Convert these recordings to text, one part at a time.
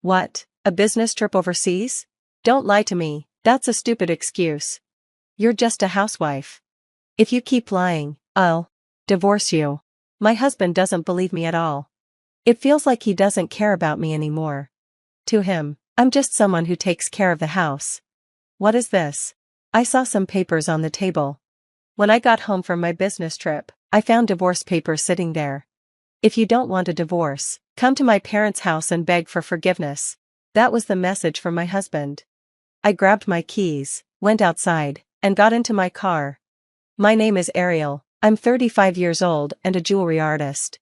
What? A business trip overseas? Don't lie to me, that's a stupid excuse. You're just a housewife. If you keep lying, I'll divorce you. My husband doesn't believe me at all. It feels like he doesn't care about me anymore. To him, I'm just someone who takes care of the house. What is this? I saw some papers on the table. When I got home from my business trip, I found divorce papers sitting there. If you don't want a divorce, come to my parents' house and beg for forgiveness. That was the message from my husband. I grabbed my keys, went outside, and got into my car. My name is Ariel, I'm 35 years old and a jewelry artist.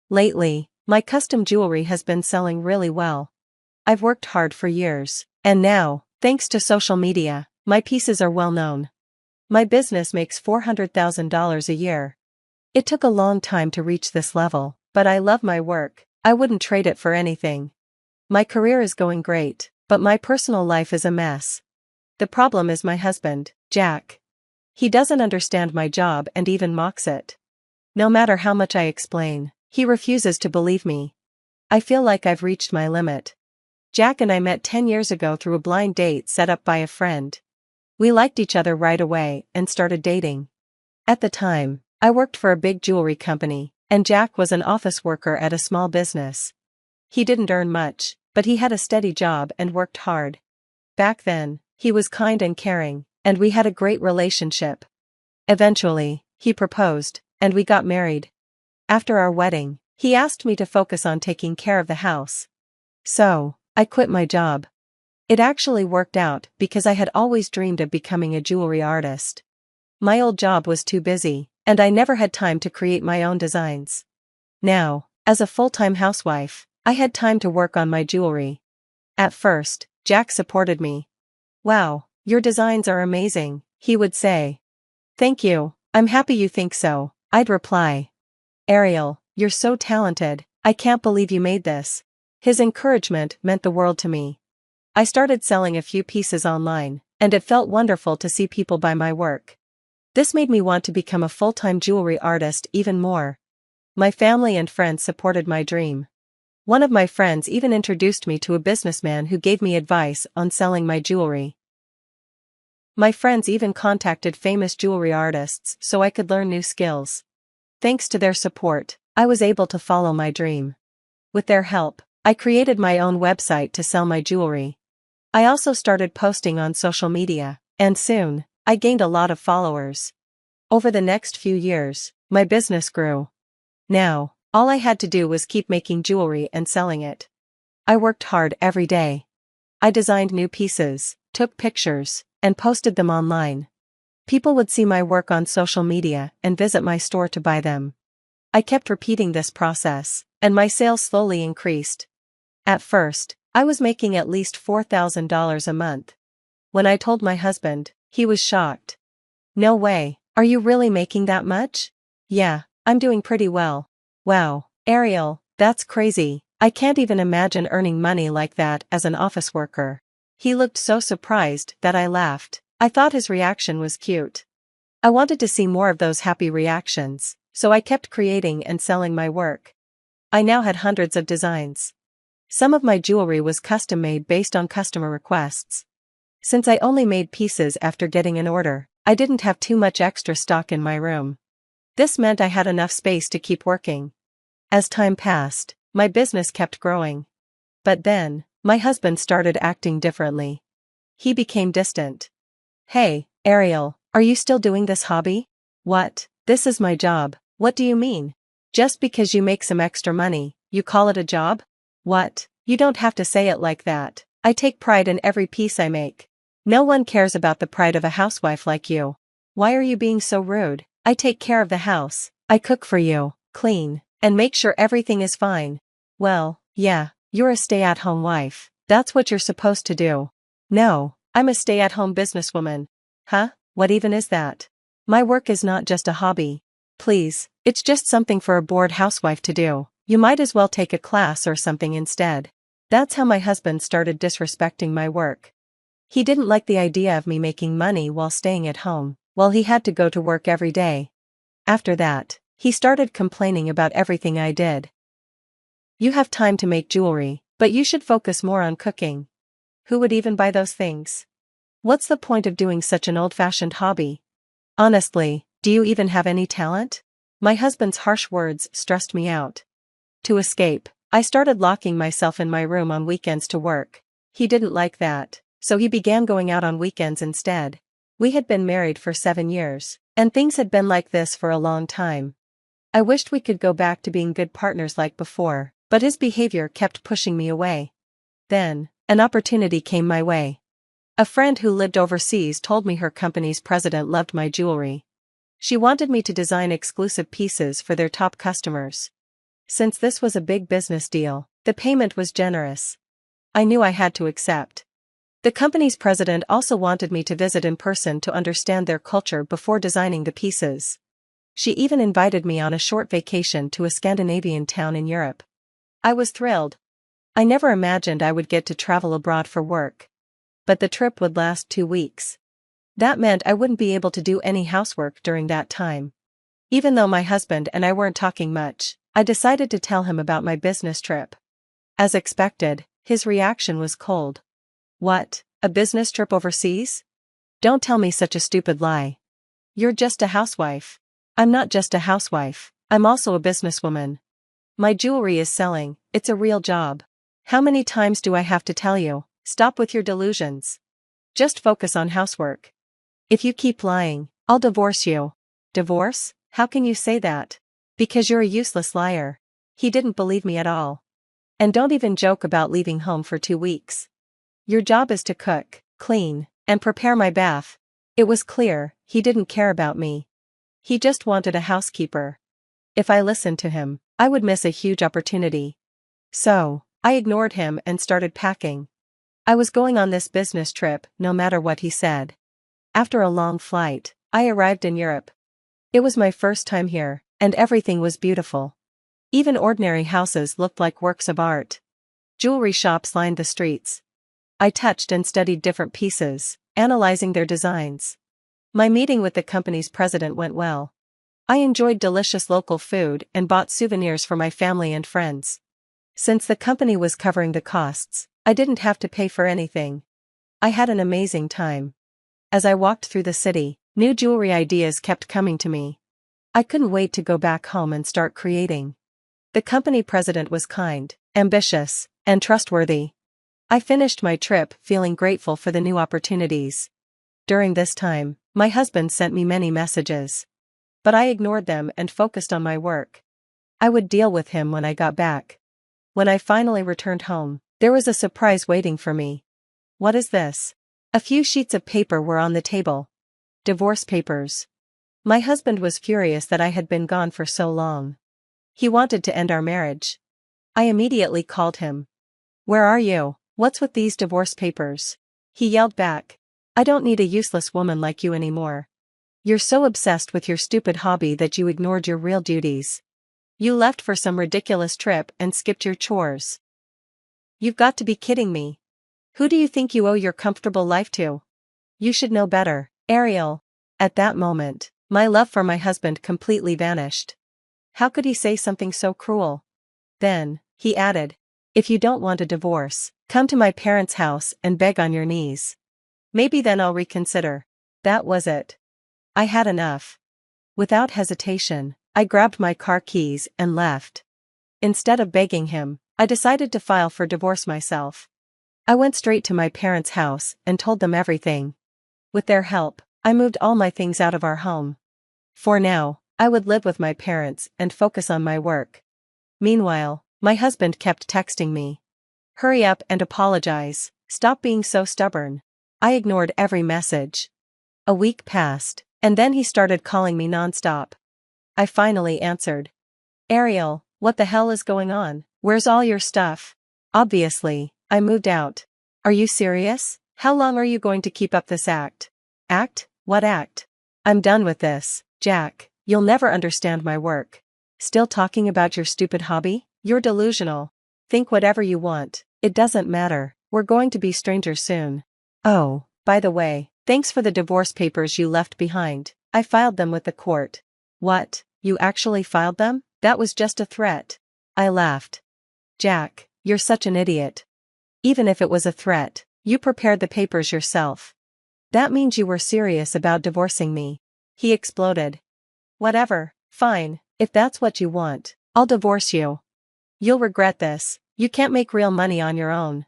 Lately, my custom jewelry has been selling really well. I've worked hard for years, and now, thanks to social media, my pieces are well known. My business makes $400,000 a year. It took a long time to reach this level, but I love my work, I wouldn't trade it for anything. My career is going great, but my personal life is a mess. The problem is my husband, Jack. He doesn't understand my job and even mocks it. No matter how much I explain, he refuses to believe me. I feel like I've reached my limit. Jack and I met 10 years ago through a blind date set up by a friend. We liked each other right away and started dating. At the time, I worked for a big jewelry company, and Jack was an office worker at a small business. He didn't earn much, but he had a steady job and worked hard. Back then, he was kind and caring, and we had a great relationship. Eventually, he proposed, and we got married. After our wedding, he asked me to focus on taking care of the house. So, I quit my job. It actually worked out because I had always dreamed of becoming a jewelry artist. My old job was too busy, and I never had time to create my own designs. Now, as a full-time housewife, I had time to work on my jewelry. At first, Jack supported me. "Wow, your designs are amazing," he would say. "Thank you, I'm happy you think so," I'd reply. "Ariel, you're so talented, I can't believe you made this." His encouragement meant the world to me. I started selling a few pieces online, and it felt wonderful to see people buy my work. This made me want to become a full-time jewelry artist even more. My family and friends supported my dream. One of my friends even introduced me to a businessman who gave me advice on selling my jewelry. My friends even contacted famous jewelry artists so I could learn new skills. Thanks to their support, I was able to follow my dream. With their help, I created my own website to sell my jewelry. I also started posting on social media, and soon, I gained a lot of followers. Over the next few years, my business grew. Now, all I had to do was keep making jewelry and selling it. I worked hard every day. I designed new pieces, took pictures, and posted them online. People would see my work on social media and visit my store to buy them. I kept repeating this process, and my sales slowly increased. At first, I was making at least $4,000 a month. When I told my husband, he was shocked. "No way, are you really making that much?" "Yeah, I'm doing pretty well." "Wow, Ariel, that's crazy, I can't even imagine earning money like that as an office worker." He looked so surprised that I laughed. I thought his reaction was cute. I wanted to see more of those happy reactions, so I kept creating and selling my work. I now had hundreds of designs. Some of my jewelry was custom-made based on customer requests. Since I only made pieces after getting an order, I didn't have too much extra stock in my room. This meant I had enough space to keep working. As time passed, my business kept growing. But then, my husband started acting differently. He became distant. "Hey, Ariel, are you still doing this hobby?" "What? This is my job." "What do you mean? Just because you make some extra money, you call it a job?" "What? You don't have to say it like that. I take pride in every piece I make. No one cares about the pride of a housewife like you. Why are you being so rude? I take care of the house, I cook for you, clean, and make sure everything is fine." "Well, yeah, you're a stay-at-home wife. That's what you're supposed to do." "No, I'm a stay-at-home businesswoman." "Huh? What even is that?" "My work is not just a hobby. Please, it's just something for a bored housewife to do. You might as well take a class or something instead." That's how my husband started disrespecting my work. He didn't like the idea of me making money while staying at home, while he had to go to work every day. After that, he started complaining about everything I did. "You have time to make jewelry, But you should focus more on cooking. Who would even buy those things? What's the point of doing such an old-fashioned hobby? Honestly, do you even have any talent? My husband's harsh words stressed me out. To escape, I started locking myself in my room on weekends to work. He didn't like that, so he began going out on weekends instead. We had been married for 7 years, and things had been like this for a long time. I wished we could go back to being good partners like before, but his behavior kept pushing me away. Then, an opportunity came my way. A friend who lived overseas told me her company's president loved my jewelry. She wanted me to design exclusive pieces for their top customers. Since this was a big business deal, the payment was generous. I knew I had to accept. The company's president also wanted me to visit in person to understand their culture before designing the pieces. She even invited me on a short vacation to a Scandinavian town in Europe. I was thrilled. I never imagined I would get to travel abroad for work. But the trip would last 2 weeks. That meant I wouldn't be able to do any housework during that time. Even though my husband and I weren't talking much, I decided to tell him about my business trip. As expected, his reaction was cold. What, a business trip overseas? Don't tell me such a stupid lie. You're just a housewife. I'm not just a housewife, I'm also a businesswoman. My jewelry is selling, it's a real job. How many times do I have to tell you? Stop with your delusions. Just focus on housework. If you keep lying, I'll divorce you. Divorce? How can you say that? Because you're a useless liar. He didn't believe me at all. And don't even joke about leaving home for 2 weeks. Your job is to cook, clean, and prepare my bath. It was clear, he didn't care about me. He just wanted a housekeeper. If I listened to him, I would miss a huge opportunity. So, I ignored him and started packing. I was going on this business trip no matter what he said. After a long flight, I arrived in Europe. It was my first time here, and everything was beautiful. Even ordinary houses looked like works of art. Jewelry shops lined the streets. I touched and studied different pieces, analyzing their designs. My meeting with the company's president went well. I enjoyed delicious local food and bought souvenirs for my family and friends. Since the company was covering the costs, I didn't have to pay for anything. I had an amazing time. As I walked through the city, new jewelry ideas kept coming to me. I couldn't wait to go back home and start creating. The company president was kind, ambitious, and trustworthy. I finished my trip feeling grateful for the new opportunities. During this time, my husband sent me many messages. But I ignored them and focused on my work. I would deal with him when I got back. When I finally returned home, there was a surprise waiting for me. What is this? A few sheets of paper were on the table. Divorce papers. My husband was furious that I had been gone for so long. He wanted to end our marriage. I immediately called him. Where are you? What's with these divorce papers? He yelled back. I don't need a useless woman like you anymore. You're so obsessed with your stupid hobby that you ignored your real duties. You left for some ridiculous trip and skipped your chores. You've got to be kidding me. Who do you think you owe your comfortable life to? You should know better, Ariel. At that moment, my love for my husband completely vanished. How could he say something so cruel? Then, he added, if you don't want a divorce, come to my parents' house and beg on your knees. Maybe then I'll reconsider. That was it. I had enough. Without hesitation, I grabbed my car keys and left. Instead of begging him, I decided to file for divorce myself. I went straight to my parents' house and told them everything. With their help, I moved all my things out of our home. For now, I would live with my parents and focus on my work. Meanwhile, my husband kept texting me. Hurry up and apologize, stop being so stubborn. I ignored every message. A week passed, and then he started calling me nonstop. I finally answered. Ariel, what the hell is going on? Where's all your stuff? Obviously, I moved out. Are you serious? How long are you going to keep up this act? Act? What act? I'm done with this, Jack. You'll never understand my work. Still talking about your stupid hobby? You're delusional. Think whatever you want, it doesn't matter, we're going to be strangers soon. Oh, by the way, thanks for the divorce papers you left behind, I filed them with the court. What, you actually filed them? That was just a threat. I laughed. Jack, You're such an idiot. Even if it was a threat, you prepared the papers yourself. That means you were serious about divorcing me. He exploded. Whatever, fine, if that's what you want, I'll divorce you. You'll regret this, you can't make real money on your own.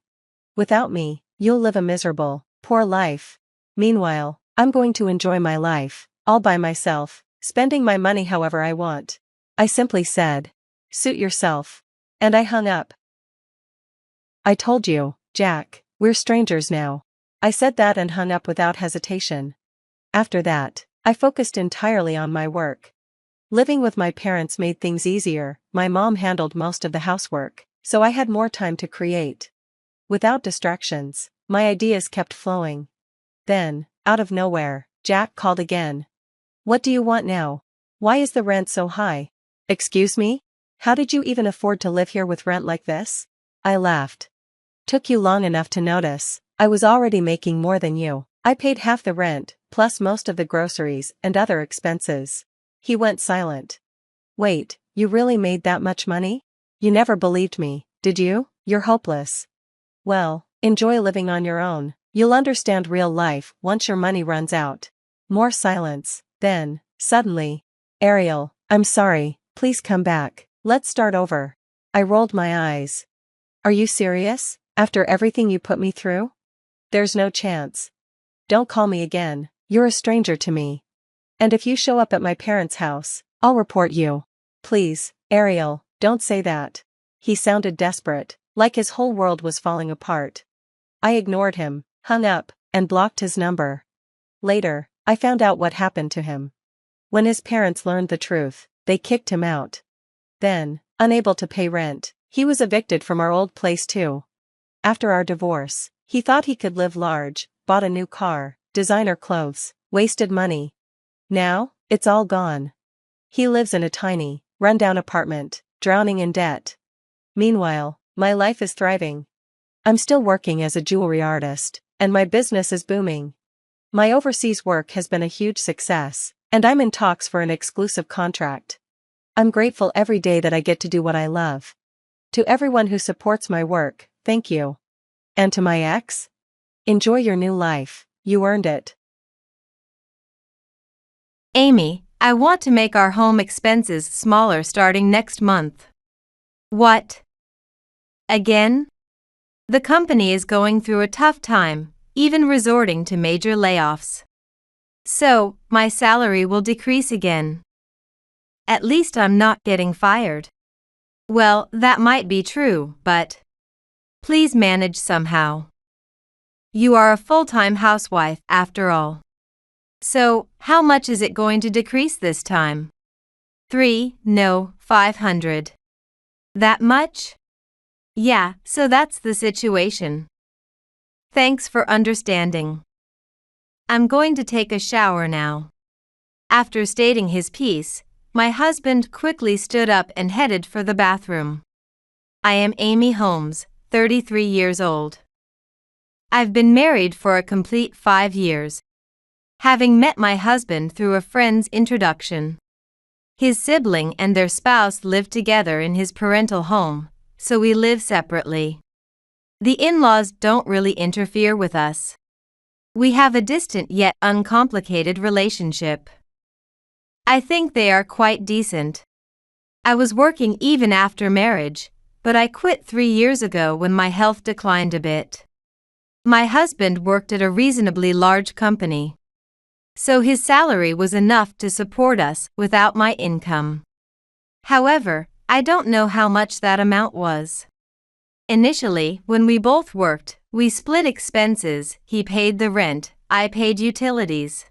Without me, you'll live a miserable, poor life. Meanwhile, I'm going to enjoy my life, all by myself, spending my money however I want. I simply said, suit yourself. And I hung up. I told you, Jack, we're strangers now. I said that and hung up without hesitation. After that, I focused entirely on my work. Living with my parents made things easier. My mom handled most of the housework, so I had more time to create. Without distractions, my ideas kept flowing. Then, out of nowhere, Jack called again. What do you want now? Why is the rent so high? Excuse me? How did you even afford to live here with rent like this? I laughed. Took you long enough to notice, I was already making more than you. I paid half the rent, plus most of the groceries and other expenses. He went silent. Wait, you really made that much money? You never believed me, did you? You're hopeless. Well, enjoy living on your own. You'll understand real life once your money runs out. More silence, then, suddenly. Ariel, I'm sorry, please come back. Let's start over. I rolled my eyes. Are you serious? After everything you put me through? There's no chance. Don't call me again, you're a stranger to me. And if you show up at my parents' house, I'll report you. Please, Ariel, don't say that. He sounded desperate, like his whole world was falling apart. I ignored him, hung up, and blocked his number. Later, I found out what happened to him. When his parents learned the truth, they kicked him out. Then, unable to pay rent, he was evicted from our old place too. After our divorce, he thought he could live large, bought a new car, designer clothes, wasted money. Now, it's all gone. He lives in a tiny, run-down apartment, drowning in debt. Meanwhile, my life is thriving. I'm still working as a jewelry artist, and my business is booming. My overseas work has been a huge success, and I'm in talks for an exclusive contract. I'm grateful every day that I get to do what I love. To everyone who supports my work, thank you. And to my ex? Enjoy your new life, you earned it. Amy, I want to make our home expenses smaller starting next month. What? Again? The company is going through a tough time, even resorting to major layoffs. So, my salary will decrease again. At least I'm not getting fired. Well, that might be true, but please manage somehow. You are a full-time housewife after all. So, how much is it going to decrease this time? 500. That much? Yeah, so that's the situation. Thanks for understanding. I'm going to take a shower now. After stating his piece, my husband quickly stood up and headed for the bathroom. I am Amy Holmes, 33 years old. I've been married for a complete 5 years, having met my husband through a friend's introduction. His sibling and their spouse live together in his parental home, so we live separately. The in-laws don't really interfere with us. We have a distant yet uncomplicated relationship. I think they are quite decent. I was working even after marriage, but I quit 3 years ago when my health declined a bit. My husband worked at a reasonably large company, so his salary was enough to support us without my income. However, I don't know how much that amount was. Initially, when we both worked, we split expenses. He paid the rent, I paid utilities,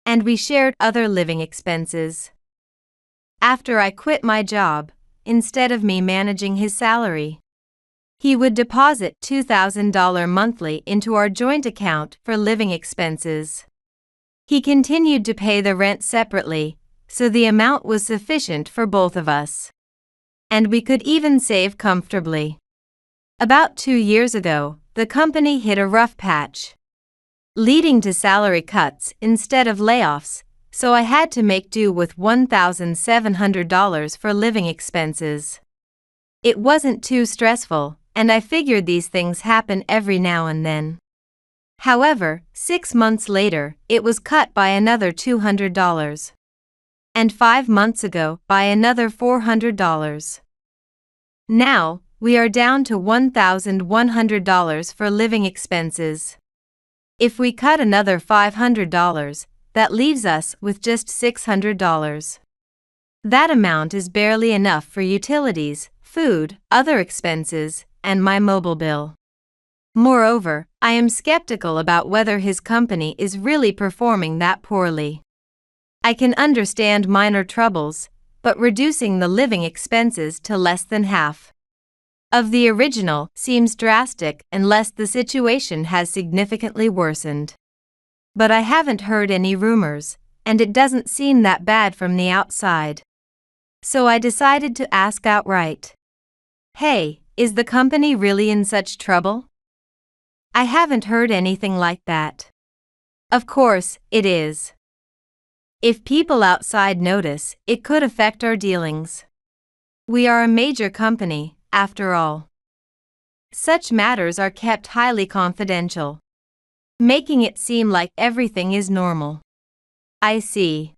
and we shared other living expenses. After I quit my job, instead of me managing his salary, he would deposit $2,000 monthly into our joint account for living expenses. He continued to pay the rent separately, so the amount was sufficient for both of us, and we could even save comfortably. About 2 years ago, the company hit a rough patch, leading to salary cuts instead of layoffs, so I had to make do with $1,700 for living expenses. It wasn't too stressful, and I figured these things happen every now and then. However, 6 months later, it was cut by another $200. And 5 months ago, by another $400. Now, we are down to $1,100 for living expenses. If we cut another $500, that leaves us with just $600. That amount is barely enough for utilities, food, other expenses, and my mobile bill. Moreover, I am skeptical about whether his company is really performing that poorly. I can understand minor troubles, but reducing the living expenses to less than half of the original seems drastic unless the situation has significantly worsened. But I haven't heard any rumors, and it doesn't seem that bad from the outside. So I decided to ask outright. Hey, is the company really in such trouble? I haven't heard anything like that. Of course, it is. If people outside notice, it could affect our dealings. We are a major company, after all. Such matters are kept highly confidential, making it seem like everything is normal. I see.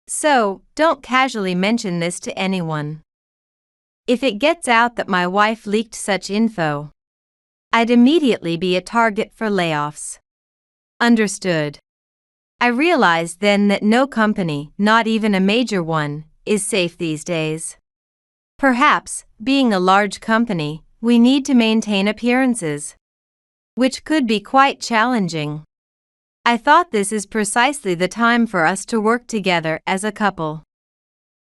So, don't casually mention this to anyone. If it gets out that my wife leaked such info, I'd immediately be a target for layoffs. Understood. I realized then that no company, not even a major one, is safe these days. Perhaps, being a large company, we need to maintain appearances, which could be quite challenging. I thought this is precisely the time for us to work together as a couple.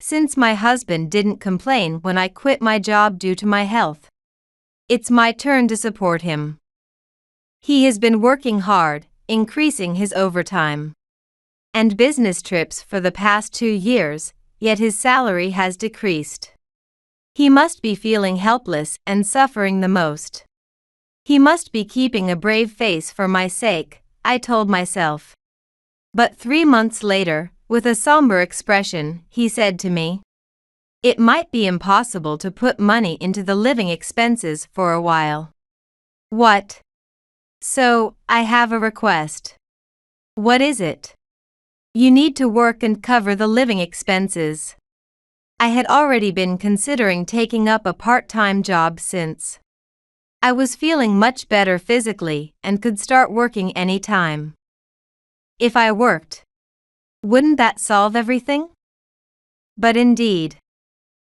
Since my husband didn't complain when I quit my job due to my health, it's my turn to support him. He has been working hard, increasing his overtime and business trips for the past 2 years, yet his salary has decreased. He must be feeling helpless and suffering the most. He must be keeping a brave face for my sake, I told myself. But 3 months later, with a somber expression, he said to me, "It might be impossible to put money into the living expenses for a while." What? So, I have a request. What is it? You need to work and cover the living expenses. I had already been considering taking up a part-time job since I was feeling much better physically and could start working any time. If I worked, wouldn't that solve everything? But indeed,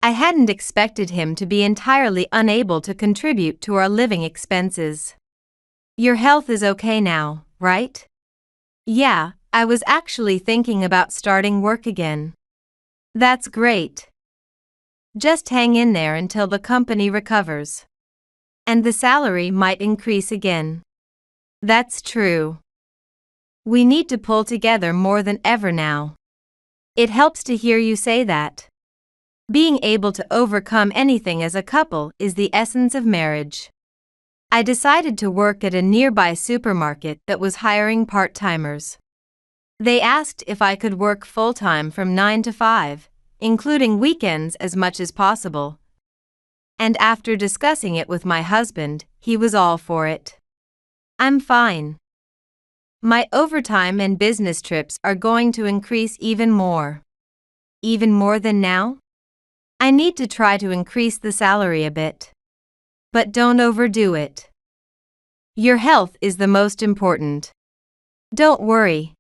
I hadn't expected him to be entirely unable to contribute to our living expenses. Your health is okay now, right? Yeah, I was actually thinking about starting work again. That's great. Just hang in there until the company recovers. And the salary might increase again. That's true. We need to pull together more than ever now. It helps to hear you say that. Being able to overcome anything as a couple is the essence of marriage. I decided to work at a nearby supermarket that was hiring part-timers. They asked if I could work full-time from 9 to 5, including weekends as much as possible. And after discussing it with my husband, he was all for it. I'm fine. My overtime and business trips are going to increase even more. Even more than now? I need to try to increase the salary a bit. But don't overdo it. Your health is the most important. Don't worry.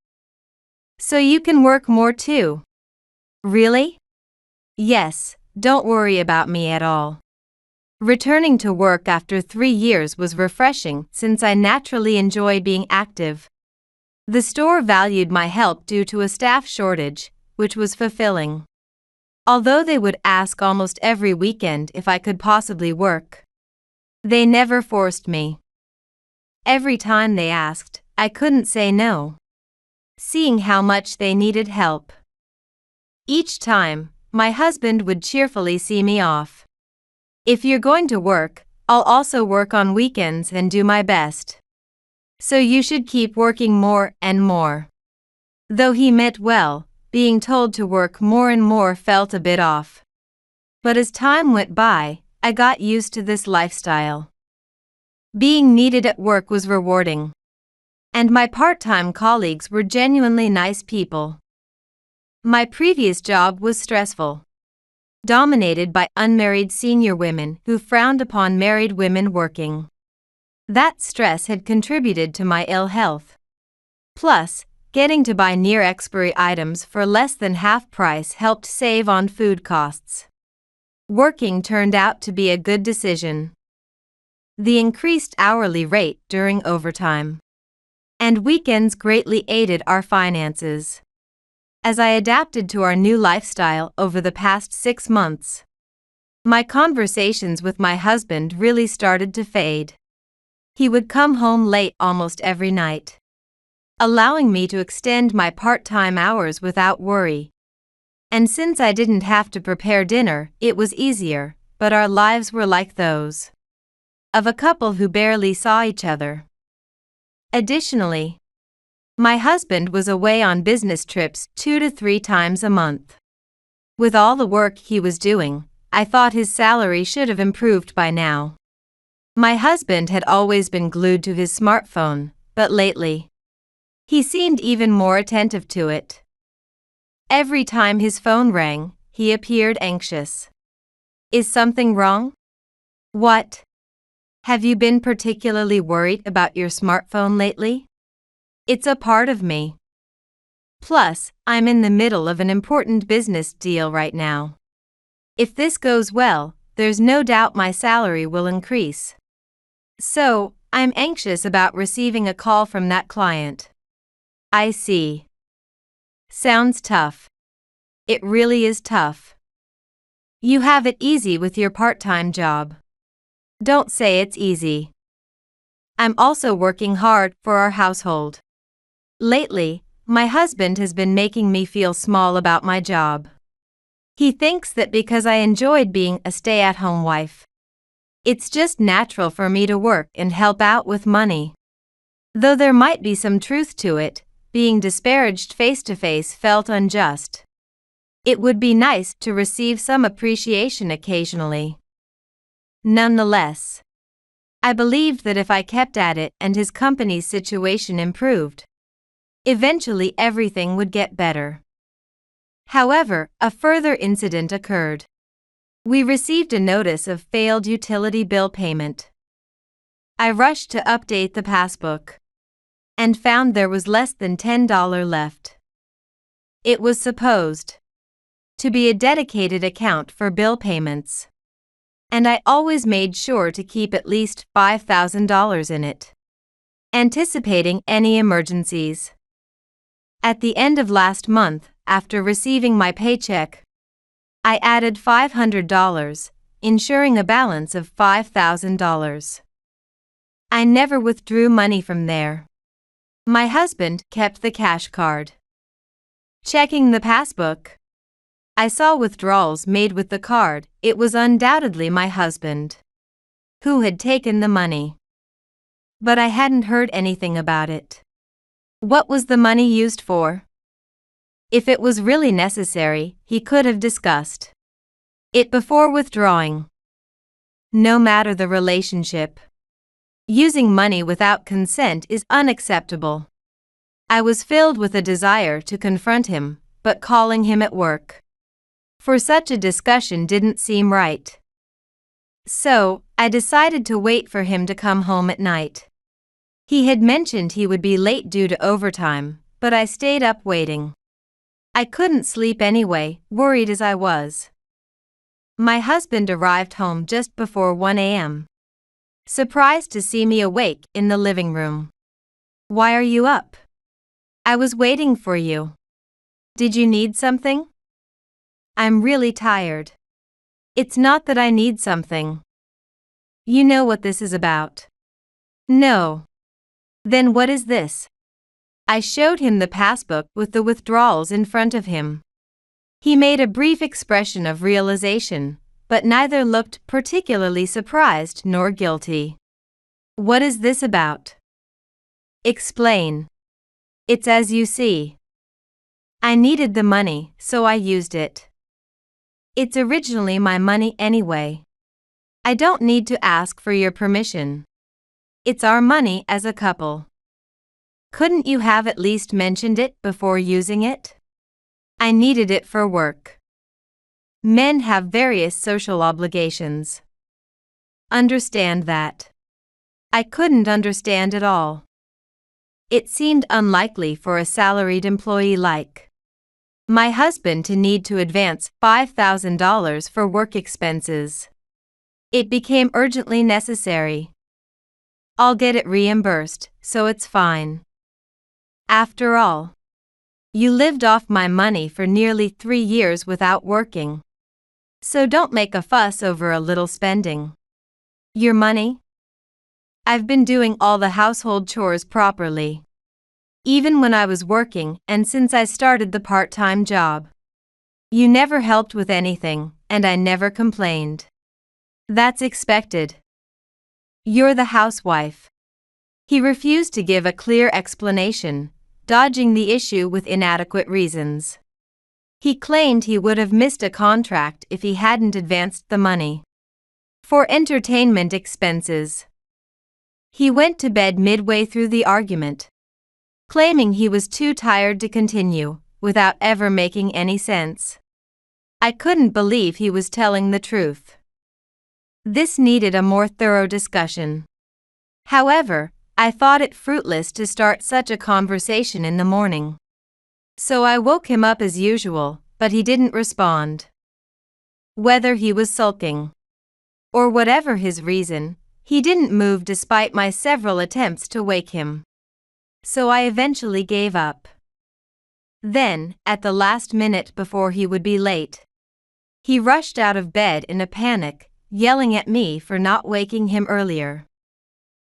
So you can work more too. Really? Yes, don't worry about me at all. Returning to work after 3 years was refreshing since I naturally enjoy being active. The store valued my help due to a staff shortage, which was fulfilling. Although they would ask almost every weekend if I could possibly work, they never forced me. Every time they asked, I couldn't say no, seeing how much they needed help. Each time, my husband would cheerfully see me off. If you're going to work, I'll also work on weekends and do my best. So you should keep working more and more. Though he meant well, being told to work more and more felt a bit off. But as time went by, I got used to this lifestyle. Being needed at work was rewarding. And my part-time colleagues were genuinely nice people. My previous job was stressful, dominated by unmarried senior women who frowned upon married women working. That stress had contributed to my ill health. Plus, getting to buy near-expiry items for less than half price helped save on food costs. Working turned out to be a good decision. The increased hourly rate during overtime and weekends greatly aided our finances. As I adapted to our new lifestyle over the past 6 months, my conversations with my husband really started to fade. He would come home late almost every night, allowing me to extend my part-time hours without worry. And since I didn't have to prepare dinner, it was easier, but our lives were like those of a couple who barely saw each other. Additionally, my husband was away on business trips 2 to 3 times a month. With all the work he was doing, I thought his salary should have improved by now. My husband had always been glued to his smartphone, but lately, he seemed even more attentive to it. Every time his phone rang, he appeared anxious. Is something wrong? What? Have you been particularly worried about your smartphone lately? It's a part of me. Plus, I'm in the middle of an important business deal right now. If this goes well, there's no doubt my salary will increase. So, I'm anxious about receiving a call from that client. I see. Sounds tough. It really is tough. You have it easy with your part-time job. Don't say it's easy. I'm also working hard for our household. Lately, my husband has been making me feel small about my job. He thinks that because I enjoyed being a stay-at-home wife, it's just natural for me to work and help out with money. Though there might be some truth to it, being disparaged face-to-face felt unjust. It would be nice to receive some appreciation occasionally. Nonetheless, I believed that if I kept at it and his company's situation improved, eventually everything would get better. However, a further incident occurred. We received a notice of failed utility bill payment. I rushed to update the passbook and found there was less than $10 left. It was supposed to be a dedicated account for bill payments, and I always made sure to keep at least $5,000 in it, anticipating any emergencies. At the end of last month, after receiving my paycheck, I added $500, ensuring a balance of $5,000. I never withdrew money from there. My husband kept the cash card. Checking the passbook, I saw withdrawals made with the card. It was undoubtedly my husband who had taken the money. But I hadn't heard anything about it. What was the money used for? If it was really necessary, he could have discussed it before withdrawing. No matter the relationship, using money without consent is unacceptable. I was filled with a desire to confront him, but calling him at work for such a discussion didn't seem right. So, I decided to wait for him to come home at night. He had mentioned he would be late due to overtime, but I stayed up waiting. I couldn't sleep anyway, worried as I was. My husband arrived home just before 1 a.m., surprised to see me awake in the living room. Why are you up? I was waiting for you. Did you need something? I'm really tired. It's not that I need something. You know what this is about. No. Then what is this? I showed him the passbook with the withdrawals in front of him. He made a brief expression of realization, but neither looked particularly surprised nor guilty. What is this about? Explain. It's as you see. I needed the money, so I used it. It's originally my money anyway. I don't need to ask for your permission. It's our money as a couple. Couldn't you have at least mentioned it before using it? I needed it for work. Men have various social obligations. Understand that. I couldn't understand at all. It seemed unlikely for a salaried employee like my husband to need to advance $5,000 for work expenses. It became urgently necessary. I'll get it reimbursed, so it's fine. After all, you lived off my money for nearly 3 years without working. So don't make a fuss over a little spending. Your money? I've been doing all the household chores properly, even when I was working and since I started the part-time job. You never helped with anything, and I never complained. That's expected. You're the housewife. He refused to give a clear explanation, dodging the issue with inadequate reasons. He claimed he would have missed a contract if he hadn't advanced the money for entertainment expenses. He went to bed midway through the argument, claiming he was too tired to continue, without ever making any sense. I couldn't believe he was telling the truth. This needed a more thorough discussion. However, I thought it fruitless to start such a conversation in the morning. So I woke him up as usual, but he didn't respond. Whether he was sulking or whatever his reason, he didn't move despite my several attempts to wake him. So I eventually gave up. Then, at the last minute before he would be late, he rushed out of bed in a panic, yelling at me for not waking him earlier.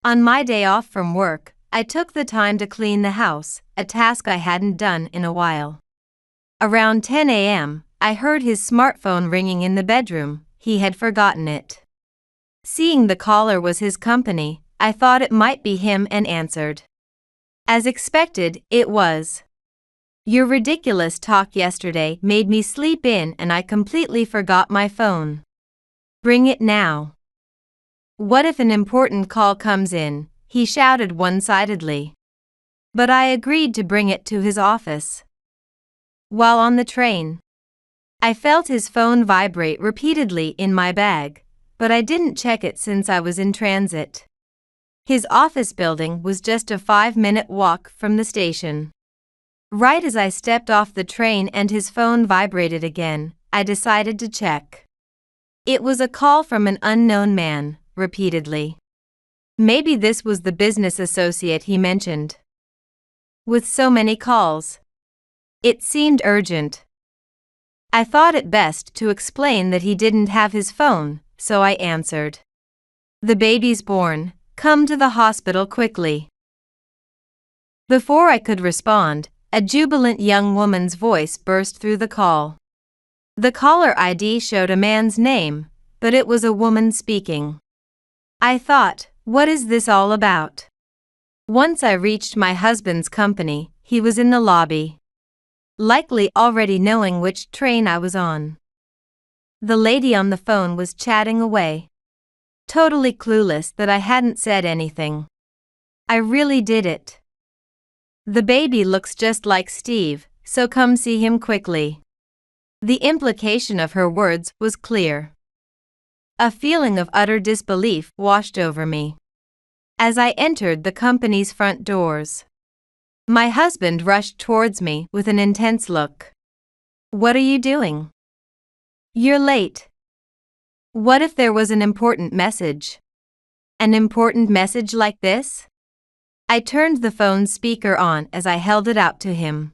On my day off from work, I took the time to clean the house, a task I hadn't done in a while. Around 10 a.m., I heard his smartphone ringing in the bedroom. He had forgotten it. Seeing the caller was his company, I thought it might be him and answered. As expected, it was. Your ridiculous talk yesterday made me sleep in and I completely forgot my phone. Bring it now. What if an important call comes in? He shouted one-sidedly. But I agreed to bring it to his office. While on the train, I felt his phone vibrate repeatedly in my bag, but I didn't check it since I was in transit. His office building was just a 5-minute walk from the station. Right as I stepped off the train and his phone vibrated again, I decided to check. It was a call from an unknown man, repeatedly. Maybe this was the business associate he mentioned. With so many calls, it seemed urgent. I thought it best to explain that he didn't have his phone, so I answered. The baby's born. Come to the hospital quickly. Before I could respond, a jubilant young woman's voice burst through the call. The caller ID showed a man's name, but it was a woman speaking. I thought, what is this all about? Once I reached my husband's company, he was in the lobby, likely already knowing which train I was on. The lady on the phone was chatting away, totally clueless that I hadn't said anything. I really did it. The baby looks just like Steve, so come see him quickly. The implication of her words was clear. A feeling of utter disbelief washed over me as I entered the company's front doors. My husband rushed towards me with an intense look. What are you doing? You're late. What if there was an important message? An important message like this? I turned the phone speaker on as I held it out to him.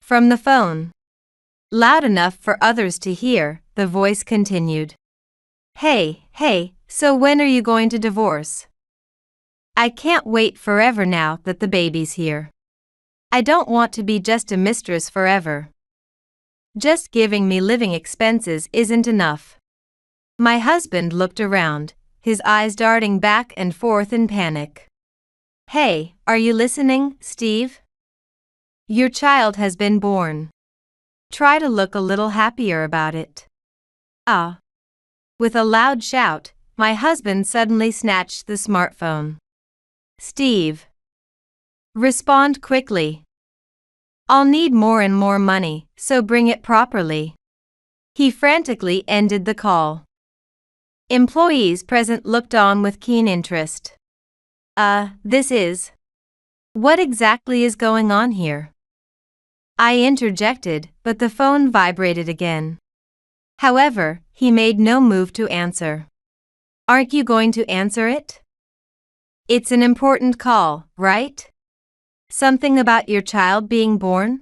From the phone, loud enough for others to hear, the voice continued. Hey, so when are you going to divorce? I can't wait forever now that the baby's here. I don't want to be just a mistress forever. Just giving me living expenses isn't enough. My husband looked around, his eyes darting back and forth in panic. Hey, are you listening, Steve? Your child has been born. Try to look a little happier about it. Ah. With a loud shout, my husband suddenly snatched the smartphone. Steve. Respond quickly. I'll need more and more money, so bring it properly. He frantically ended the call. Employees present looked on with keen interest. This is. What exactly is going on here? I interjected, but the phone vibrated again. However, he made no move to answer. Aren't you going to answer it? It's an important call, right? Something about your child being born?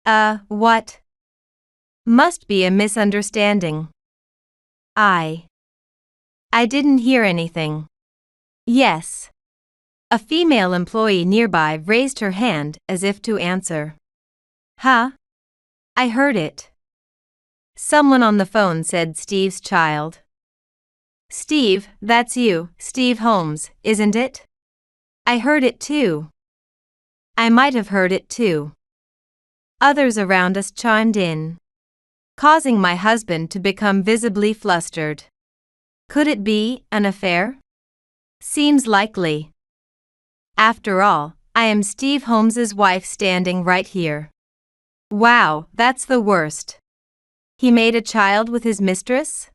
What? Must be a misunderstanding. I didn't hear anything. Yes. A female employee nearby raised her hand as if to answer. Huh? I heard it. Someone on the phone said Steve's child. Steve, that's you, Steve Holmes, isn't it? I heard it too. I might have heard it too. Others around us chimed in, causing my husband to become visibly flustered. Could it be an affair? Seems likely. After all, I am Steve Holmes's wife standing right here. Wow, that's the worst. He made a child with his mistress?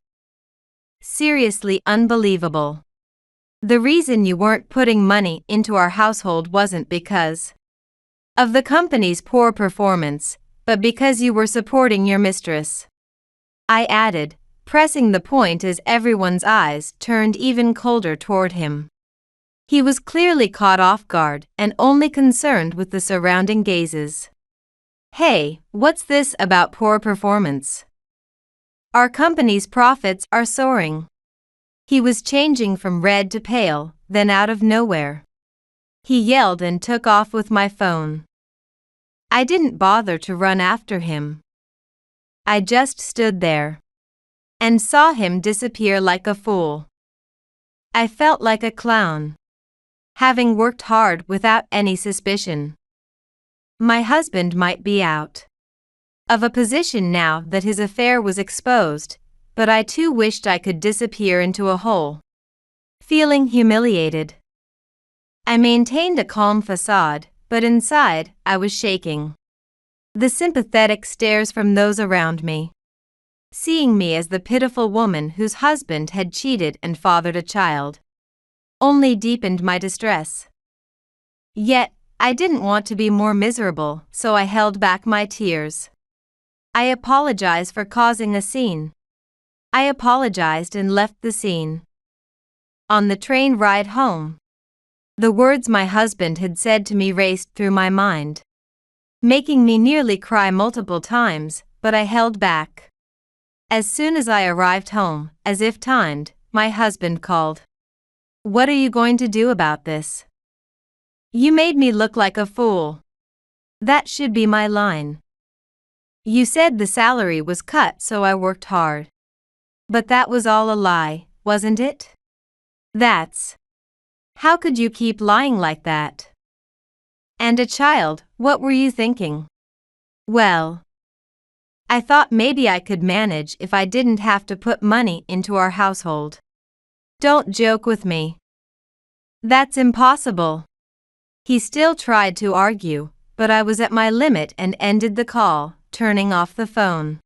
Seriously unbelievable. The reason you weren't putting money into our household wasn't because of the company's poor performance, but because you were supporting your mistress. I added, pressing the point as everyone's eyes turned even colder toward him. He was clearly caught off guard and only concerned with the surrounding gazes. Hey, what's this about poor performance? Our company's profits are soaring. He was changing from red to pale, then out of nowhere. He yelled and took off with my phone. I didn't bother to run after him. I just stood there and saw him disappear like a fool. I felt like a clown, having worked hard without any suspicion. My husband might be out of a position now that his affair was exposed, but I too wished I could disappear into a hole. Feeling humiliated, I maintained a calm facade, but inside, I was shaking. The sympathetic stares from those around me, seeing me as the pitiful woman whose husband had cheated and fathered a child, only deepened my distress. Yet, I didn't want to be more miserable, so I held back my tears. I apologize for causing a scene. I apologized and left the scene. On the train ride home, the words my husband had said to me raced through my mind, making me nearly cry multiple times, but I held back. As soon as I arrived home, as if timed, my husband called. What are you going to do about this? You made me look like a fool. That should be my line. You said the salary was cut, so I worked hard. But that was all a lie, wasn't it? That's. How could you keep lying like that? And a child, what were you thinking? Well, I thought maybe I could manage if I didn't have to put money into our household. Don't joke with me. That's impossible. He still tried to argue, but I was at my limit and ended the call, turning off the phone.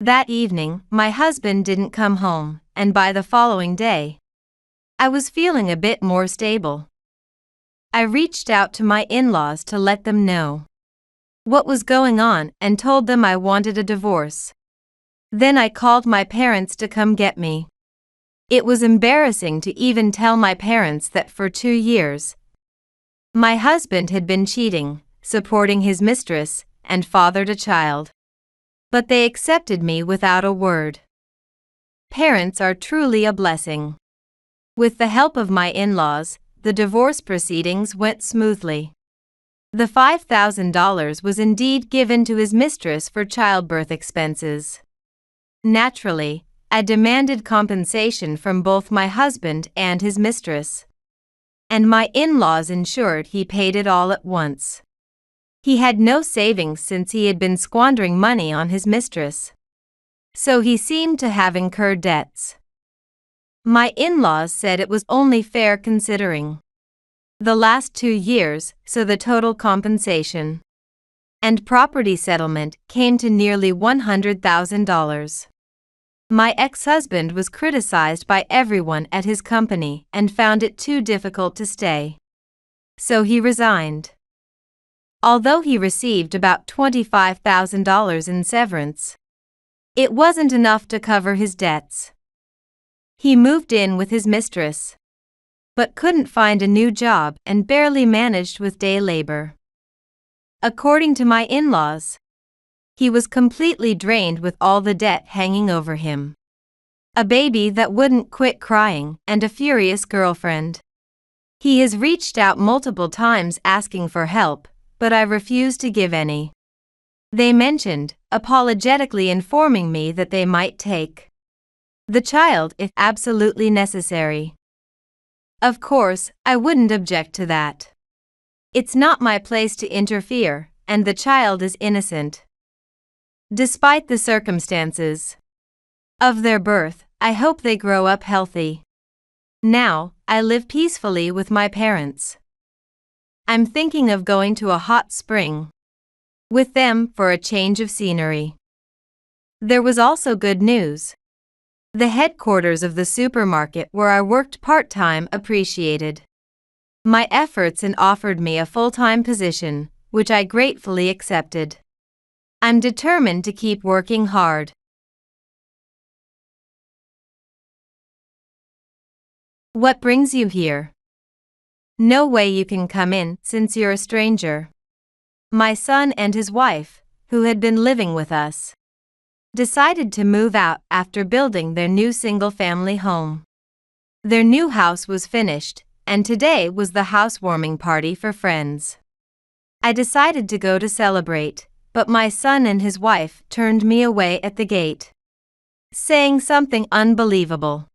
That evening, my husband didn't come home, and by the following day, I was feeling a bit more stable. I reached out to my in-laws to let them know what was going on and told them I wanted a divorce. Then I called my parents to come get me. It was embarrassing to even tell my parents that for 2 years, my husband had been cheating, supporting his mistress, and fathered a child. But they accepted me without a word. Parents are truly a blessing. With the help of my in-laws, the divorce proceedings went smoothly. The $5,000 was indeed given to his mistress for childbirth expenses. Naturally, I demanded compensation from both my husband and his mistress. And my in-laws ensured he paid it all at once. He had no savings since he had been squandering money on his mistress. So he seemed to have incurred debts. My in-laws said it was only fair considering the last 2 years, so the total compensation and property settlement came to nearly $100,000. My ex-husband was criticized by everyone at his company and found it too difficult to stay. So he resigned. Although he received about $25,000 in severance, it wasn't enough to cover his debts. He moved in with his mistress, but couldn't find a new job and barely managed with day labor. According to my in-laws, he was completely drained with all the debt hanging over him, a baby that wouldn't quit crying, and a furious girlfriend. He has reached out multiple times asking for help, but I refused to give any. They mentioned, apologetically informing me that they might take the child if absolutely necessary. Of course, I wouldn't object to that. It's not my place to interfere, and the child is innocent. Despite the circumstances of their birth, I hope they grow up healthy. Now, I live peacefully with my parents. I'm thinking of going to a hot spring with them for a change of scenery. There was also good news. The headquarters of the supermarket where I worked part-time appreciated my efforts and offered me a full-time position, which I gratefully accepted. I'm determined to keep working hard. What brings you here? No way you can come in since you're a stranger. My son and his wife, who had been living with us, decided to move out after building their new single-family home. Their new house was finished, and today was the housewarming party for friends. I decided to go to celebrate, but my son and his wife turned me away at the gate, saying something unbelievable.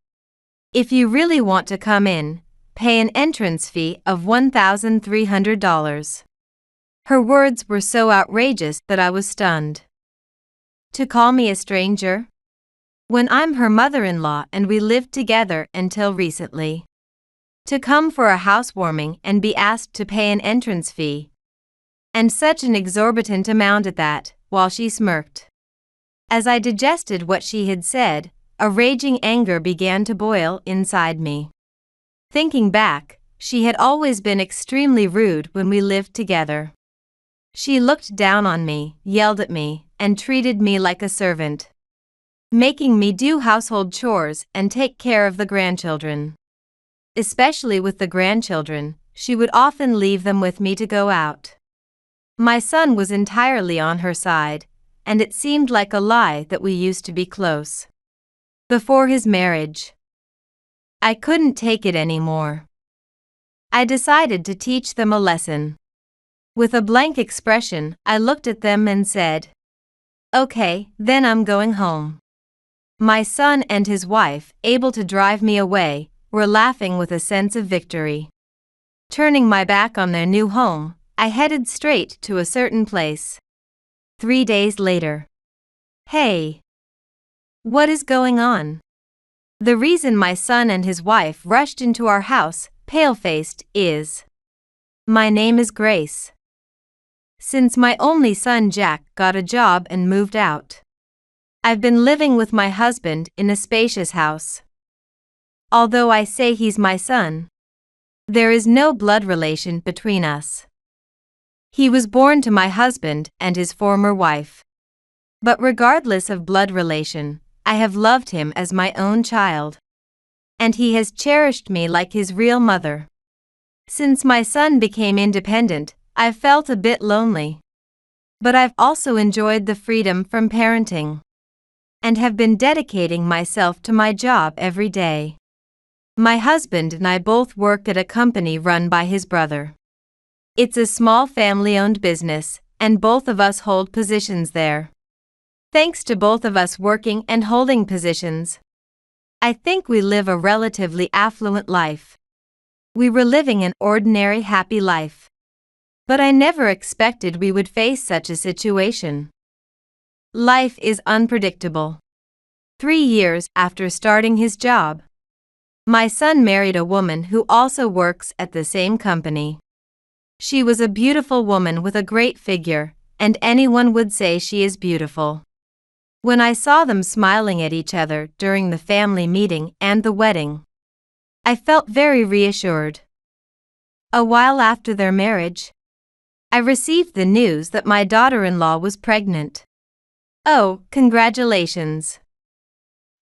If you really want to come in, pay an entrance fee of $1,300. Her words were so outrageous that I was stunned. To call me a stranger? When I'm her mother-in-law and we lived together until recently. To come for a housewarming and be asked to pay an entrance fee. And such an exorbitant amount at that, while she smirked. As I digested what she had said, a raging anger began to boil inside me. Thinking back, she had always been extremely rude when we lived together. She looked down on me, yelled at me, and treated me like a servant, making me do household chores and take care of the grandchildren. Especially with the grandchildren, she would often leave them with me to go out. My son was entirely on her side, and it seemed like a lie that we used to be close before his marriage. I couldn't take it anymore. I decided to teach them a lesson. With a blank expression, I looked at them and said, "Okay, then I'm going home." My son and his wife, able to drive me away, were laughing with a sense of victory. Turning my back on their new home, I headed straight to a certain place. 3 days later. Hey! What is going on? The reason my son and his wife rushed into our house, pale-faced, is my name is Grace. Since my only son Jack got a job and moved out, I've been living with my husband in a spacious house. Although I say he's my son, there is no blood relation between us. He was born to my husband and his former wife. But regardless of blood relation, I have loved him as my own child. And he has cherished me like his real mother. Since my son became independent, I've felt a bit lonely. But I've also enjoyed the freedom from parenting, and have been dedicating myself to my job every day. My husband and I both work at a company run by his brother. It's a small family-owned business, and both of us hold positions there. Thanks to both of us working and holding positions, I think we live a relatively affluent life. We were living an ordinary happy life. But I never expected we would face such a situation. Life is unpredictable. 3 years after starting his job, My son married a woman who also works at the same company. She was a beautiful woman with a great figure, and anyone would say she is beautiful. When I saw them smiling at each other during the family meeting and the wedding, I felt very reassured. A while after their marriage, I received the news that my daughter-in-law was pregnant. Oh, congratulations.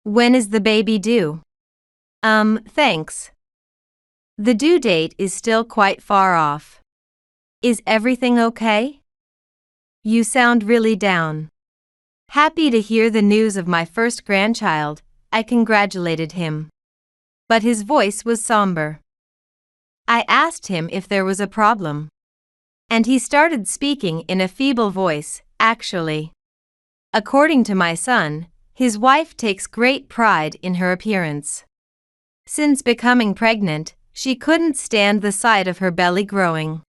When is the baby due? Thanks. The due date is still quite far off. Is everything okay? You sound really down. Happy to hear the news of my first grandchild, I congratulated him. But his voice was somber. I asked him if there was a problem. And he started speaking in a feeble voice, actually. According to my son, his wife takes great pride in her appearance. Since becoming pregnant, she couldn't stand the sight of her belly growing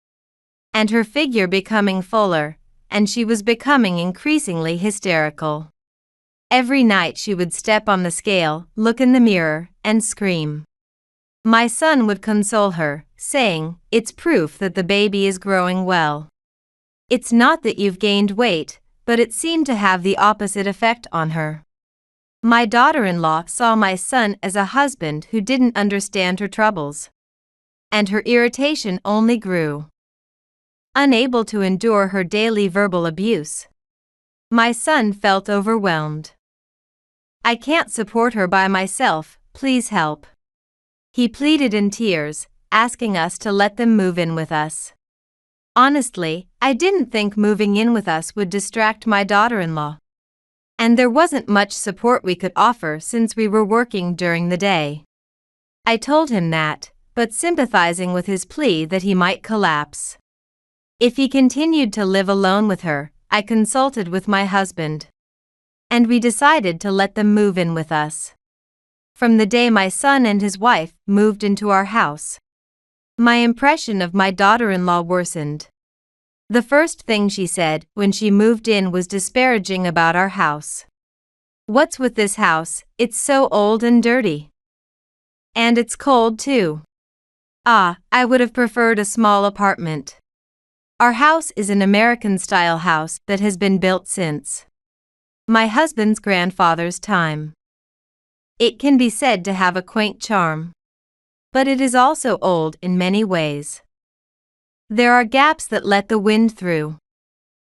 and her figure becoming fuller, and she was becoming increasingly hysterical. Every night she would step on the scale, look in the mirror, and scream. My son would console her, saying, "It's proof that the baby is growing well. It's not that you've gained weight," but it seemed to have the opposite effect on her. My daughter-in-law saw my son as a husband who didn't understand her troubles. And her irritation only grew. Unable to endure her daily verbal abuse, my son felt overwhelmed. "I can't support her by myself, please help." He pleaded in tears, asking us to let them move in with us. Honestly, I didn't think moving in with us would distract my daughter-in-law. And there wasn't much support we could offer since we were working during the day. I told him that, but sympathizing with his plea that he might collapse if he continued to live alone with her, I consulted with my husband. And we decided to let them move in with us. From the day my son and his wife moved into our house, my impression of my daughter-in-law worsened. The first thing she said when she moved in was disparaging about our house. "What's with this house? It's so old and dirty. And it's cold too. I would have preferred a small apartment. Our house is an American-style house that has been built since my husband's grandfather's time. It can be said to have a quaint charm, but it is also old in many ways. There are gaps that let the wind through.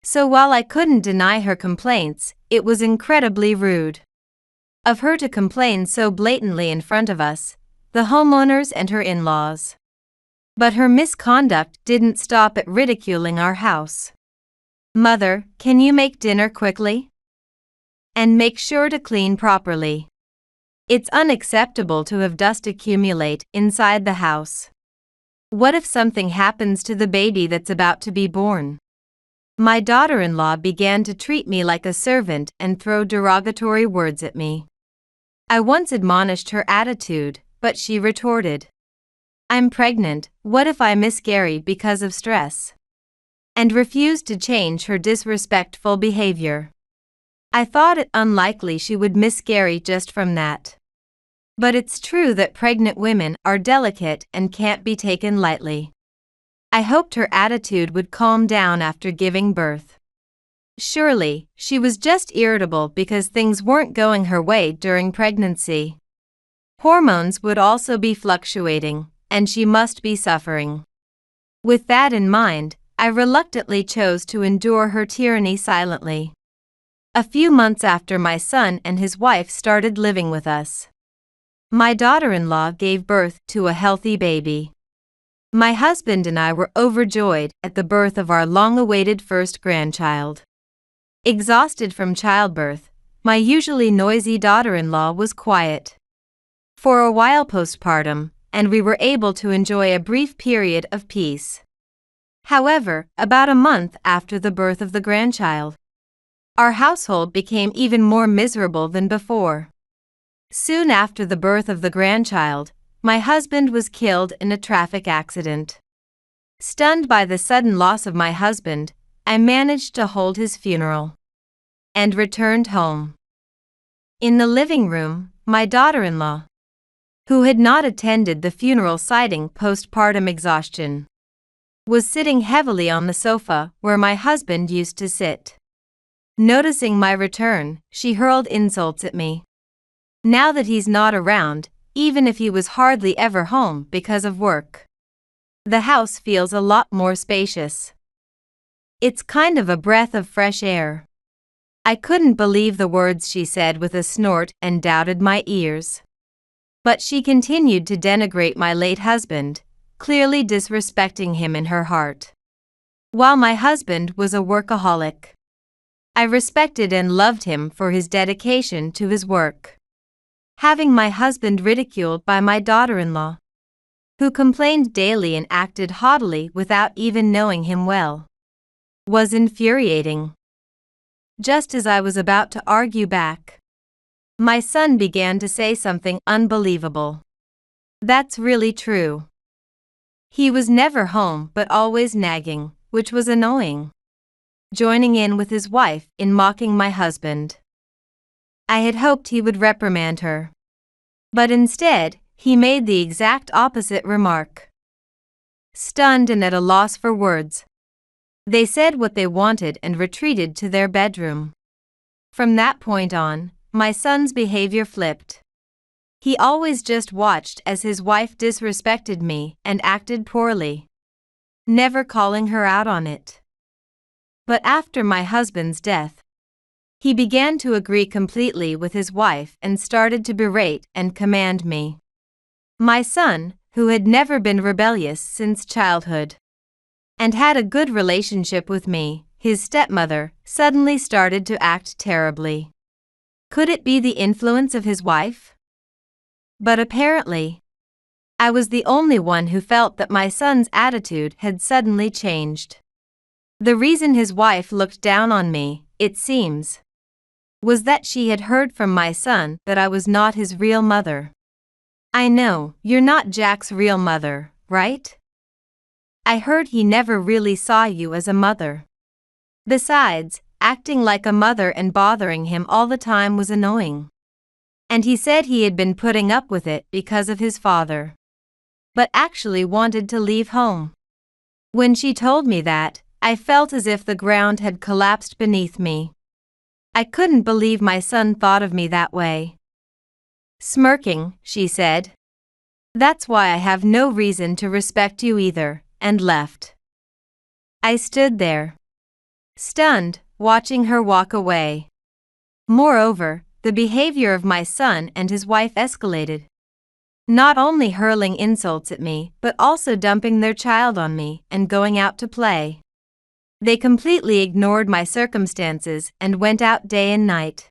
So while I couldn't deny her complaints, it was incredibly rude of her to complain so blatantly in front of us, the homeowners and her in-laws. But her misconduct didn't stop at ridiculing our house. "Mother, can you make dinner quickly? And make sure to clean properly. It's unacceptable to have dust accumulate inside the house. What if something happens to the baby that's about to be born?" My daughter-in-law began to treat me like a servant and throw derogatory words at me. I once admonished her attitude, but she retorted, "I'm pregnant, what if I miscarry because of stress?" And refused to change her disrespectful behavior. I thought it unlikely she would miscarry just from that. But it's true that pregnant women are delicate and can't be taken lightly. I hoped her attitude would calm down after giving birth. Surely, she was just irritable because things weren't going her way during pregnancy. Hormones would also be fluctuating, and she must be suffering. With that in mind, I reluctantly chose to endure her tyranny silently. A few months after my son and his wife started living with us, my daughter-in-law gave birth to a healthy baby. My husband and I were overjoyed at the birth of our long-awaited first grandchild. Exhausted from childbirth, my usually noisy daughter-in-law was quiet for a while postpartum, and we were able to enjoy a brief period of peace. However, about a month after the birth of the grandchild, our household became even more miserable than before. Soon after the birth of the grandchild, my husband was killed in a traffic accident. Stunned by the sudden loss of my husband, I managed to hold his funeral and returned home. In the living room, my daughter-in-law who had not attended the funeral citing postpartum exhaustion, was sitting heavily on the sofa where my husband used to sit. Noticing my return, she hurled insults at me. Now that he's not around, even if he was hardly ever home because of work, the house feels a lot more spacious. It's kind of a breath of fresh air. I couldn't believe the words she said with a snort and doubted my ears. But she continued to denigrate my late husband, clearly disrespecting him in her heart. While my husband was a workaholic, I respected and loved him for his dedication to his work. Having my husband ridiculed by my daughter-in-law, who complained daily and acted haughtily without even knowing him well, was infuriating. Just as I was about to argue back, my son began to say something unbelievable. That's really true. He was never home but always nagging, which was annoying. Joining in with his wife in mocking my husband. I had hoped he would reprimand her. But instead, he made the exact opposite remark. Stunned and at a loss for words, they said what they wanted and retreated to their bedroom. From that point on, my son's behavior flipped. He always just watched as his wife disrespected me and acted poorly, never calling her out on it. But after my husband's death, he began to agree completely with his wife and started to berate and command me. My son, who had never been rebellious since childhood and had a good relationship with me, his stepmother, suddenly started to act terribly. Could it be the influence of his wife? But apparently, I was the only one who felt that my son's attitude had suddenly changed. The reason his wife looked down on me, it seems, was that she had heard from my son that I was not his real mother. I know, you're not Jack's real mother, right? I heard he never really saw you as a mother. Besides, acting like a mother and bothering him all the time was annoying. And he said he had been putting up with it because of his father, but actually wanted to leave home. When she told me that, I felt as if the ground had collapsed beneath me. I couldn't believe my son thought of me that way. Smirking, she said, "That's why I have no reason to respect you either," and left. I stood there, stunned, watching her walk away. Moreover, the behavior of my son and his wife escalated, not only hurling insults at me but also dumping their child on me and going out to play. They completely ignored my circumstances and went out day and night,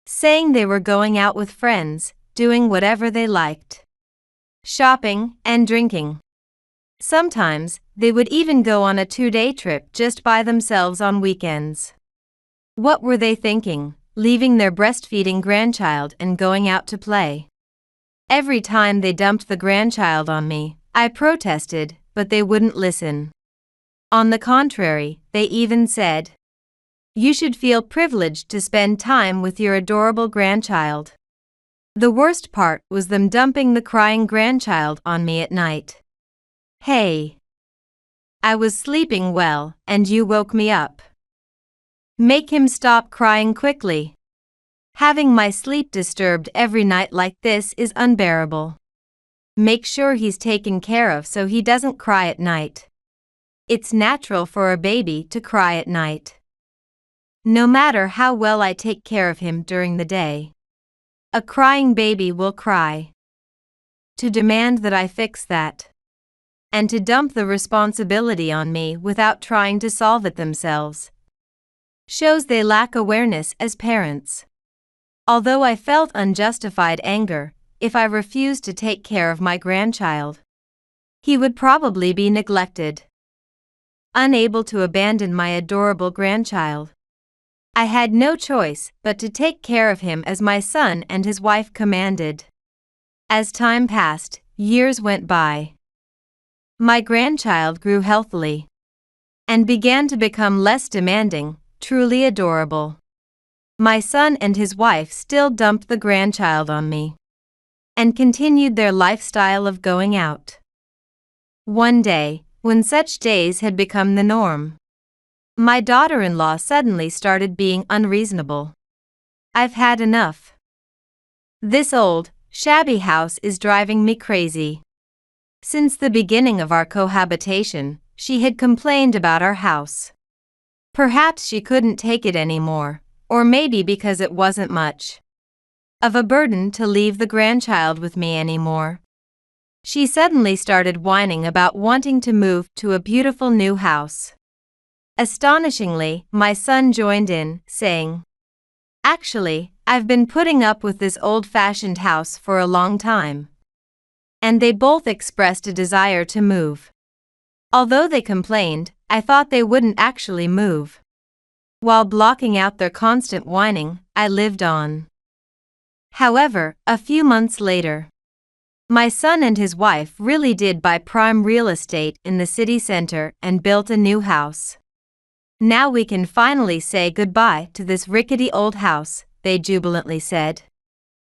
saying they were going out with friends, doing whatever they liked, shopping and drinking. Sometimes, they would even go on a 2-day trip just by themselves on weekends. What were they thinking, leaving their breastfeeding grandchild and going out to play? Every time they dumped the grandchild on me, I protested, but they wouldn't listen. On the contrary, they even said, "You should feel privileged to spend time with your adorable grandchild." The worst part was them dumping the crying grandchild on me at night. Hey! I was sleeping well, and you woke me up. Make him stop crying quickly. Having my sleep disturbed every night like this is unbearable. Make sure he's taken care of so he doesn't cry at night. It's natural for a baby to cry at night. No matter how well I take care of him during the day, a crying baby will cry. To demand that I fix that, and to dump the responsibility on me without trying to solve it themselves, shows they lack awareness as parents. Although I felt unjustified anger, if I refused to take care of my grandchild, he would probably be neglected. Unable to abandon my adorable grandchild, I had no choice but to take care of him as my son and his wife commanded. As time passed, years went by. My grandchild grew healthily and began to become less demanding, truly adorable. My son and his wife still dumped the grandchild on me, and continued their lifestyle of going out. One day, when such days had become the norm, my daughter-in-law suddenly started being unreasonable. "I've had enough. This old, shabby house is driving me crazy." Since the beginning of our cohabitation, she had complained about our house. Perhaps she couldn't take it anymore, or maybe because it wasn't much of a burden to leave the grandchild with me anymore. She suddenly started whining about wanting to move to a beautiful new house. Astonishingly, my son joined in, saying, "Actually, I've been putting up with this old-fashioned house for a long time." And they both expressed a desire to move. Although they complained, I thought they wouldn't actually move. While blocking out their constant whining, I lived on. However, a few months later, my son and his wife really did buy prime real estate in the city center and built a new house. "Now we can finally say goodbye to this rickety old house," they jubilantly said.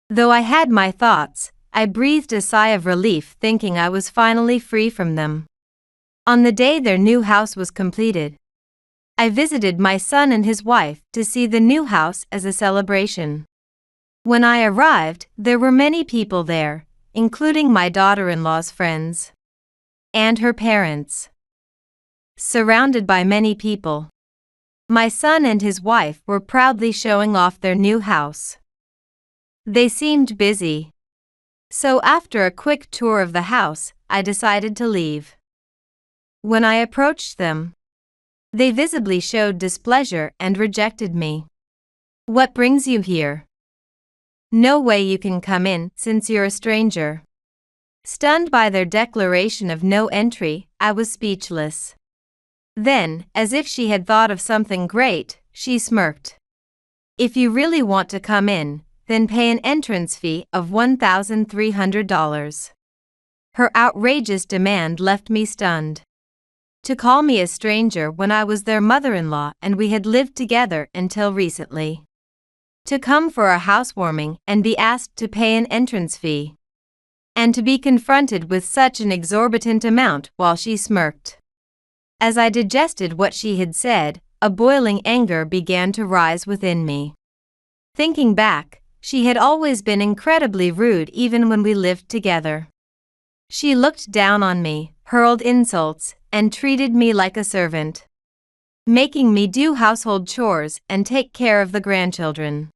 Though I had my thoughts, I breathed a sigh of relief thinking I was finally free from them. On the day their new house was completed, I visited my son and his wife to see the new house as a celebration. When I arrived, there were many people there, including my daughter-in-law's friends and her parents. Surrounded by many people, my son and his wife were proudly showing off their new house. They seemed busy, so after a quick tour of the house, I decided to leave. When I approached them, they visibly showed displeasure and rejected me. "What brings you here? No way you can come in since you're a stranger." Stunned by their declaration of no entry, I was speechless. Then, as if she had thought of something great, she smirked. "If you really want to come in, then pay an entrance fee of $1,300. Her outrageous demand left me stunned. To call me a stranger when I was their mother-in-law and we had lived together until recently. To come for a housewarming and be asked to pay an entrance fee. And to be confronted with such an exorbitant amount while she smirked. As I digested what she had said, a boiling anger began to rise within me. Thinking back, she had always been incredibly rude even when we lived together. She looked down on me, hurled insults, and treated me like a servant, making me do household chores and take care of the grandchildren.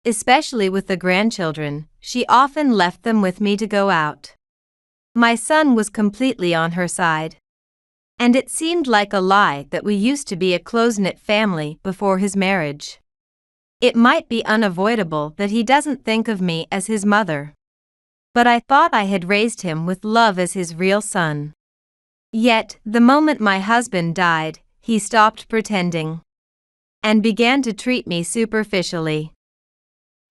Especially with the grandchildren, she often left them with me to go out. My son was completely on her side. And it seemed like a lie that we used to be a close-knit family before his marriage. It might be unavoidable that he doesn't think of me as his mother. But I thought I had raised him with love as his real son. Yet, the moment my husband died, he stopped pretending and began to treat me superficially.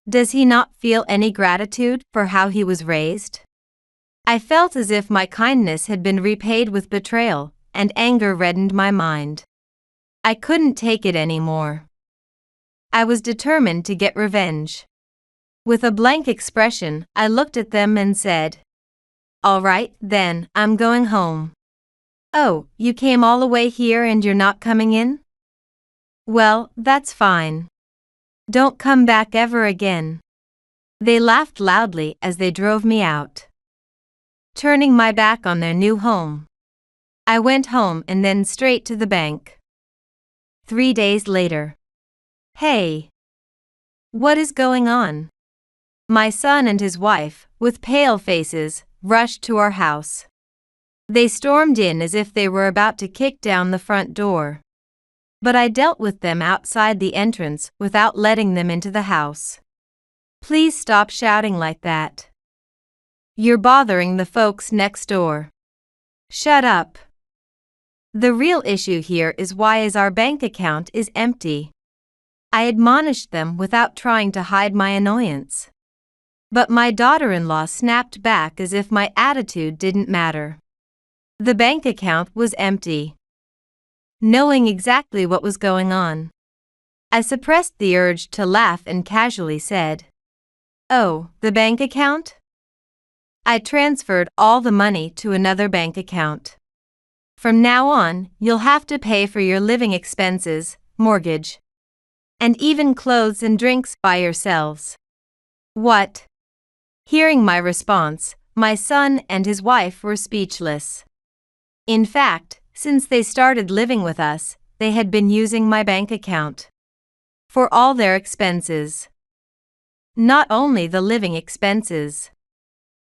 Does he not feel any gratitude for how he was raised? I felt as if my kindness had been repaid with betrayal, and anger reddened my mind. I couldn't take it anymore. I was determined to get revenge. With a blank expression, I looked at them and said, "All right, then, I'm going home." "Oh, you came all the way here and you're not coming in? Well, that's fine. Don't come back ever again." They laughed loudly as they drove me out. Turning my back on their new home, I went home and then straight to the bank. 3 days later. "Hey! What is going on?" My son and his wife, with pale faces, rushed to our house. They stormed in as if they were about to kick down the front door. But I dealt with them outside the entrance without letting them into the house. "Please stop shouting like that. You're bothering the folks next door." "Shut up. The real issue here is why is our bank account is empty." I admonished them without trying to hide my annoyance. But my daughter-in-law snapped back as if my attitude didn't matter. The bank account was empty. Knowing exactly what was going on, I suppressed the urge to laugh and casually said, "Oh, the bank account? I transferred all the money to another bank account. From now on, you'll have to pay for your living expenses, mortgage, and even clothes and drinks by yourselves. What? Hearing my response, my son and his wife were speechless. In fact, since they started living with us, they had been using my bank account for all their expenses. Not only the living expenses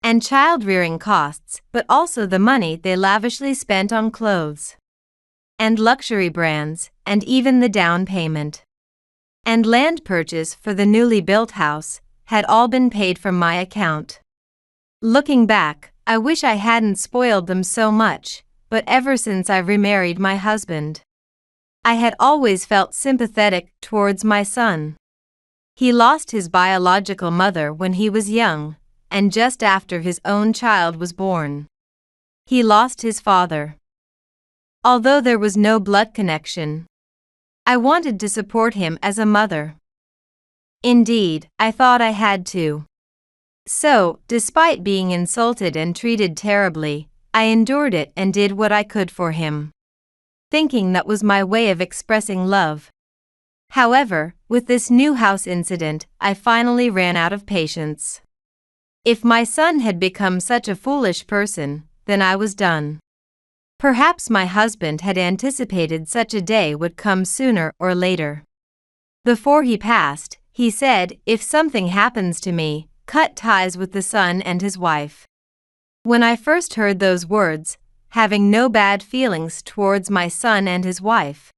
and child-rearing costs, but also the money they lavishly spent on clothes and luxury brands, and even the down payment and land purchase for the newly built house had all been paid from my account. Looking back, I wish I hadn't spoiled them so much, but ever since I remarried my husband, I had always felt sympathetic towards my son. He lost his biological mother when he was young, and just after his own child was born, he lost his father. Although there was no blood connection, I wanted to support him as a mother. Indeed, I thought I had to. So, despite being insulted and treated terribly, I endured it and did what I could for him, thinking that was my way of expressing love. However, with this new house incident, I finally ran out of patience. If my son had become such a foolish person, then I was done. Perhaps my husband had anticipated such a day would come sooner or later. Before he passed, he said, "If something happens to me, cut ties with the son and his wife." When I first heard those words, having no bad feelings towards my son and his wife,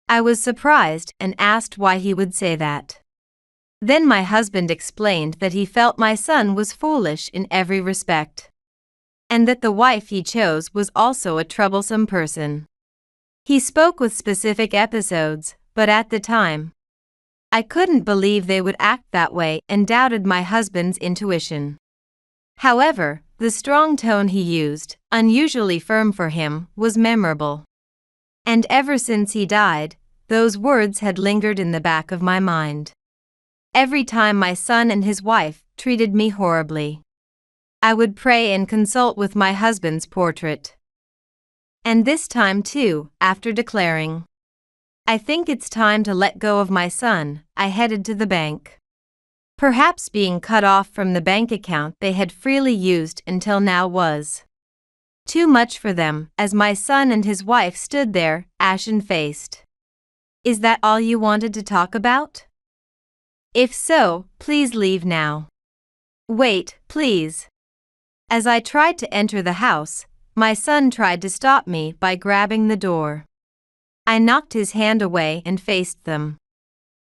I was surprised and asked why he would say that. Then my husband explained that he felt my son was foolish in every respect, and that the wife he chose was also a troublesome person. He spoke with specific episodes, but at the time, I couldn't believe they would act that way and doubted my husband's intuition. However, the strong tone he used, unusually firm for him, was memorable. And ever since he died, those words had lingered in the back of my mind. Every time my son and his wife treated me horribly, I would pray and consult with my husband's portrait. And this time too, after declaring, "I think it's time to let go of my son," I headed to the bank. Perhaps being cut off from the bank account they had freely used until now was too much for them, as my son and his wife stood there, ashen-faced. "Is that all you wanted to talk about? If so, please leave now." "Wait, please." As I tried to enter the house, my son tried to stop me by grabbing the door. I knocked his hand away and faced them.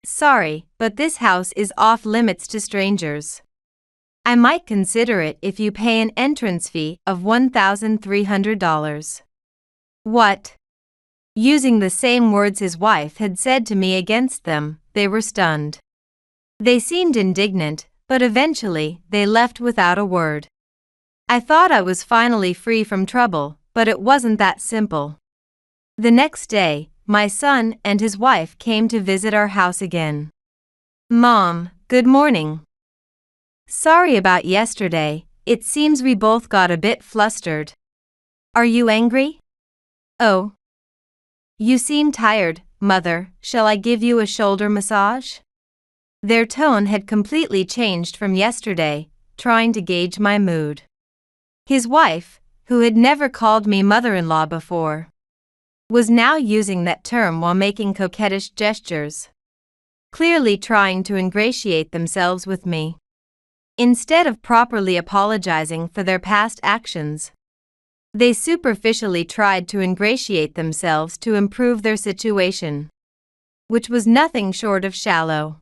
"Sorry, but this house is off limits to strangers. I might consider it if you pay an entrance fee of $1,300. "What?" Using the same words his wife had said to me against them, they were stunned. They seemed indignant, but eventually they left without a word. I thought I was finally free from trouble, but it wasn't that simple. The next day, my son and his wife came to visit our house again. "Mom, good morning. Sorry about yesterday, it seems we both got a bit flustered. Are you angry?" "Oh. You seem tired, Mother. Shall I give you a shoulder massage?" Their tone had completely changed from yesterday, trying to gauge my mood. His wife, who had never called me mother-in-law before, was now using that term while making coquettish gestures, clearly trying to ingratiate themselves with me. Instead of properly apologizing for their past actions, they superficially tried to ingratiate themselves to improve their situation, which was nothing short of shallow.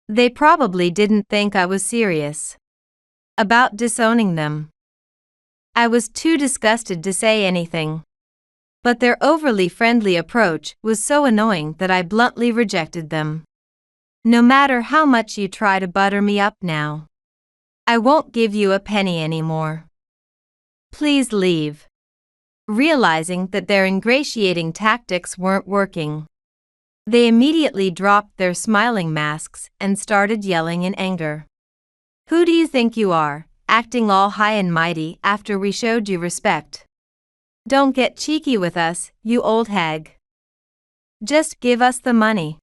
They probably didn't think I was serious about disowning them. I was too disgusted to say anything, but their overly friendly approach was so annoying that I bluntly rejected them. "No matter how much you try to butter me up now, I won't give you a penny anymore. Please leave." Realizing that their ingratiating tactics weren't working, they immediately dropped their smiling masks and started yelling in anger. "Who do you think you are? acting all high and mighty after we showed you respect. Don't get cheeky with us, you old hag. Just give us the money.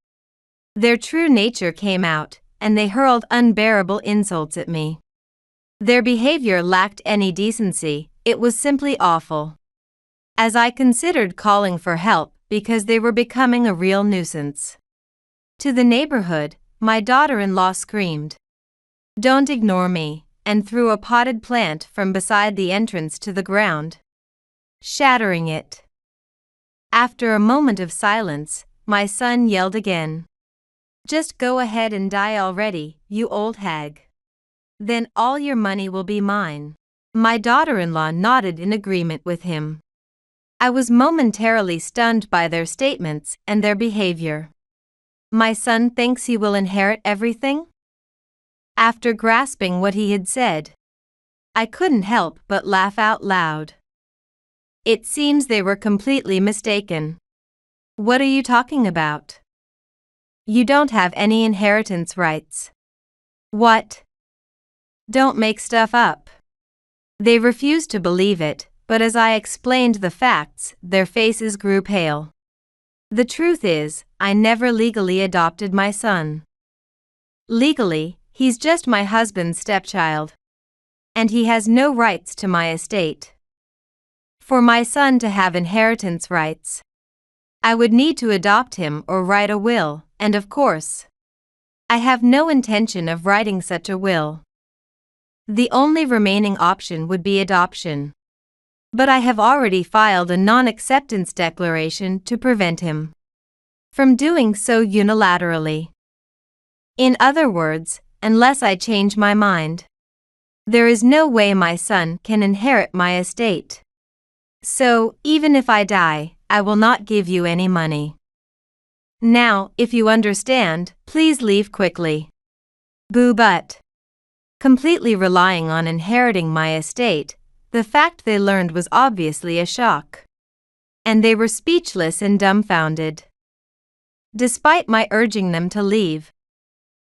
Their true nature came out, and they hurled unbearable insults at me. Their behavior lacked any decency, it was simply awful. As I considered calling for help because they were becoming a real nuisance. To the neighborhood, my daughter-in-law screamed, "Don't ignore me," and threw a potted plant from beside the entrance to the ground, shattering it. After a moment of silence, my son yelled again, "Just go ahead and die already, you old hag. Then all your money will be mine." My daughter-in-law nodded in agreement with him. I was momentarily stunned by their statements and their behavior. My son thinks he will inherit everything? After grasping what he had said, I couldn't help but laugh out loud. It seems they were completely mistaken. What are you talking about? You don't have any inheritance rights. What? Don't make stuff up. They refused to believe it, but as I explained the facts, their faces grew pale. The truth is, I never legally adopted my son. Legally, he's just my husband's stepchild. And he has no rights to my estate. For my son to have inheritance rights, I would need to adopt him or write a will, and of course, I have no intention of writing such a will. The only remaining option would be adoption. But I have already filed a non-acceptance declaration to prevent him from doing so unilaterally. In other words, unless I change my mind, there is no way my son can inherit my estate. So, even if I die, I will not give you any money. Now, if you understand, please leave quickly. Boo but. Completely relying on inheriting my estate, the fact they learned was obviously a shock. And they were speechless and dumbfounded. Despite my urging them to leave,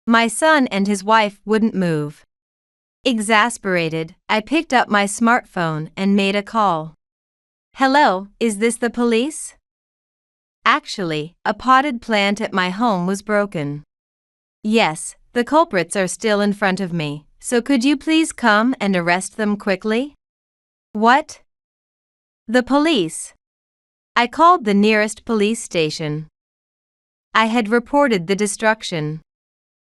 my son and his wife wouldn't move. Exasperated, I picked up my smartphone and made a call. "Hello, is this the police?" Actually, a potted plant at my home was broken. "Yes, the culprits are still in front of me, so could you please come and arrest them quickly?" "What?" "The police." I called the nearest police station. I had reported the destruction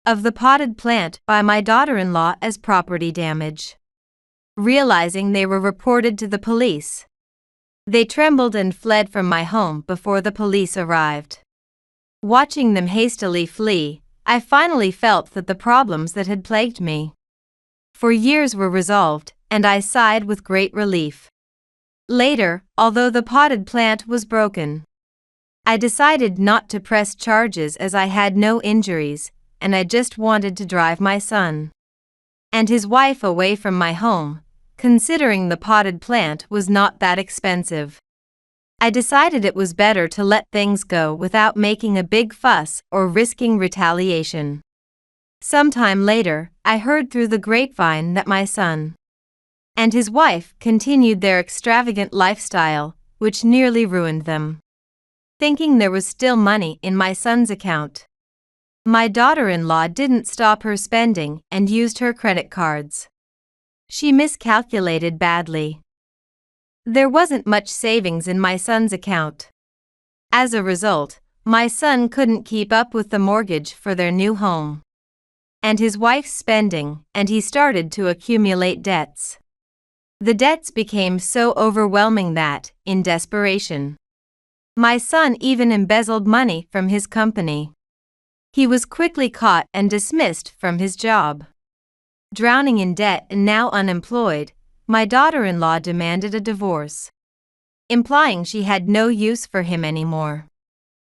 of the potted plant by my daughter-in-law as property damage. Realizing they were reported to the police, they trembled and fled from my home before the police arrived. Watching them hastily flee, I finally felt that the problems that had plagued me for years were resolved, and I sighed with great relief. Later, although the potted plant was broken, I decided not to press charges as I had no injuries, and I just wanted to drive my son and his wife away from my home, considering the potted plant was not that expensive. I decided it was better to let things go without making a big fuss or risking retaliation. Sometime later, I heard through the grapevine that my son and his wife continued their extravagant lifestyle, which nearly ruined them. Thinking there was still money in my son's account, my daughter-in-law didn't stop her spending and used her credit cards. She miscalculated badly. There wasn't much savings in my son's account. As a result, my son couldn't keep up with the mortgage for their new home and his wife's spending, and he started to accumulate debts. The debts became so overwhelming that, in desperation, my son even embezzled money from his company. He was quickly caught and dismissed from his job. Drowning in debt and now unemployed, my daughter-in-law demanded a divorce, implying she had no use for him anymore.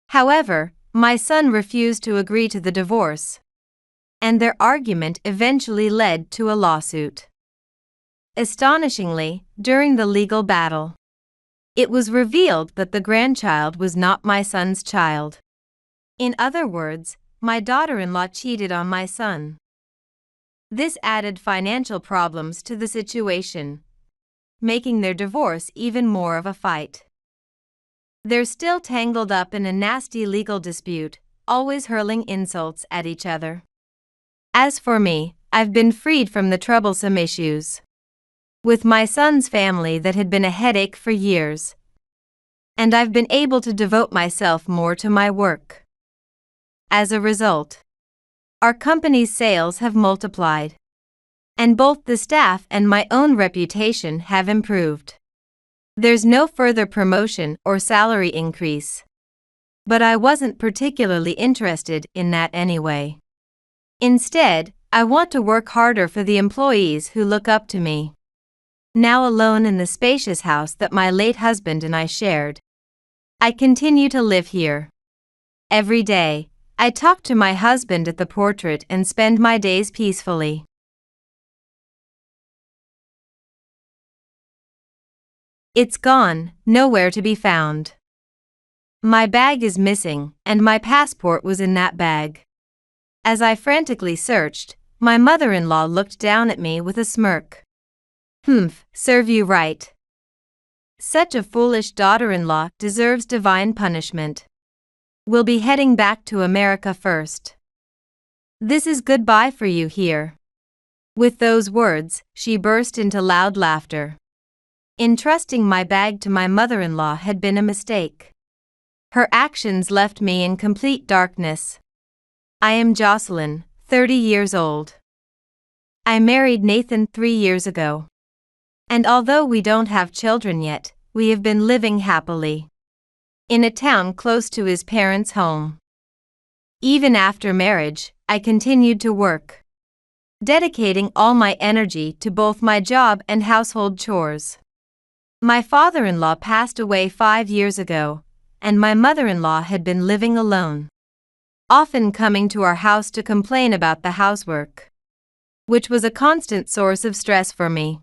However, my son refused to agree to the divorce, and their argument eventually led to a lawsuit. Astonishingly, during the legal battle, it was revealed that the grandchild was not my son's child. In other words, my daughter-in-law cheated on my son. This added financial problems to the situation, making their divorce even more of a fight. They're still tangled up in a nasty legal dispute, always hurling insults at each other. As for me, I've been freed from the troublesome issues with my son's family that had been a headache for years, and I've been able to devote myself more to my work. As a result, our company's sales have multiplied, and both the staff and my own reputation have improved. There's no further promotion or salary increase, but I wasn't particularly interested in that anyway. Instead, I want to work harder for the employees who look up to me. Now alone in the spacious house that my late husband and I shared, I continue to live here. Every day, I talk to my husband at the portrait and spend my days peacefully. It's gone, nowhere to be found. My bag is missing, and my passport was in that bag. As I frantically searched, my mother-in-law looked down at me with a smirk. Serve you right. Such a foolish daughter-in-law deserves divine punishment. We'll be heading back to America first. This is goodbye for you here. With those words, she burst into loud laughter. Entrusting my bag to my mother-in-law had been a mistake. Her actions left me in complete darkness. I am Jocelyn, 30 years old. I married Nathan 3 years ago. And although we don't have children yet, we have been living happily in a town close to his parents' home. Even after marriage, I continued to work, dedicating all my energy to both my job and household chores. My father-in-law passed away 5 years ago, and my mother-in-law had been living alone, often coming to our house to complain about the housework, which was a constant source of stress for me.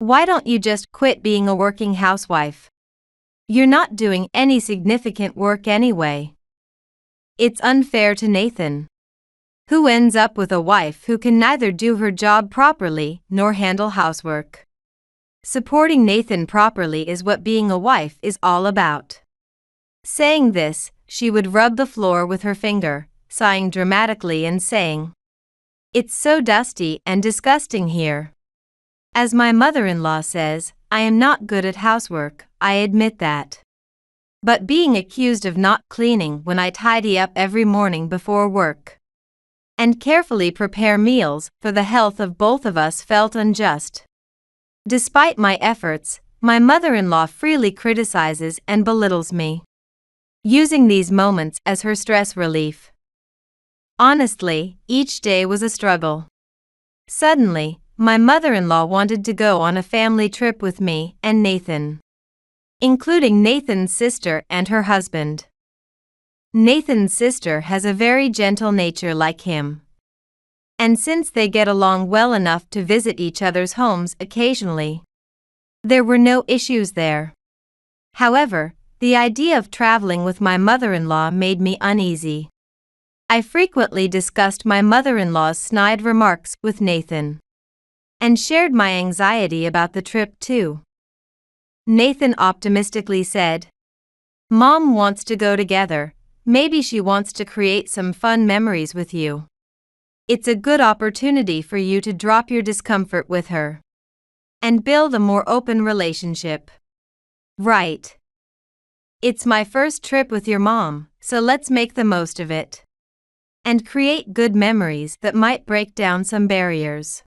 Why don't you just quit being a working housewife? You're not doing any significant work anyway. It's unfair to Nathan, who ends up with a wife who can neither do her job properly nor handle housework. Supporting Nathan properly is what being a wife is all about. Saying this, she would rub the floor with her finger, sighing dramatically and saying, "It's so dusty and disgusting here." As my mother-in-law says, I am not good at housework, I admit that. But being accused of not cleaning when I tidy up every morning before work and carefully prepare meals for the health of both of us felt unjust. Despite my efforts, my mother-in-law freely criticizes and belittles me, using these moments as her stress relief. Honestly, each day was a struggle. Suddenly, my mother-in-law wanted to go on a family trip with me and Nathan, including Nathan's sister and her husband. Nathan's sister has a very gentle nature like him, and since they get along well enough to visit each other's homes occasionally, there were no issues there. However, the idea of traveling with my mother-in-law made me uneasy. I frequently discussed my mother-in-law's snide remarks with Nathan, and shared my anxiety about the trip too. Nathan optimistically said, "Mom wants to go together, maybe she wants to create some fun memories with you. It's a good opportunity for you to drop your discomfort with her and build a more open relationship." Right. It's my first trip with your mom, so let's make the most of it and create good memories that might break down some barriers.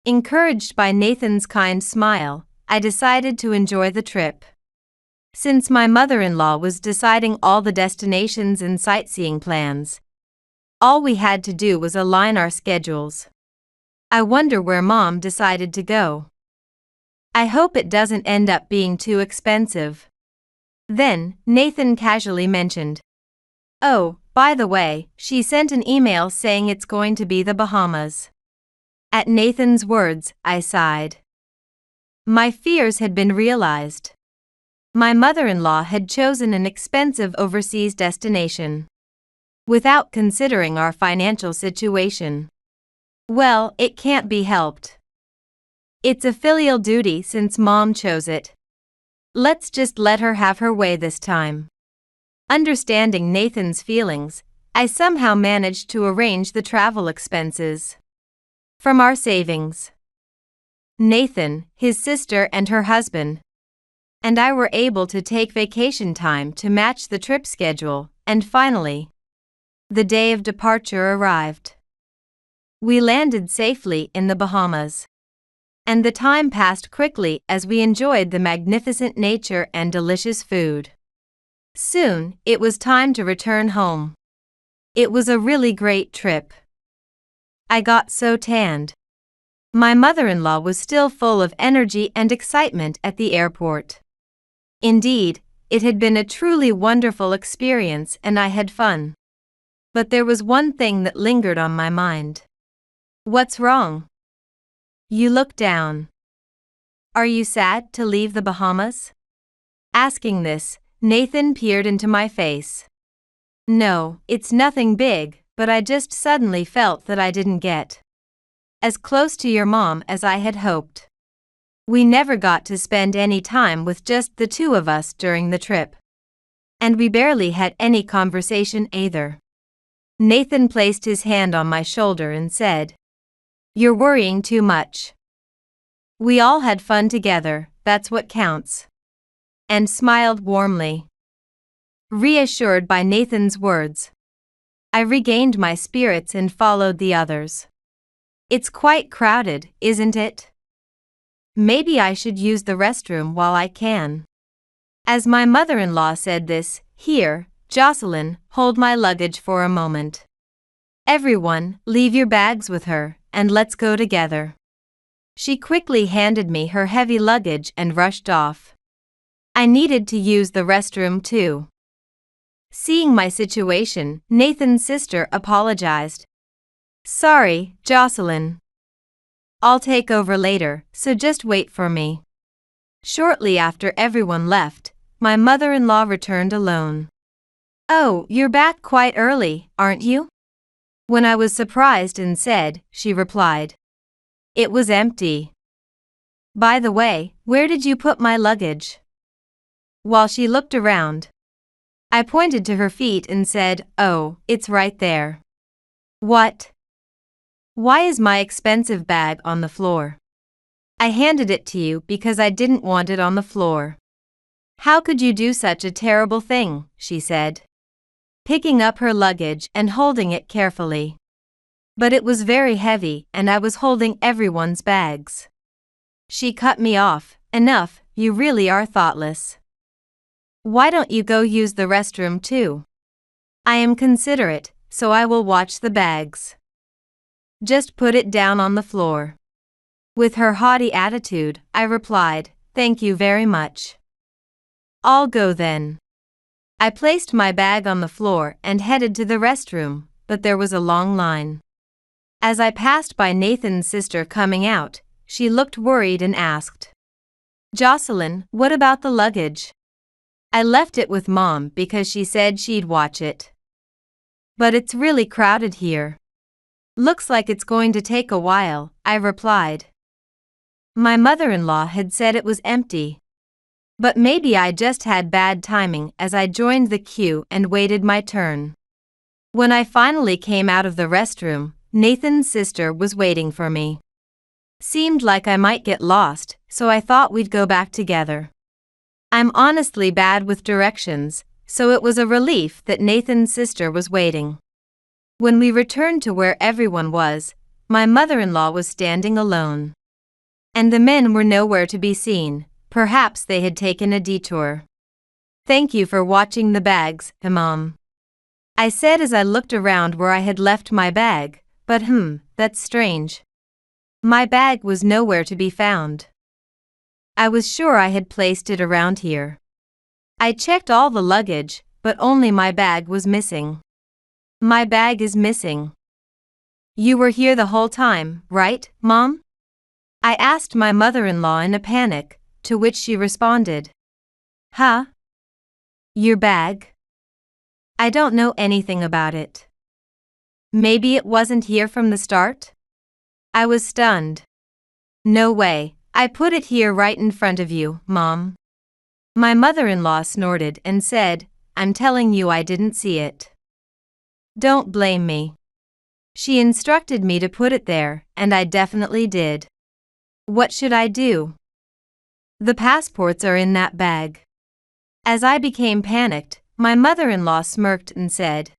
Encouraged by Nathan's kind smile, I decided to enjoy the trip. Since my mother-in-law was deciding all the destinations and sightseeing plans, all we had to do was align our schedules. I wonder where Mom decided to go. I hope it doesn't end up being too expensive. Then, Nathan casually mentioned, "Oh, by the way, she sent an email saying it's going to be the Bahamas." At Nathan's words, I sighed. My fears had been realized. My mother-in-law had chosen an expensive overseas destination without considering our financial situation. Well, it can't be helped. It's a filial duty since Mom chose it. Let's just let her have her way this time. Understanding Nathan's feelings, I somehow managed to arrange the travel expenses from our savings. Nathan, his sister and her husband, and I were able to take vacation time to match the trip schedule, and finally, the day of departure arrived. We landed safely in the Bahamas, and the time passed quickly as we enjoyed the magnificent nature and delicious food. Soon, it was time to return home. It was a really great trip. I got so tanned. My mother-in-law was still full of energy and excitement at the airport. Indeed, it had been a truly wonderful experience and I had fun. But there was one thing that lingered on my mind. What's wrong? You look down. Are you sad to leave the Bahamas? Asking this, Nathan peered into my face. No, it's nothing big, but I just suddenly felt that I didn't get as close to your mom as I had hoped. We never got to spend any time with just the two of us during the trip. And we barely had any conversation either. Nathan placed his hand on my shoulder and said, "You're worrying too much. We all had fun together, that's what counts." And smiled warmly. Reassured by Nathan's words, I regained my spirits and followed the others. It's quite crowded, isn't it? Maybe I should use the restroom while I can. As my mother-in-law said this, "Here, Jocelyn, hold my luggage for a moment. Everyone, leave your bags with her, and let's go together." She quickly handed me her heavy luggage and rushed off. I needed to use the restroom too. Seeing my situation, Nathan's sister apologized. "Sorry, Jocelyn. I'll take over later, so just wait for me." Shortly after everyone left, my mother-in-law returned alone. "Oh, you're back quite early, aren't you?" When I was surprised and said, she replied, "It was empty. By the way, where did you put my luggage?" While she looked around, I pointed to her feet and said, "Oh, it's right there." "What? Why is my expensive bag on the floor?" "I handed it to you because I didn't want it on the floor." "How could you do such a terrible thing?" she said, picking up her luggage and holding it carefully. But it was very heavy and I was holding everyone's bags. She cut me off. "Enough, you really are thoughtless. Why don't you go use the restroom too? I am considerate, so I will watch the bags. Just put it down on the floor." With her haughty attitude, I replied, "Thank you very much. I'll go then." I placed my bag on the floor and headed to the restroom, but there was a long line. As I passed by Nathan's sister coming out, she looked worried and asked, "Jocelyn, what about the luggage?" "I left it with Mom because she said she'd watch it. But it's really crowded here. Looks like it's going to take a while," I replied. My mother-in-law had said it was empty. But maybe I just had bad timing as I joined the queue and waited my turn. When I finally came out of the restroom, Nathan's sister was waiting for me. Seemed like I might get lost, so I thought we'd go back together. I'm honestly bad with directions, so it was a relief that Nathan's sister was waiting. When we returned to where everyone was, my mother-in-law was standing alone. And the men were nowhere to be seen, perhaps they had taken a detour. "Thank you for watching the bags, Mom," I said as I looked around where I had left my bag, but that's strange. My bag was nowhere to be found. I was sure I had placed it around here. I checked all the luggage, but only my bag was missing. My bag is missing. "You were here the whole time, right, Mom?" I asked my mother-in-law in a panic, to which she responded, "Huh? Your bag? I don't know anything about it. Maybe it wasn't here from the start?" I was stunned. No way, I put it here right in front of you, Mom. My mother-in-law snorted and said, I'm telling you I didn't see it. Don't blame me. She instructed me to put it there, and I definitely did. What should I do? The passports are in that bag. As I became panicked, my mother-in-law smirked and said,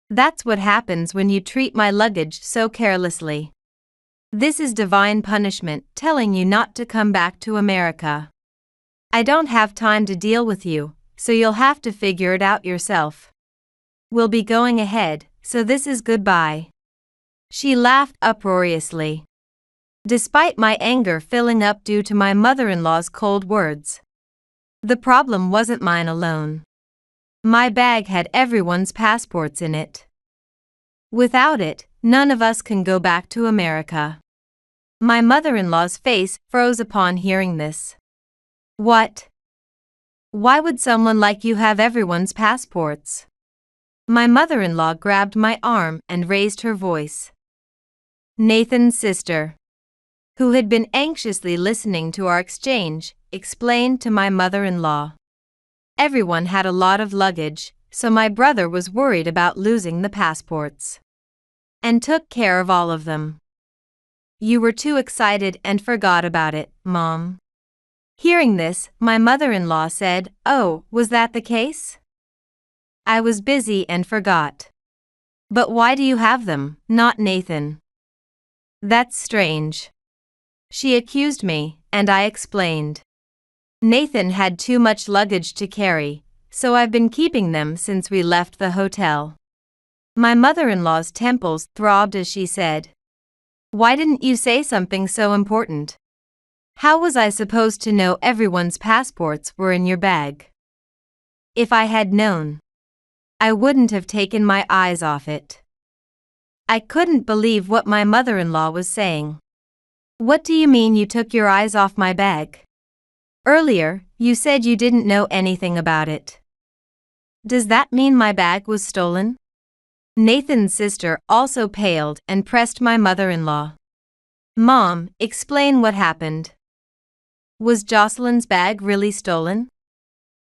That's what happens when you treat my luggage so carelessly. This is divine punishment telling you not to come back to America. I don't have time to deal with you, so you'll have to figure it out yourself. We'll be going ahead, so this is goodbye. She laughed uproariously. Despite my anger filling up due to my mother-in-law's cold words. The problem wasn't mine alone. My bag had everyone's passports in it. Without it, none of us can go back to America. My mother-in-law's face froze upon hearing this. What? Why would someone like you have everyone's passports? My mother-in-law grabbed my arm and raised her voice. Nathan's sister, who had been anxiously listening to our exchange, explained to my mother-in-law. Everyone had a lot of luggage, so my brother was worried about losing the passports. And took care of all of them. You were too excited and forgot about it, Mom. Hearing this, my mother-in-law said, Oh, was that the case? I was busy and forgot. But why do you have them, not Nathan? That's strange. She accused me, and I explained. Nathan had too much luggage to carry, so I've been keeping them since we left the hotel. My mother-in-law's temples throbbed as she said, Why didn't you say something so important? How was I supposed to know everyone's passports were in your bag? If I had known, I wouldn't have taken my eyes off it. I couldn't believe what my mother-in-law was saying. What do you mean you took your eyes off my bag? Earlier, you said you didn't know anything about it. Does that mean my bag was stolen? Nathan's sister also paled and pressed my mother-in-law. Mom, explain what happened. Was Jocelyn's bag really stolen?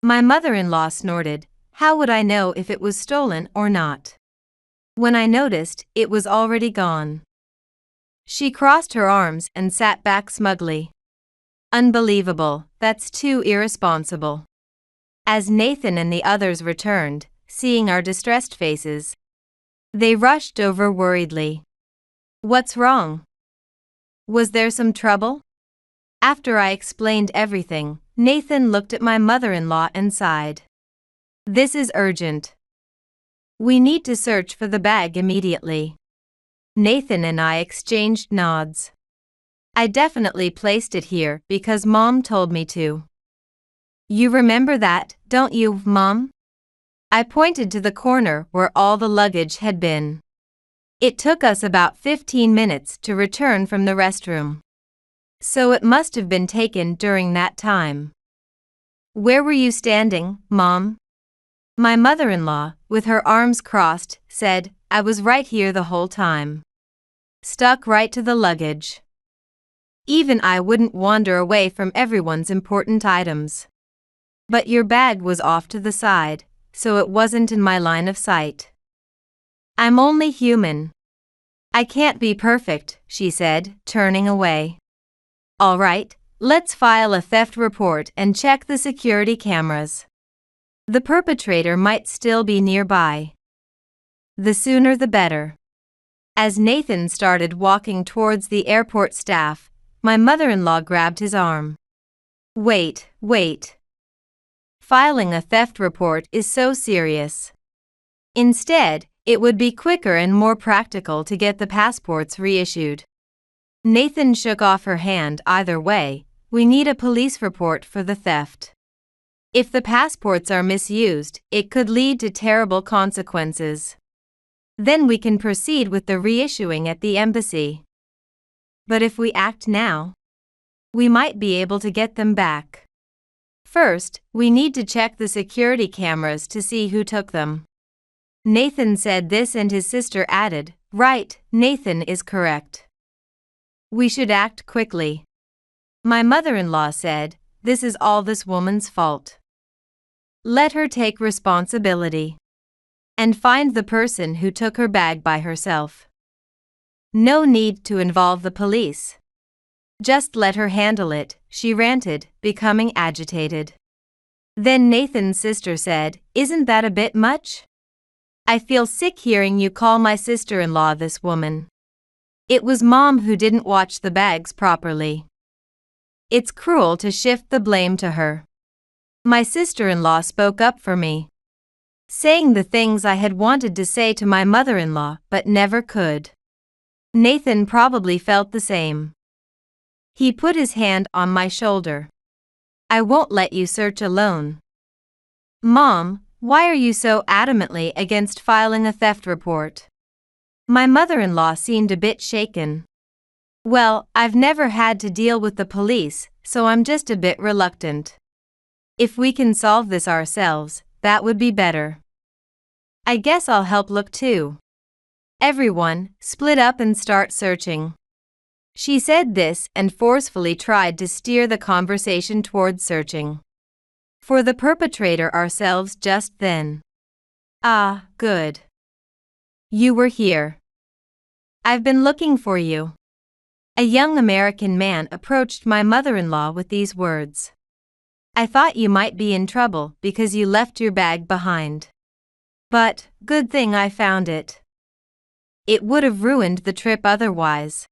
My mother-in-law snorted. How would I know if it was stolen or not? When I noticed, it was already gone. She crossed her arms and sat back smugly. Unbelievable, that's too irresponsible. As Nathan and the others returned, seeing our distressed faces, they rushed over worriedly. What's wrong? Was there some trouble? After I explained everything, Nathan looked at my mother-in-law and sighed. This is urgent. We need to search for the bag immediately. Nathan and I exchanged nods. I definitely placed it here because Mom told me to. You remember that, don't you, Mom? I pointed to the corner where all the luggage had been. It took us about 15 minutes to return from the restroom. So it must have been taken during that time. Where were you standing, Mom? My mother-in-law, with her arms crossed, said, I was right here the whole time. Stuck right to the luggage. Even I wouldn't wander away from everyone's important items. But your bag was off to the side, so it wasn't in my line of sight. I'm only human. I can't be perfect, she said, turning away. All right, let's file a theft report and check the security cameras. The perpetrator might still be nearby. The sooner the better. As Nathan started walking towards the airport staff, my mother-in-law grabbed his arm. Wait. Filing a theft report is so serious. Instead, it would be quicker and more practical to get the passports reissued. Nathan shook off her hand. Either way, we need a police report for the theft. If the passports are misused, it could lead to terrible consequences. Then we can proceed with the reissuing at the embassy. But if we act now, we might be able to get them back. First, we need to check the security cameras to see who took them. Nathan said this and his sister added, Right, Nathan is correct. We should act quickly. My mother-in-law said, this is all this woman's fault. Let her take responsibility. And find the person who took her bag by herself. No need to involve the police. Just let her handle it, she ranted, becoming agitated. Then Nathan's sister said, isn't that a bit much? I feel sick hearing you call my sister-in-law this woman. It was Mom who didn't watch the bags properly. It's cruel to shift the blame to her. My sister-in-law spoke up for me, saying the things I had wanted to say to my mother-in-law but never could. Nathan probably felt the same. He put his hand on my shoulder. I won't let you search alone. Mom, why are you so adamantly against filing a theft report? My mother-in-law seemed a bit shaken. Well, I've never had to deal with the police, so I'm just a bit reluctant. If we can solve this ourselves, that would be better. I guess I'll help look too. Everyone, split up and start searching. She said this and forcefully tried to steer the conversation towards searching for the perpetrator ourselves just then. Ah, good. You were here. I've been looking for you. A young American man approached my mother-in-law with these words. I thought you might be in trouble because you left your bag behind. But, good thing I found it. It would have ruined the trip otherwise.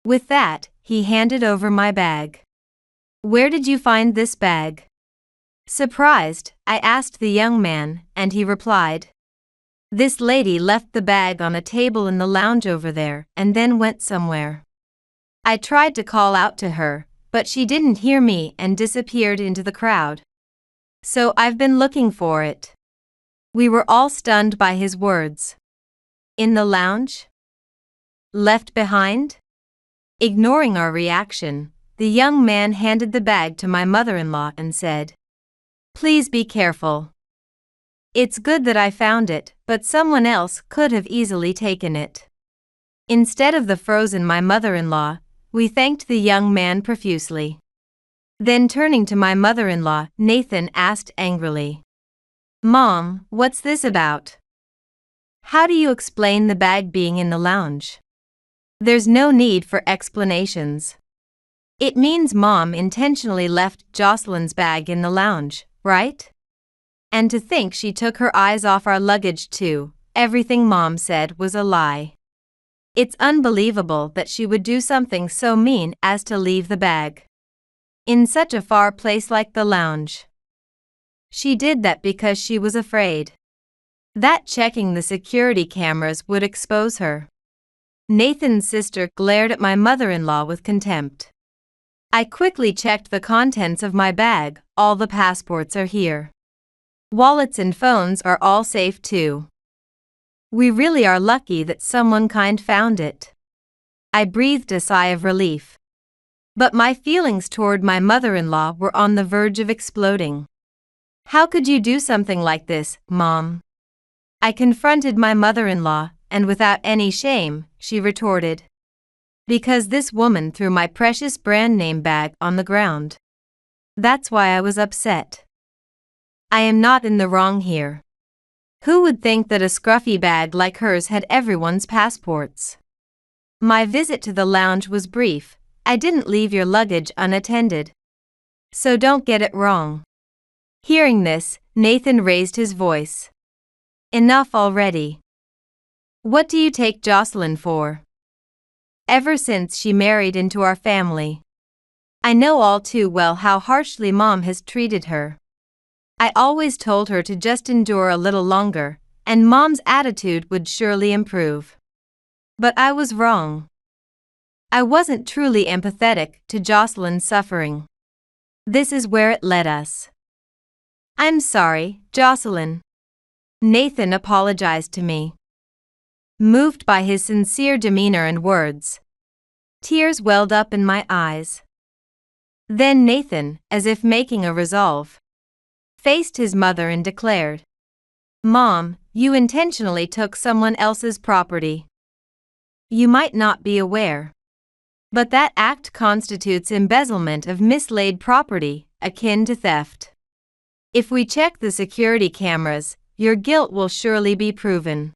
With that, he handed over my bag. Where did you find this bag? Surprised, I asked the young man, and he replied. This lady left the bag on a table in the lounge over there and then went somewhere. I tried to call out to her, but she didn't hear me and disappeared into the crowd. So I've been looking for it. We were all stunned by his words. In the lounge? Left behind? Ignoring our reaction, the young man handed the bag to my mother-in-law and said, Please be careful. It's good that I found it, but someone else could have easily taken it. Instead of the frozen my mother-in-law, we thanked the young man profusely. Then turning to my mother-in-law, Nathan asked angrily, Mom, what's this about? How do you explain the bag being in the lounge? There's no need for explanations. It means Mom intentionally left Jocelyn's bag in the lounge, right? And to think she took her eyes off our luggage too, everything Mom said was a lie. It's unbelievable that she would do something so mean as to leave the bag in such a far place like the lounge. She did that because she was afraid that checking the security cameras would expose her. Nathan's sister glared at my mother-in-law with contempt. I quickly checked the contents of my bag. All the passports are here. Wallets and phones are all safe too. We really are lucky that someone kind found it. I breathed a sigh of relief. But my feelings toward my mother-in-law were on the verge of exploding. How could you do something like this, Mom? I confronted my mother-in-law, and without any shame, she retorted. Because this woman threw my precious brand name bag on the ground. That's why I was upset. I am not in the wrong here. Who would think that a scruffy bag like hers had everyone's passports? My visit to the lounge was brief. I didn't leave your luggage unattended. So don't get it wrong. Hearing this, Nathan raised his voice. Enough already. What do you take Jocelyn for? Ever since she married into our family, I know all too well how harshly Mom has treated her. I always told her to just endure a little longer, and Mom's attitude would surely improve. But I was wrong. I wasn't truly empathetic to Jocelyn's suffering. This is where it led us. I'm sorry, Jocelyn. Nathan apologized to me. Moved by his sincere demeanor and words, tears welled up in my eyes. Then Nathan, as if making a resolve, faced his mother and declared, Mom, you intentionally took someone else's property. You might not be aware, But that act constitutes embezzlement of mislaid property, akin to theft. If we check the security cameras, your guilt will surely be proven.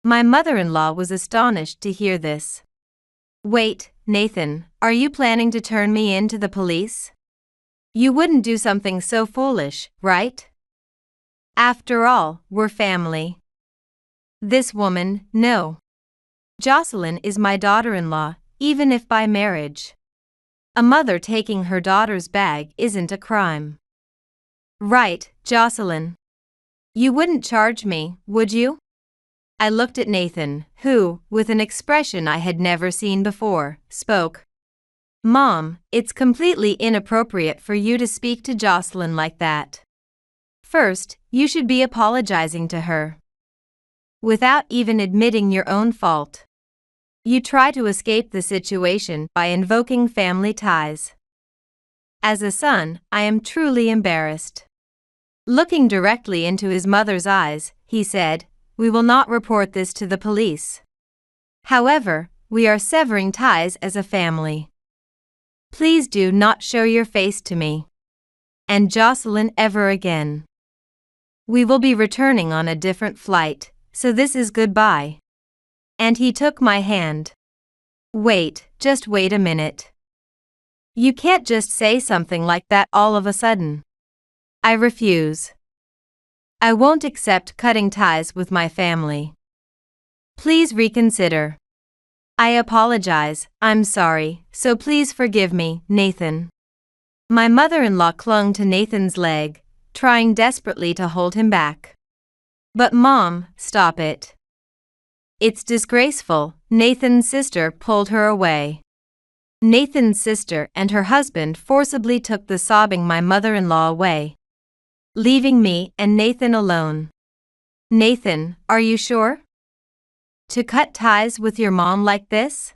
My mother-in-law was astonished to hear this. Wait, Nathan, are you planning to turn me in to the police? You wouldn't do something so foolish, right? After all, we're family. This woman, no. Jocelyn is my daughter-in-law, even if by marriage. A mother taking her daughter's bag isn't a crime. Right, Jocelyn. You wouldn't charge me, would you? I looked at Nathan, who, with an expression I had never seen before, spoke. Mom, it's completely inappropriate for you to speak to Jocelyn like that. First, you should be apologizing to her. Without even admitting your own fault. You try to escape the situation by invoking family ties. As a son, I am truly embarrassed. Looking directly into his mother's eyes, he said, We will not report this to the police. However, we are severing ties as a family. Please do not show your face to me and Jocelyn ever again. We will be returning on a different flight, so this is goodbye. And he took my hand. Wait, just wait a minute. You can't just say something like that all of a sudden. I refuse. I won't accept cutting ties with my family. Please reconsider. I apologize, I'm sorry, so please forgive me, Nathan. My mother-in-law clung to Nathan's leg, trying desperately to hold him back. But Mom, stop it. It's disgraceful, Nathan's sister pulled her away. Nathan's sister and her husband forcibly took the sobbing my mother-in-law away, leaving me and Nathan alone. Nathan, are you sure? To cut ties with your mom like this?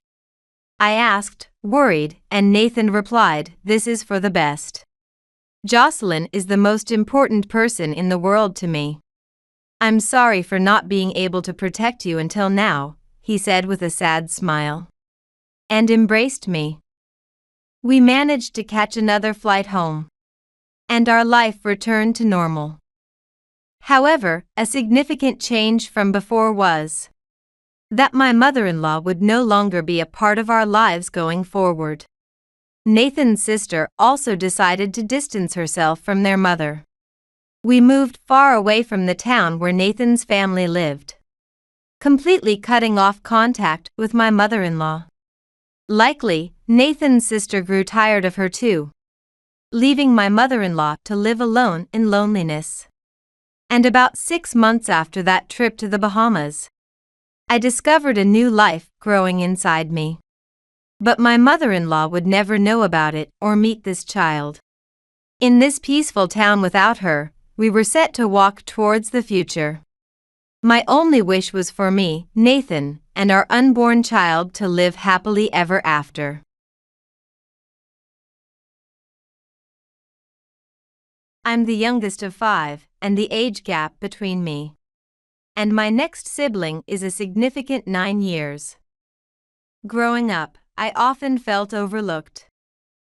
I asked, worried, and Nathan replied, This is for the best. Jocelyn is the most important person in the world to me. I'm sorry for not being able to protect you until now, he said with a sad smile. And embraced me. We managed to catch another flight home. And our life returned to normal. However, a significant change from before was that my mother-in-law would no longer be a part of our lives going forward. Nathan's sister also decided to distance herself from their mother. We moved far away from the town where Nathan's family lived, completely cutting off contact with my mother-in-law. Likely, Nathan's sister grew tired of her too, leaving my mother-in-law to live alone in loneliness. And about 6 months after that trip to the Bahamas, I discovered a new life growing inside me. But my mother-in-law would never know about it or meet this child. In this peaceful town without her, we were set to walk towards the future. My only wish was for me, Nathan, and our unborn child to live happily ever after. I'm the youngest of 5, and the age gap between me and my next sibling is a significant 9 years. Growing up, I often felt overlooked.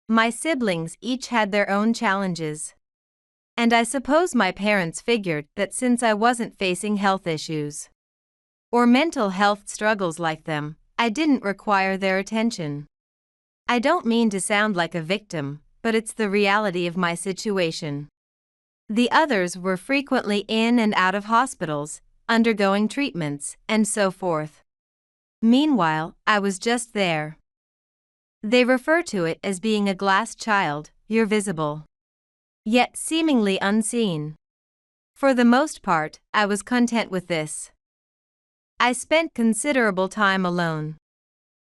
My siblings each had their own challenges. And I suppose my parents figured that since I wasn't facing health issues or mental health struggles like them, I didn't require their attention. I don't mean to sound like a victim, but it's the reality of my situation. The others were frequently in and out of hospitals, undergoing treatments, and so forth. Meanwhile, I was just there. They refer to it as being a glass child, you're visible, yet seemingly unseen. For the most part, I was content with this. I spent considerable time alone,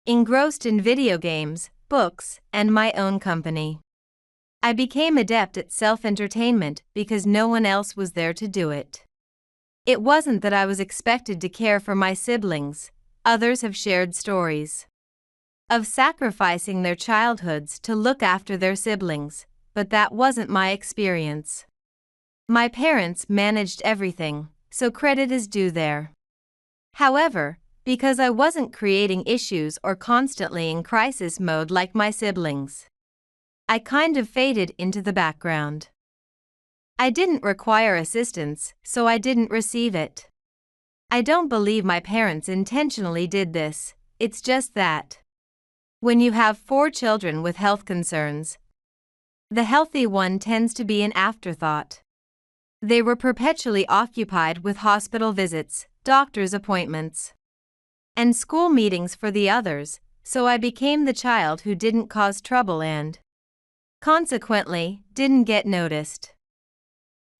engrossed in video games, books, and my own company. I became adept at self-entertainment because no one else was there to do it. It wasn't that I was expected to care for my siblings. Others have shared stories of sacrificing their childhoods to look after their siblings, but that wasn't my experience. My parents managed everything, so credit is due there. However, because I wasn't creating issues or constantly in crisis mode like my siblings. I kind of faded into the background. I didn't require assistance, so I didn't receive it. I don't believe my parents intentionally did this, it's just that when you have 4 children with health concerns, the healthy one tends to be an afterthought. They were perpetually occupied with hospital visits, doctor's appointments, and school meetings for the others, so I became the child who didn't cause trouble and, consequently, didn't get noticed.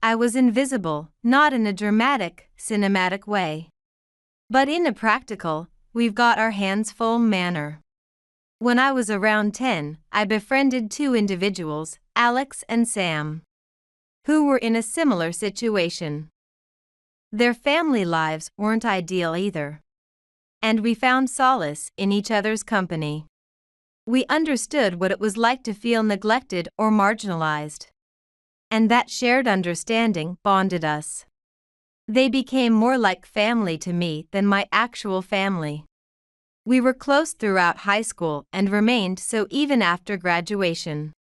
I was invisible, not in a dramatic, cinematic way, but in a practical, we've got our hands full manner. When I was around 10, I befriended 2 individuals, Alex and Sam, who were in a similar situation. Their family lives weren't ideal either, and we found solace in each other's company. We understood what it was like to feel neglected or marginalized, and that shared understanding bonded us. They became more like family to me than my actual family. We were close throughout high school and remained so even after graduation.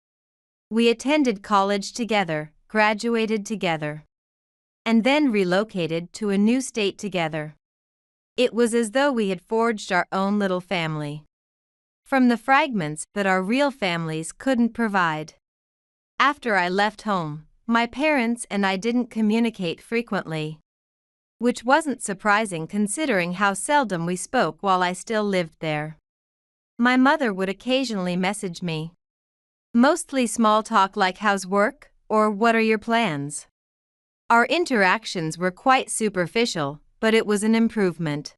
We attended college together, graduated together, and then relocated to a new state together. It was as though we had forged our own little family from the fragments that our real families couldn't provide. After I left home, my parents and I didn't communicate frequently, which wasn't surprising considering how seldom we spoke while I still lived there. My mother would occasionally message me, mostly small talk like "how's work?" or "what are your plans?" Our interactions were quite superficial, but it was an improvement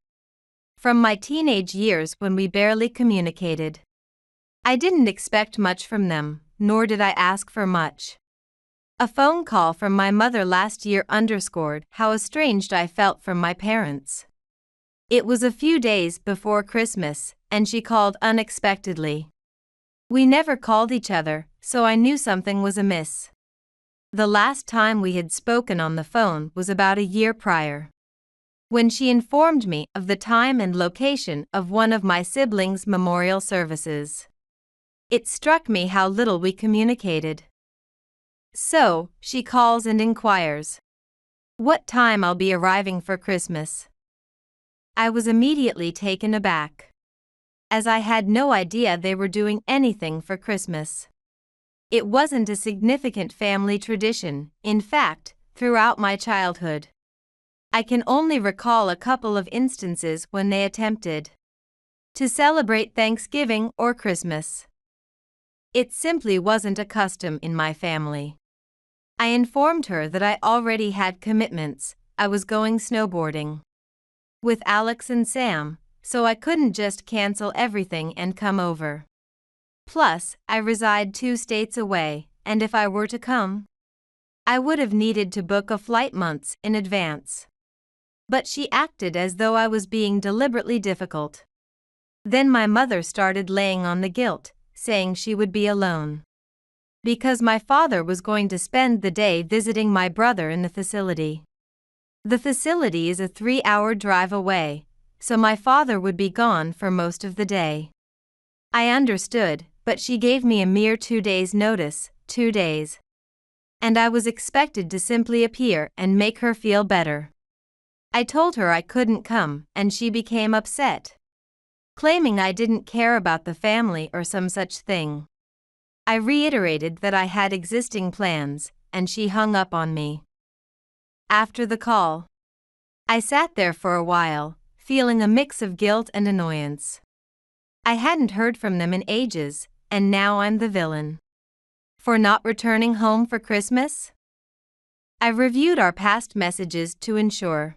from my teenage years when we barely communicated. I didn't expect much from them, nor did I ask for much. A phone call from my mother last year underscored how estranged I felt from my parents. It was a few days before Christmas, and she called unexpectedly. We never called each other, so I knew something was amiss. The last time we had spoken on the phone was about a year prior, when she informed me of the time and location of one of my siblings' memorial services. It struck me how little we communicated. So, she calls and inquires what time I'll be arriving for Christmas. I was immediately taken aback, as I had no idea they were doing anything for Christmas. It wasn't a significant family tradition, in fact, throughout my childhood. I can only recall a couple of instances when they attempted to celebrate Thanksgiving or Christmas. It simply wasn't a custom in my family. I informed her that I already had commitments. I was going snowboarding with Alex and Sam, so I couldn't just cancel everything and come over. Plus, I reside 2 states away, and if I were to come, I would have needed to book a flight months in advance. But she acted as though I was being deliberately difficult. Then my mother started laying on the guilt, saying she would be alone because my father was going to spend the day visiting my brother in the facility. The facility is a 3-hour drive away, so my father would be gone for most of the day. I understood, but she gave me a mere 2 days' notice, 2 days. And I was expected to simply appear and make her feel better. I told her I couldn't come, and she became upset, claiming I didn't care about the family or some such thing. I reiterated that I had existing plans, and she hung up on me. After the call, I sat there for a while, feeling a mix of guilt and annoyance. I hadn't heard from them in ages, and now I'm the villain for not returning home for Christmas? I reviewed our past messages to ensure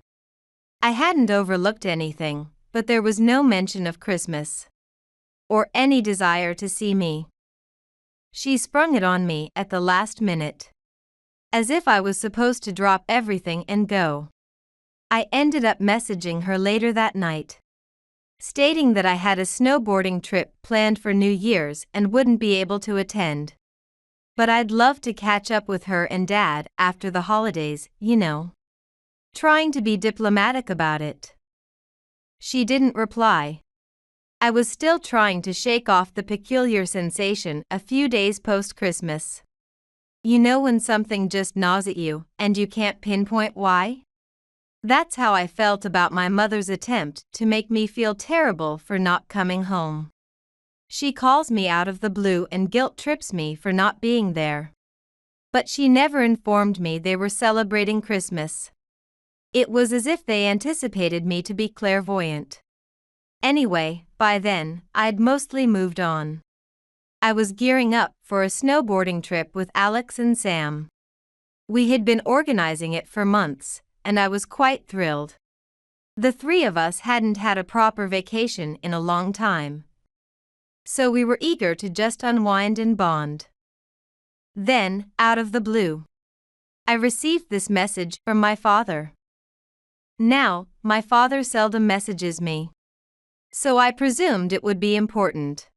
I hadn't overlooked anything, but there was no mention of Christmas or any desire to see me. She sprung it on me at the last minute, as if I was supposed to drop everything and go. I ended up messaging her later that night, stating that I had a snowboarding trip planned for New Year's and wouldn't be able to attend. But I'd love to catch up with her and Dad after the holidays, trying to be diplomatic about it. she didn't reply. I was still trying to shake off the peculiar sensation a few days post-Christmas. You know when something just gnaws at you and you can't pinpoint why? That's how I felt about my mother's attempt to make me feel terrible for not coming home. She calls me out of the blue and guilt trips me for not being there. But she never informed me they were celebrating Christmas. It was as if they anticipated me to be clairvoyant. Anyway, by then, I'd mostly moved on. I was gearing up for a snowboarding trip with Alex and Sam. We had been organizing it for months, and I was quite thrilled. The three of us hadn't had a proper vacation in a long time, so we were eager to just unwind and bond. Then, out of the blue, I received this message from my father. Now, my father seldom messages me, so I presumed it would be important.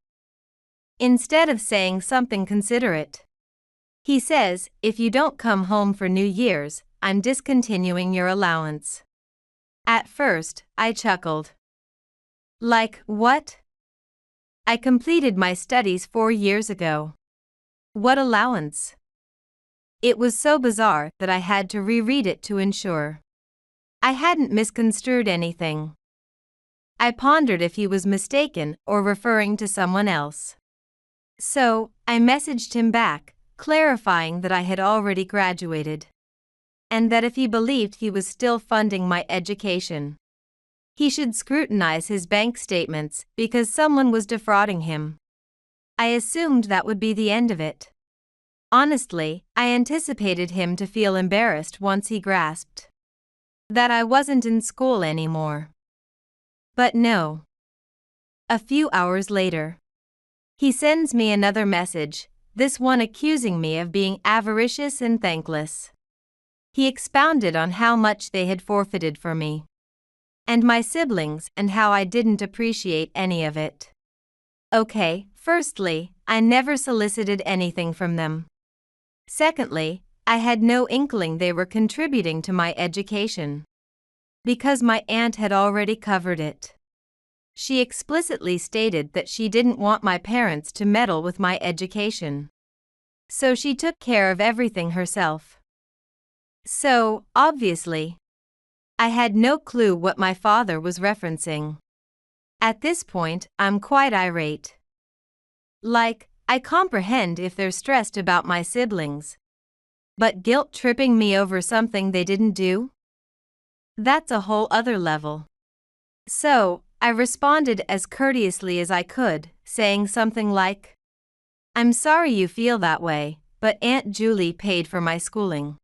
Instead of saying something considerate, he says, "If you don't come home for New Year's, I'm discontinuing your allowance." At first, I chuckled. Like, what? I completed my studies 4 years ago. What allowance? It was so bizarre that I had to reread it to ensure I hadn't misconstrued anything. I pondered if he was mistaken or referring to someone else. So, I messaged him back, clarifying that I had already graduated, and that if he believed he was still funding my education, he should scrutinize his bank statements because someone was defrauding him. I assumed that would be the end of it. Honestly, I anticipated him to feel embarrassed once he grasped that I wasn't in school anymore. But no. A few hours later, he sends me another message, this one accusing me of being avaricious and thankless. He expounded on how much they had forfeited for me and my siblings and how I didn't appreciate any of it. Okay, firstly, I never solicited anything from them. Secondly, I had no inkling they were contributing to my education, because my aunt had already covered it. She explicitly stated that she didn't want my parents to meddle with my education, so she took care of everything herself. So, obviously, I had no clue what my father was referencing. At this point, I'm quite irate. Like, I comprehend if they're stressed about my siblings, but guilt-tripping me over something they didn't do? That's a whole other level. So, I responded as courteously as I could, saying something like, "I'm sorry you feel that way, but Aunt Julie paid for my schooling.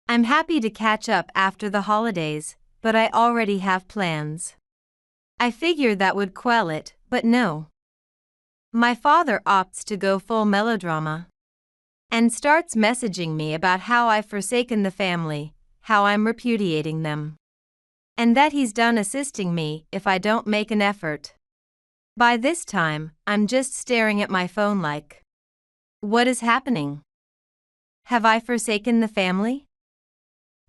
I'm happy to catch up after the holidays, but I already have plans." I figured that would quell it, but no. My father opts to go full melodrama and starts messaging me about how I've forsaken the family, how I'm repudiating them, and that he's done assisting me if I don't make an effort. By this time, I'm just staring at my phone like, what is happening? Have I forsaken the family?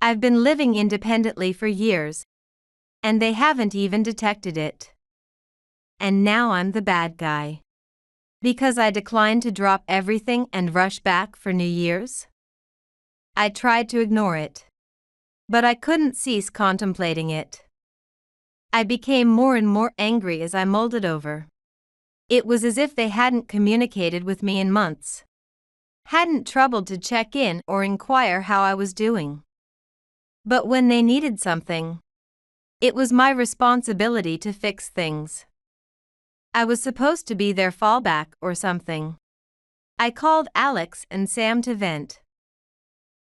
I've been living independently for years, and they haven't even detected it. And now I'm the bad guy, because I declined to drop everything and rush back for New Year's? I tried to ignore it, but I couldn't cease contemplating it. I became more and more angry as I mulled it over. It was as if they hadn't communicated with me in months, hadn't troubled to check in or inquire how I was doing. But when they needed something, it was my responsibility to fix things. I was supposed to be their fallback or something. I called Alex and Sam to vent.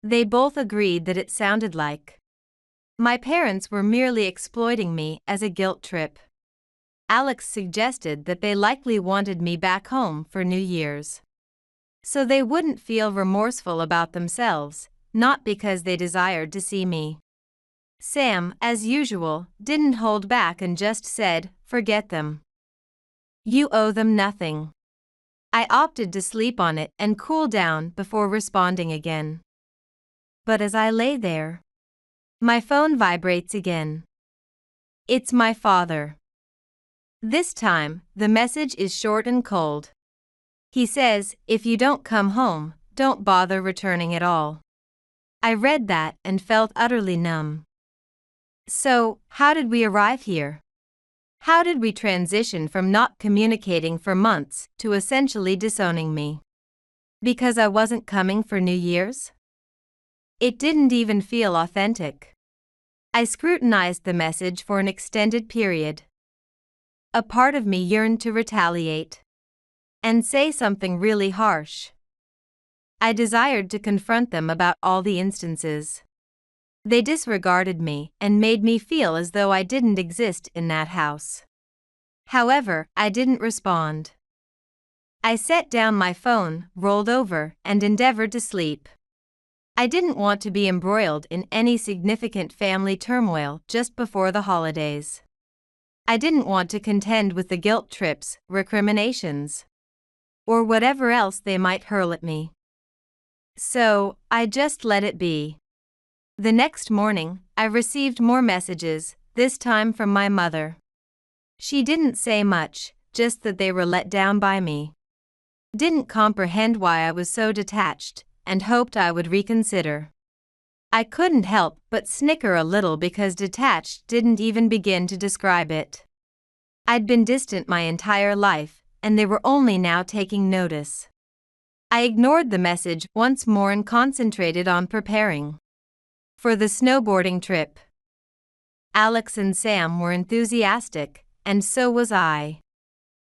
They both agreed that it sounded like my parents were merely exploiting me as a guilt trip. Alex suggested that they likely wanted me back home for New Year's, so they wouldn't feel remorseful about themselves, not because they desired to see me. Sam, as usual, didn't hold back and just said, "Forget them. You owe them nothing." I opted to sleep on it and cool down before responding again. But as I lay there, my phone vibrates again. It's my father. This time, the message is short and cold. He says, if you don't come home, don't bother returning at all. I read that and felt utterly numb. So, how did we arrive here? How did we transition from not communicating for months to essentially disowning me? Because I wasn't coming for New Year's? It didn't even feel authentic. I scrutinized the message for an extended period. A part of me yearned to retaliate and say something really harsh. I desired to confront them about all the instances they disregarded me and made me feel as though I didn't exist in that house. However, I didn't respond. I set down my phone, rolled over, and endeavored to sleep. I didn't want to be embroiled in any significant family turmoil just before the holidays. I didn't want to contend with the guilt trips, recriminations, or whatever else they might hurl at me. So, I just let it be. The next morning, I received more messages, this time from my mother. She didn't say much, just that they were let down by me. Didn't comprehend why I was so detached, and hoped I would reconsider. I couldn't help but snicker a little because detached didn't even begin to describe it. I'd been distant my entire life, and they were only now taking notice. I ignored the message once more and concentrated on preparing for the snowboarding trip. Alex and Sam were enthusiastic, and so was I.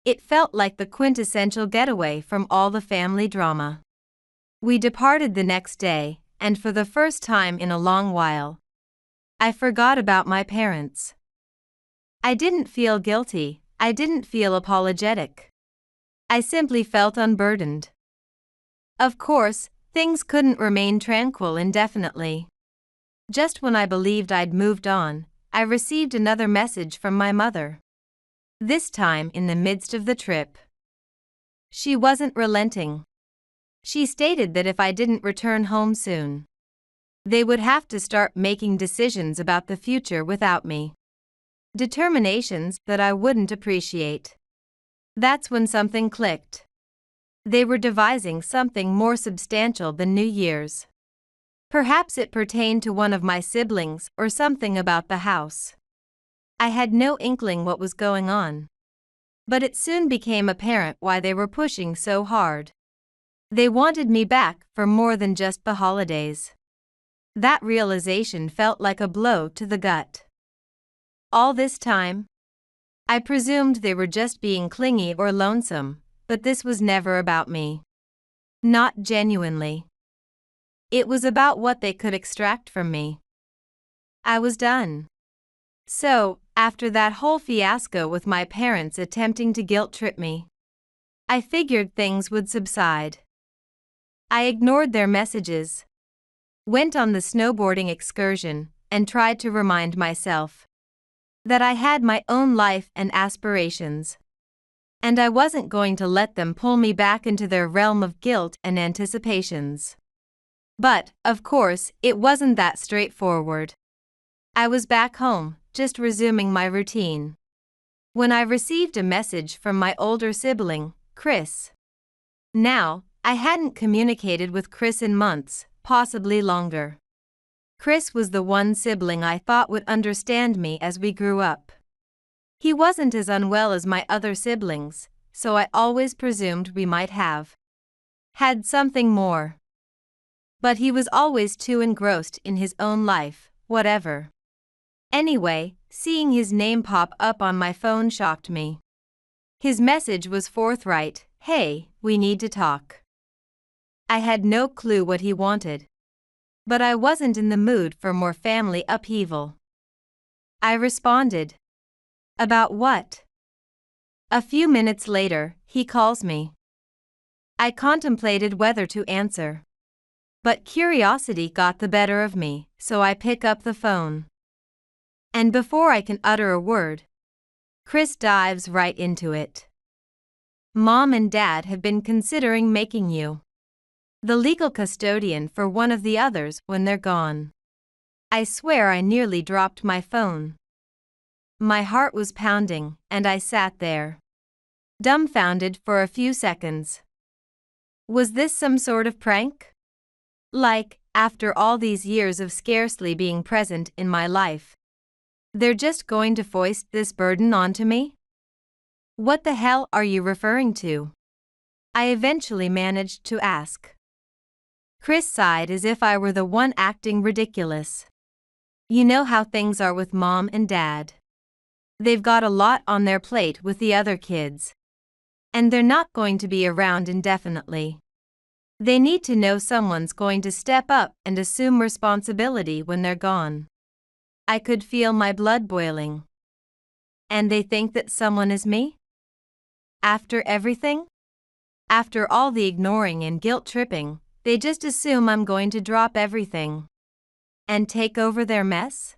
It felt like the quintessential getaway from all the family drama. We departed the next day, and for the first time in a long while, I forgot about my parents. I didn't feel guilty, I didn't feel apologetic. I simply felt unburdened. Of course, things couldn't remain tranquil indefinitely. Just when I believed I'd moved on, I received another message from my mother. This time in the midst of the trip. She wasn't relenting. She stated that if I didn't return home soon, they would have to start making decisions about the future without me. Determinations that I wouldn't appreciate. That's when something clicked. They were devising something more substantial than New Year's. Perhaps it pertained to one of my siblings or something about the house. I had no inkling what was going on. But it soon became apparent why they were pushing so hard. They wanted me back for more than just the holidays. That realization felt like a blow to the gut. All this time, I presumed they were just being clingy or lonesome, but this was never about me. Not genuinely. It was about what they could extract from me. I was done. So, after that whole fiasco with my parents attempting to guilt-trip me, I figured things would subside. I ignored their messages, went on the snowboarding excursion, and tried to remind myself that I had my own life and aspirations, and I wasn't going to let them pull me back into their realm of guilt and anticipations. But, of course, it wasn't that straightforward. I was back home, just resuming my routine, when I received a message from my older sibling, Chris. Now, I hadn't communicated with Chris in months, possibly longer. Chris was the one sibling I thought would understand me as we grew up. He wasn't as unwell as my other siblings, so I always presumed we might have had something more. But he was always too engrossed in his own life, whatever. Anyway, seeing his name pop up on my phone shocked me. His message was forthright, "Hey, we need to talk." I had no clue what he wanted. But I wasn't in the mood for more family upheaval. I responded. About what? A few minutes later, he calls me. I contemplated whether to answer. But curiosity got the better of me, so I pick up the phone. And before I can utter a word, Chris dives right into it. Mom and Dad have been considering making you the legal custodian for one of the others when they're gone. I swear I nearly dropped my phone. My heart was pounding, and I sat there, dumbfounded for a few seconds. Was this some sort of prank? Like, after all these years of scarcely being present in my life, they're just going to foist this burden onto me? What the hell are you referring to? I eventually managed to ask. Chris sighed as if I were the one acting ridiculous. You know how things are with Mom and Dad. They've got a lot on their plate with the other kids. And they're not going to be around indefinitely. They need to know someone's going to step up and assume responsibility when they're gone. I could feel my blood boiling. And they think that someone is me? After everything? After all the ignoring and guilt-tripping, they just assume I'm going to drop everything and take over their mess?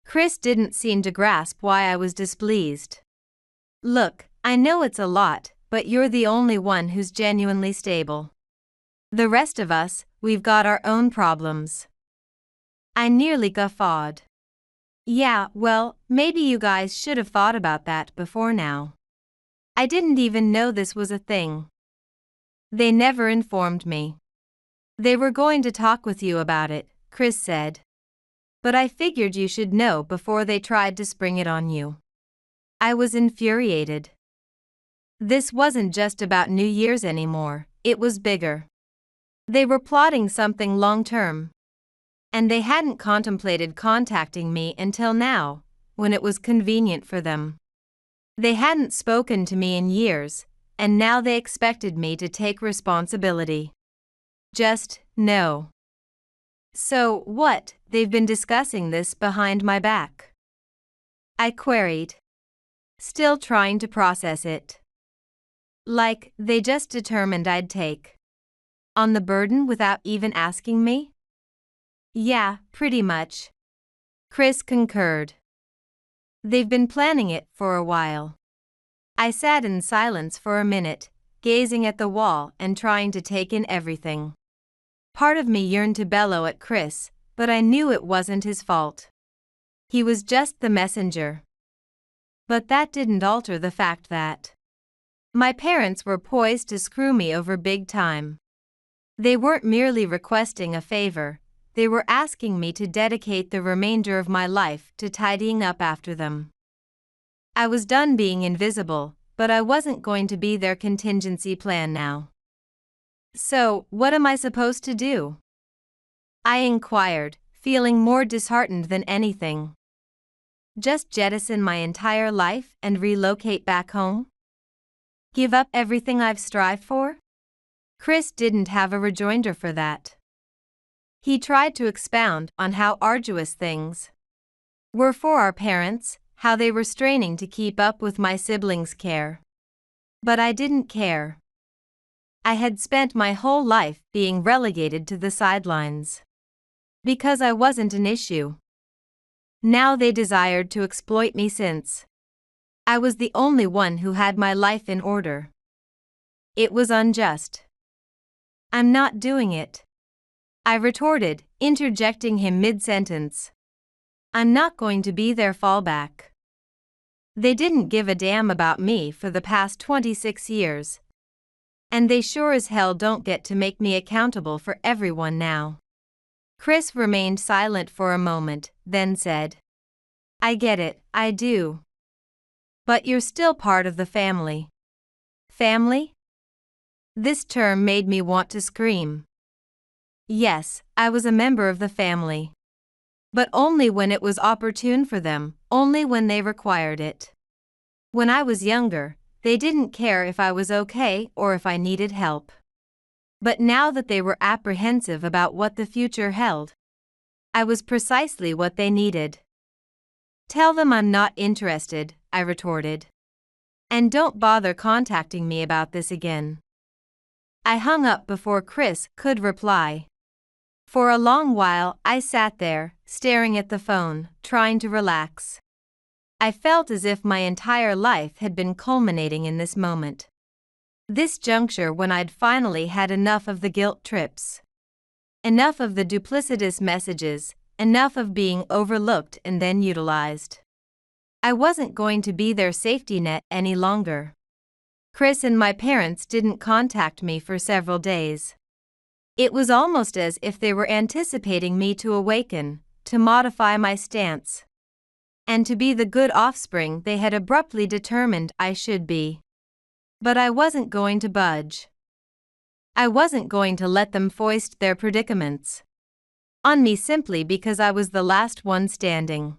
Chris didn't seem to grasp why I was displeased. Look, I know it's a lot, but you're the only one who's genuinely stable. The rest of us, we've got our own problems. I nearly guffawed. Yeah, well, maybe you guys should have thought about that before now. I didn't even know this was a thing. They never informed me. They were going to talk with you about it, Chris said. But I figured you should know before they tried to spring it on you. I was infuriated. This wasn't just about New Year's anymore, it was bigger. They were plotting something long-term. And they hadn't contemplated contacting me until now, when it was convenient for them. They hadn't spoken to me in years, and now they expected me to take responsibility. Just, no. So, what, they've been discussing this behind my back? I queried, still trying to process it. Like, they just determined I'd take on the burden without even asking me? Yeah, pretty much. Chris concurred. They've been planning it for a while. I sat in silence for a minute, gazing at the wall and trying to take in everything. Part of me yearned to bellow at Chris, but I knew it wasn't his fault. He was just the messenger. But that didn't alter the fact that my parents were poised to screw me over big time. They weren't merely requesting a favor, they were asking me to dedicate the remainder of my life to tidying up after them. I was done being invisible, but I wasn't going to be their contingency plan now. So, what am I supposed to do? I inquired, feeling more disheartened than anything. Just jettison my entire life and relocate back home? Give up everything I've strived for? Chris didn't have a rejoinder for that. He tried to expound on how arduous things were for our parents, how they were straining to keep up with my siblings' care. But I didn't care. I had spent my whole life being relegated to the sidelines because I wasn't an issue. Now they desired to exploit me since I was the only one who had my life in order. It was unjust. I'm not doing it, I retorted, interjecting him mid-sentence. I'm not going to be their fallback. They didn't give a damn about me for the past 26 years. And they sure as hell don't get to make me accountable for everyone now. Chris remained silent for a moment, then said, I get it, I do. But you're still part of the family. Family? This term made me want to scream. Yes, I was a member of the family. But only when it was opportune for them, only when they required it. When I was younger, they didn't care if I was okay or if I needed help. But now that they were apprehensive about what the future held, I was precisely what they needed. Tell them I'm not interested, I retorted. And don't bother contacting me about this again. I hung up before Chris could reply. For a long while, I sat there, staring at the phone, trying to relax. I felt as if my entire life had been culminating in this moment. This juncture when I'd finally had enough of the guilt trips. Enough of the duplicitous messages, enough of being overlooked and then utilized. I wasn't going to be their safety net any longer. Chris and my parents didn't contact me for several days. It was almost as if they were anticipating me to awaken, to modify my stance, and to be the good offspring they had abruptly determined I should be. But I wasn't going to budge. I wasn't going to let them foist their predicaments on me simply because I was the last one standing.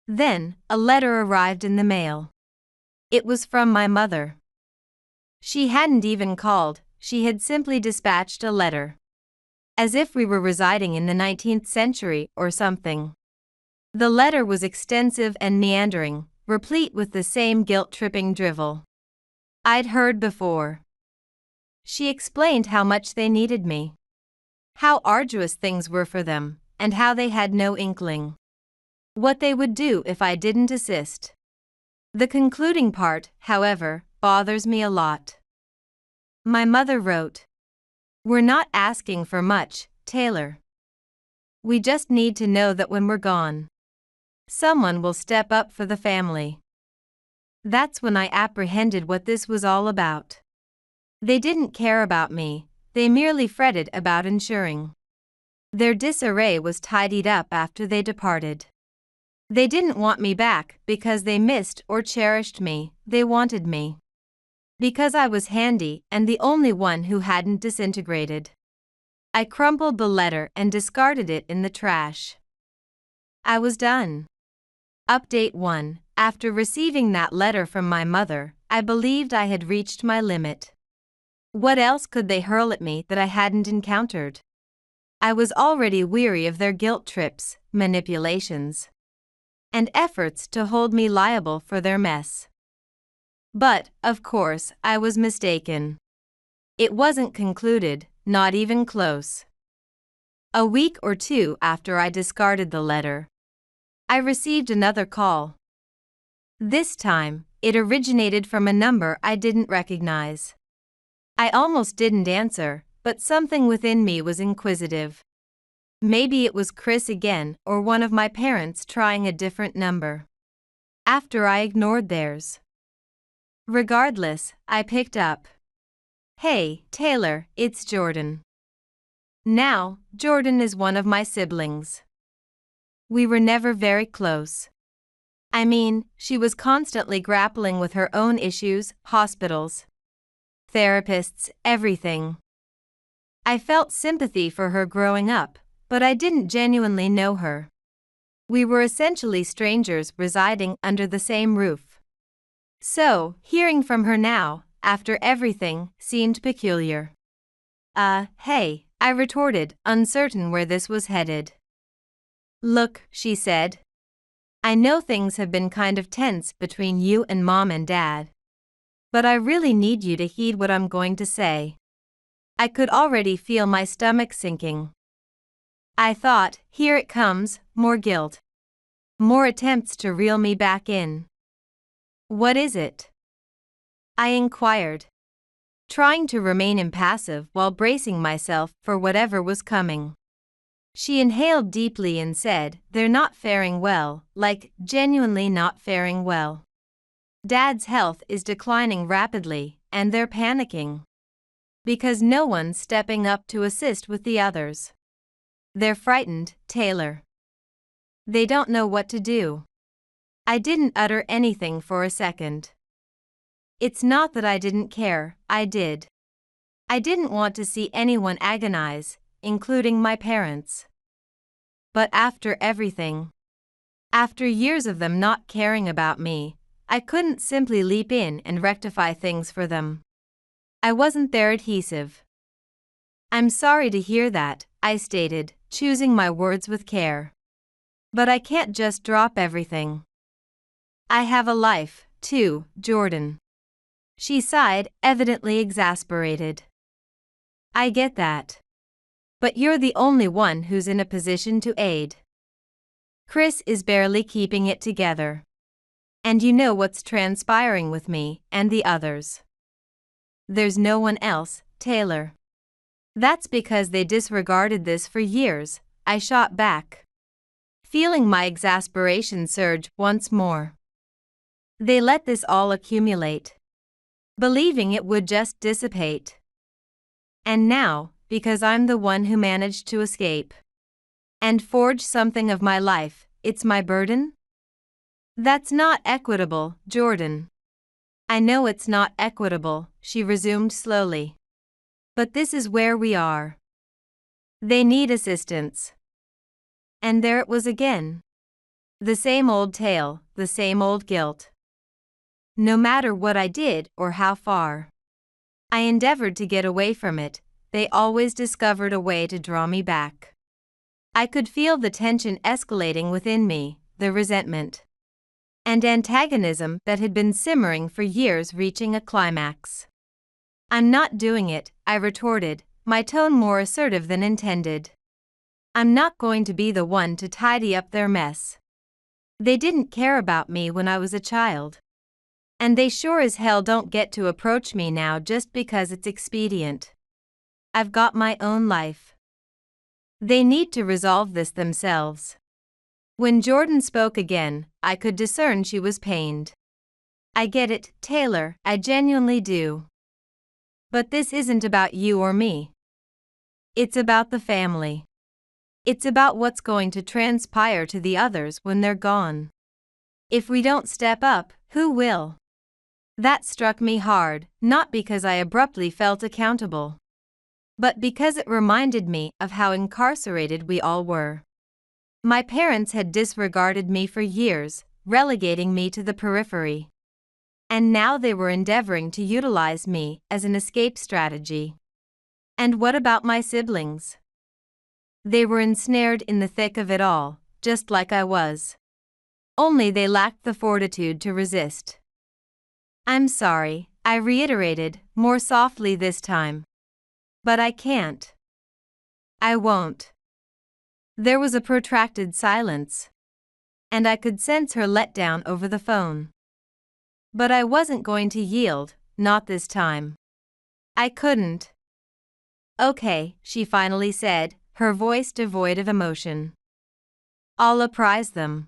Then, a letter arrived in the mail. It was from my mother. She hadn't even called, she had simply dispatched a letter. As if we were residing in the 19th century or something. The letter was extensive and meandering, replete with the same guilt-tripping drivel I'd heard before. She explained how much they needed me, how arduous things were for them, and how they had no inkling what they would do if I didn't assist. The concluding part, however, bothers me a lot. My mother wrote, "We're not asking for much, Taylor. We just need to know that when we're gone, someone will step up for the family." That's when I apprehended what this was all about. They didn't care about me, they merely fretted about ensuring their disarray was tidied up after they departed. They didn't want me back because they missed or cherished me, they wanted me because I was handy and the only one who hadn't disintegrated. I crumpled the letter and discarded it in the trash. I was done. Update 1. After receiving that letter from my mother, I believed I had reached my limit. What else could they hurl at me that I hadn't encountered? I was already weary of their guilt trips, manipulations, and efforts to hold me liable for their mess. But, of course, I was mistaken. It wasn't concluded, not even close. A week or two after I discarded the letter, I received another call. This time, it originated from a number I didn't recognize. I almost didn't answer, but something within me was inquisitive. Maybe it was Chris again or one of my parents trying a different number. After I ignored theirs. Regardless, I picked up. "Hey, Taylor, it's Jordan." Now, Jordan is one of my siblings. We were never very close. I mean, she was constantly grappling with her own issues, hospitals, therapists, everything. I felt sympathy for her growing up, but I didn't genuinely know her. We were essentially strangers residing under the same roof. So, hearing from her now, after everything, seemed peculiar. Hey, I retorted, uncertain where this was headed. "Look," she said. "I know things have been kind of tense between you and Mom and Dad. But I really need you to heed what I'm going to say." I could already feel my stomach sinking. I thought, here it comes, more guilt. More attempts to reel me back in. "What is it?" I inquired, trying to remain impassive while bracing myself for whatever was coming. She inhaled deeply and said, "They're not faring well, like, genuinely not faring well. Dad's health is declining rapidly, and they're panicking. Because no one's stepping up to assist with the others. They're frightened, Taylor. They don't know what to do." I didn't utter anything for a second. It's not that I didn't care, I did. I didn't want to see anyone agonize, including my parents. But after everything, after years of them not caring about me, I couldn't simply leap in and rectify things for them. I wasn't their adhesive. "I'm sorry to hear that," I stated, choosing my words with care. "But I can't just drop everything. I have a life, too, Jordan." She sighed, evidently exasperated. "I get that. But you're the only one who's in a position to aid. Chris is barely keeping it together. And you know what's transpiring with me and the others. There's no one else, Taylor." "That's because they disregarded this for years," I shot back, feeling my exasperation surge once more. They let this all accumulate, believing it would just dissipate. And now, because I'm the one who managed to escape and forge something of my life, it's my burden? That's not equitable, Jordan. I know it's not equitable, she resumed slowly. But this is where we are. They need assistance. And there it was again. The same old tale, the same old guilt. No matter what I did or how far I endeavored to get away from it, they always discovered a way to draw me back. I could feel the tension escalating within me, the resentment and antagonism that had been simmering for years reaching a climax. I'm not doing it, I retorted, my tone more assertive than intended. I'm not going to be the one to tidy up their mess. They didn't care about me when I was a child. And they sure as hell don't get to approach me now just because it's expedient. I've got my own life. They need to resolve this themselves. When Jordan spoke again, I could discern she was pained. I get it, Taylor, I genuinely do. But this isn't about you or me. It's about the family. It's about what's going to transpire to the others when they're gone. If we don't step up, who will? That struck me hard, not because I abruptly felt accountable, but because it reminded me of how incarcerated we all were. My parents had disregarded me for years, relegating me to the periphery. And now they were endeavoring to utilize me as an escape strategy. And what about my siblings? They were ensnared in the thick of it all, just like I was. Only they lacked the fortitude to resist. I'm sorry, I reiterated, more softly this time. But I can't. I won't. There was a protracted silence. And I could sense her letdown over the phone. But I wasn't going to yield, not this time. I couldn't. Okay, she finally said, her voice devoid of emotion. I'll apprise them.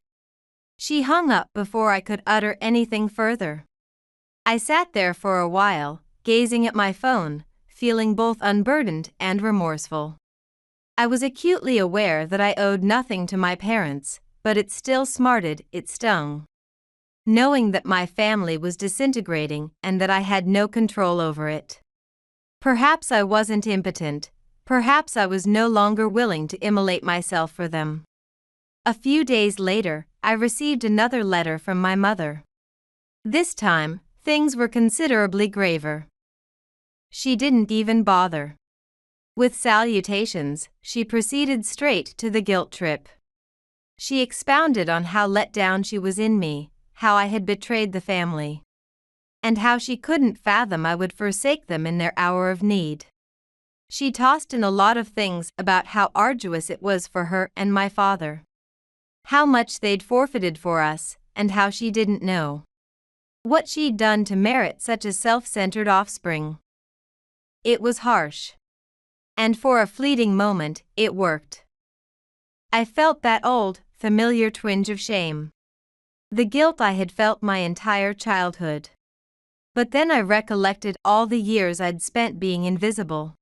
She hung up before I could utter anything further. I sat there for a while, gazing at my phone, feeling both unburdened and remorseful. I was acutely aware that I owed nothing to my parents, but it still smarted, it stung. Knowing that my family was disintegrating and that I had no control over it. Perhaps I wasn't impotent, perhaps I was no longer willing to immolate myself for them. A few days later, I received another letter from my mother. This time, things were considerably graver. She didn't even bother. With salutations, she proceeded straight to the guilt trip. She expounded on how let down she was in me, how I had betrayed the family, and how she couldn't fathom I would forsake them in their hour of need. She tossed in a lot of things about how arduous it was for her and my father, how much they'd forfeited for us, and how she didn't know what she'd done to merit such a self-centered offspring. It was harsh. And for a fleeting moment, it worked. I felt that old, familiar twinge of shame. The guilt I had felt my entire childhood. But then I recollected all the years I'd spent being invisible.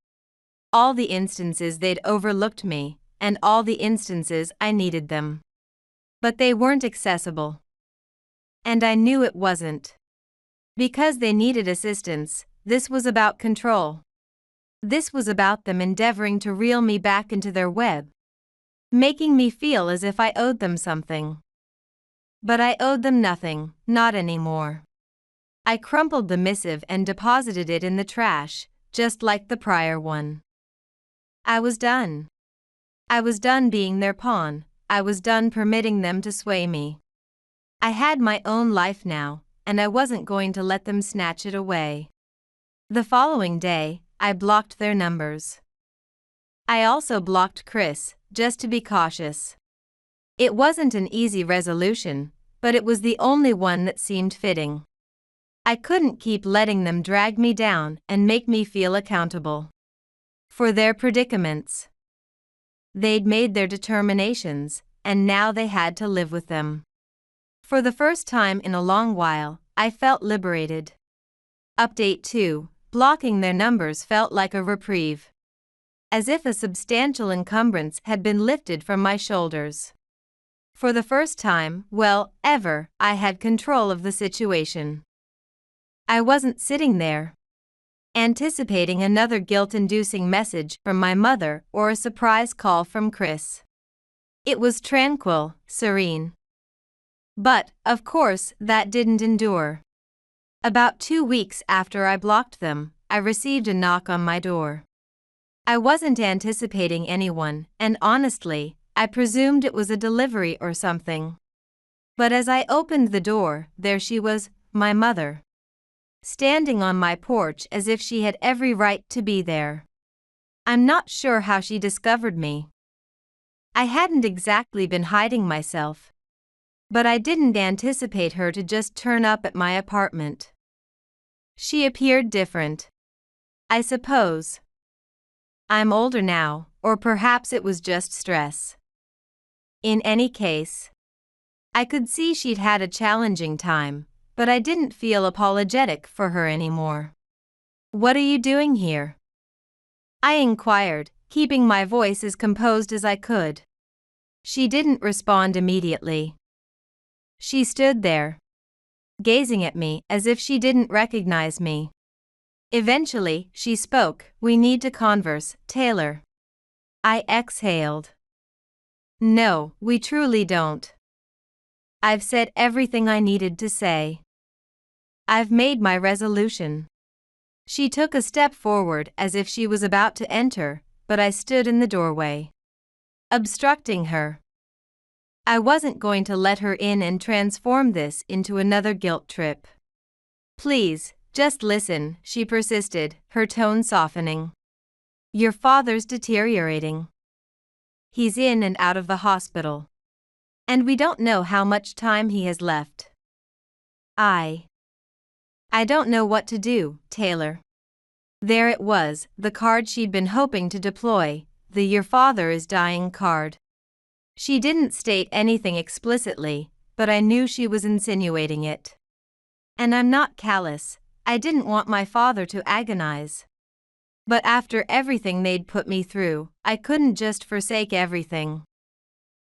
All the instances they'd overlooked me, and all the instances I needed them. But they weren't accessible. And I knew it wasn't. Because they needed assistance, this was about control. This was about them endeavoring to reel me back into their web, making me feel as if I owed them something. But I owed them nothing, not anymore. I crumpled the missive and deposited it in the trash, just like the prior one. I was done. I was done being their pawn, I was done permitting them to sway me. I had my own life now, and I wasn't going to let them snatch it away. The following day, I blocked their numbers. I also blocked Chris, just to be cautious. It wasn't an easy resolution, but it was the only one that seemed fitting. I couldn't keep letting them drag me down and make me feel accountable for their predicaments. They'd made their determinations, and now they had to live with them. For the first time in a long while, I felt liberated. Update 2. Blocking their numbers felt like a reprieve. As if a substantial encumbrance had been lifted from my shoulders. For the first time, well, ever, I had control of the situation. I wasn't sitting there, anticipating another guilt-inducing message from my mother or a surprise call from Chris. It was tranquil, serene. But, of course, that didn't endure. About 2 weeks after I blocked them, I received a knock on my door. I wasn't anticipating anyone, and honestly, I presumed it was a delivery or something. But as I opened the door, there she was, my mother. Standing on my porch as if she had every right to be there. I'm not sure how she discovered me. I hadn't exactly been hiding myself. But I didn't anticipate her to just turn up at my apartment. She appeared different. I suppose. I'm older now, or perhaps it was just stress. In any case, I could see she'd had a challenging time, but I didn't feel apologetic for her anymore. "What are you doing here?" I inquired, keeping my voice as composed as I could. She didn't respond immediately. She stood there, gazing at me as if she didn't recognize me. Eventually, she spoke. "We need to converse, Taylor." I exhaled. "No, we truly don't. I've said everything I needed to say. I've made my resolution." She took a step forward as if she was about to enter, but I stood in the doorway, obstructing her. I wasn't going to let her in and transform this into another guilt trip. "Please, just listen," she persisted, her tone softening. "Your father's deteriorating. He's in and out of the hospital. And we don't know how much time he has left. I don't know what to do, Taylor." There it was, the card she'd been hoping to deploy, the "your father is dying" card. She didn't state anything explicitly, but I knew she was insinuating it. And I'm not callous, I didn't want my father to agonize. But after everything they'd put me through, I couldn't just forsake everything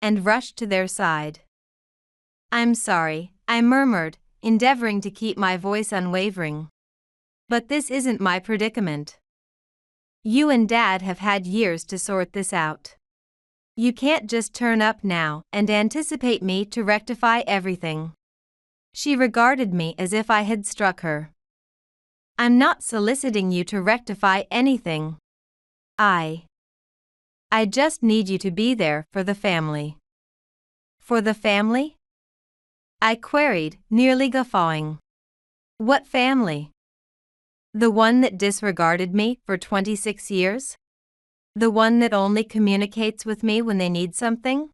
and rush to their side. "I'm sorry," I murmured, endeavoring to keep my voice unwavering. "But this isn't my predicament. You and Dad have had years to sort this out. You can't just turn up now and anticipate me to rectify everything." She regarded me as if I had struck her. "I'm not soliciting you to rectify anything. I just need you to be there for the family." "For the family?" I queried, nearly guffawing. "What family? The one that disregarded me for 26 years? The one that only communicates with me when they need something?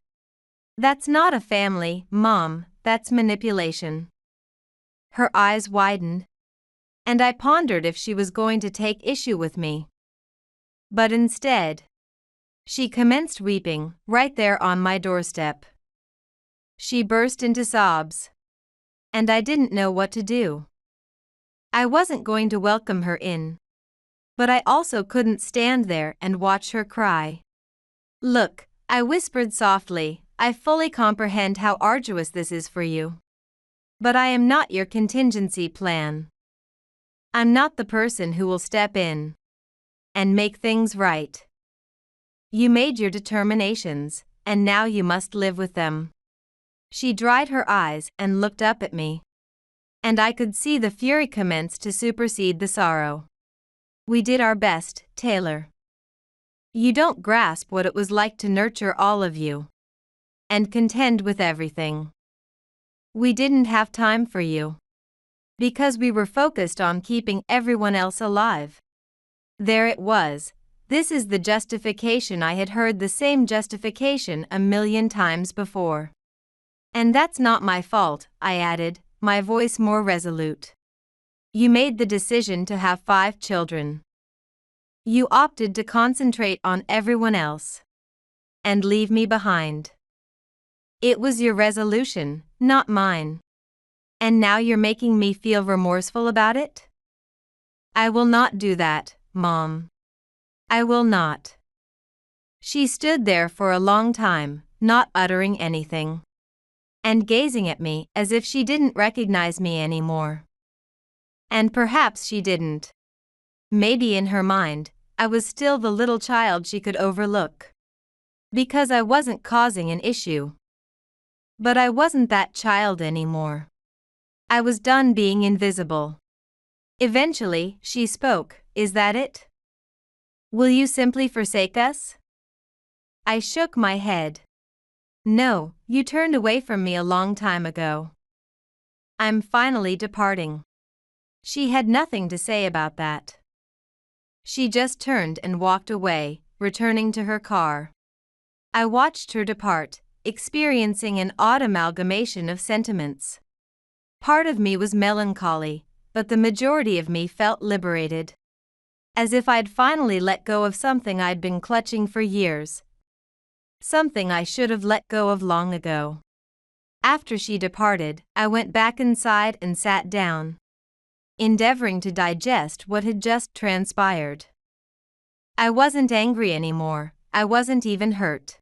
That's not a family, Mom, that's manipulation." Her eyes widened, and I pondered if she was going to take issue with me. But instead, she commenced weeping, right there on my doorstep. She burst into sobs, and I didn't know what to do. I wasn't going to welcome her in, but I also couldn't stand there and watch her cry. "Look," I whispered softly, "I fully comprehend how arduous this is for you. But I am not your contingency plan. I'm not the person who will step in and make things right. You made your determinations, and now you must live with them." She dried her eyes and looked up at me, and I could see the fury commence to supersede the sorrow. "We did our best, Taylor. You don't grasp what it was like to nurture all of you and contend with everything. We didn't have time for you because we were focused on keeping everyone else alive." There it was. This is the justification. I had heard the same justification a million times before. "And that's not my fault," I added, my voice more resolute. "You made the decision to have 5 children. You opted to concentrate on everyone else and leave me behind. It was your resolution, not mine. And now you're making me feel remorseful about it? I will not do that, Mom. I will not. She stood there for a long time, not uttering anything, and gazing at me as if she didn't recognize me anymore. And perhaps she didn't. Maybe in her mind, I was still the little child she could overlook, because I wasn't causing an issue. But I wasn't that child anymore. I was done being invisible. Eventually, she spoke. Is that it? Will you simply forsake us? I shook my head. No, you turned away from me a long time ago. I'm finally departing. She had nothing to say about that. She just turned and walked away, returning to her car. I watched her depart, experiencing an odd amalgamation of sentiments. Part of me was melancholy, but the majority of me felt liberated. As if I'd finally let go of something I'd been clutching for years. Something I should have let go of long ago. After she departed, I went back inside and sat down, endeavoring to digest what had just transpired. I wasn't angry anymore, I wasn't even hurt.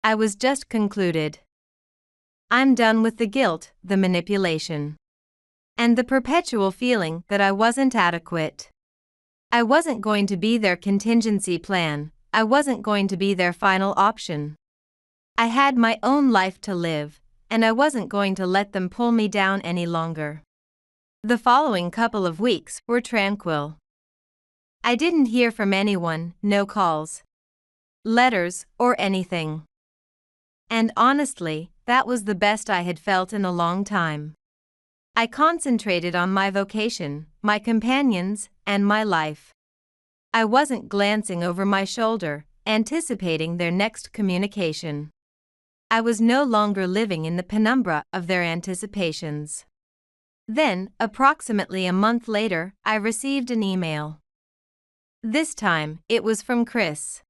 I was just concluded. I'm done with the guilt, the manipulation, and the perpetual feeling that I wasn't adequate. I wasn't going to be their contingency plan, I wasn't going to be their final option. I had my own life to live, and I wasn't going to let them pull me down any longer. The following couple of weeks were tranquil. I didn't hear from anyone, no calls, letters, or anything. And honestly, that was the best I had felt in a long time. I concentrated on my vocation, my companions, and my life. I wasn't glancing over my shoulder, anticipating their next communication. I was no longer living in the penumbra of their anticipations. Then, approximately a month later, I received an email. This time, it was from Chris,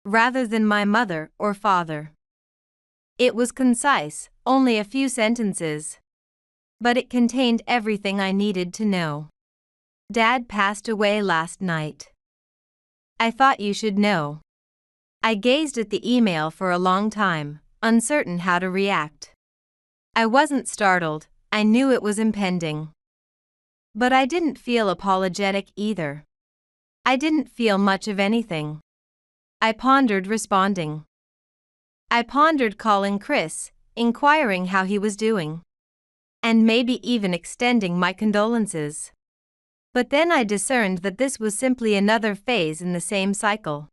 rather than my mother or father. It was concise, only a few sentences, but it contained everything I needed to know. Dad passed away last night. I thought you should know. I gazed at the email for a long time, uncertain how to react. I wasn't startled, I knew it was impending. But I didn't feel apologetic either. I didn't feel much of anything. I pondered responding. I pondered calling Chris, inquiring how he was doing, and maybe even extending my condolences. But then I discerned that this was simply another phase in the same cycle.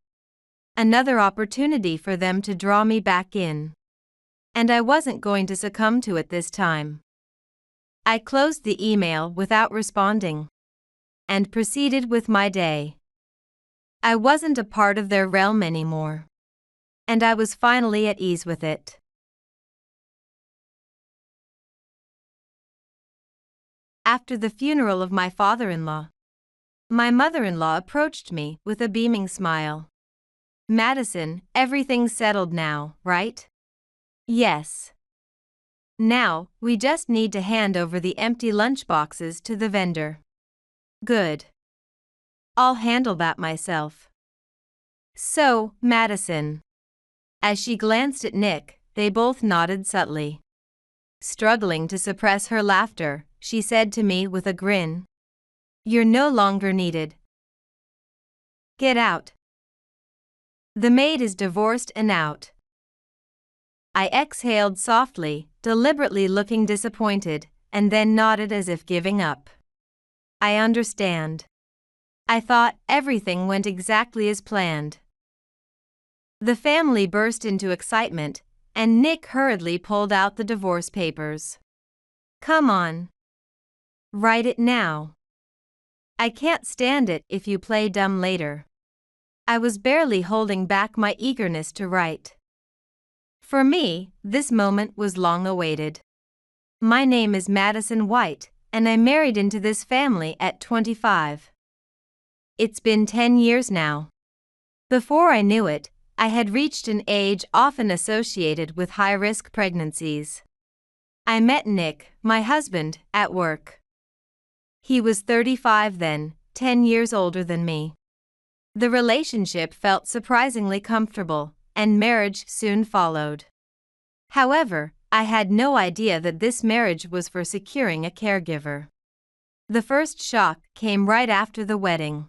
Another opportunity for them to draw me back in. And I wasn't going to succumb to it this time. I closed the email without responding, and proceeded with my day. I wasn't a part of their realm anymore, and I was finally at ease with it. After the funeral of my father-in-law, my mother-in-law approached me with a beaming smile. Madison, everything's settled now, right? Yes. Now, we just need to hand over the empty lunchboxes to the vendor. Good. I'll handle that myself. So, Madison. As she glanced at Nick, they both nodded subtly. Struggling to suppress her laughter, she said to me with a grin, "You're no longer needed. Get out. The maid is divorced and out." I exhaled softly, deliberately looking disappointed, and then nodded as if giving up. I understand. I thought everything went exactly as planned. The family burst into excitement, and Nick hurriedly pulled out the divorce papers. Come on. Write it now. I can't stand it if you play dumb later. I was barely holding back my eagerness to write. For me, this moment was long awaited. My name is Madison White, and I married into this family at 25. It's been 10 years now. Before I knew it, I had reached an age often associated with high-risk pregnancies. I met Nick, my husband, at work. He was 35 then, 10 years older than me. The relationship felt surprisingly comfortable, and marriage soon followed. However, I had no idea that this marriage was for securing a caregiver. The first shock came right after the wedding.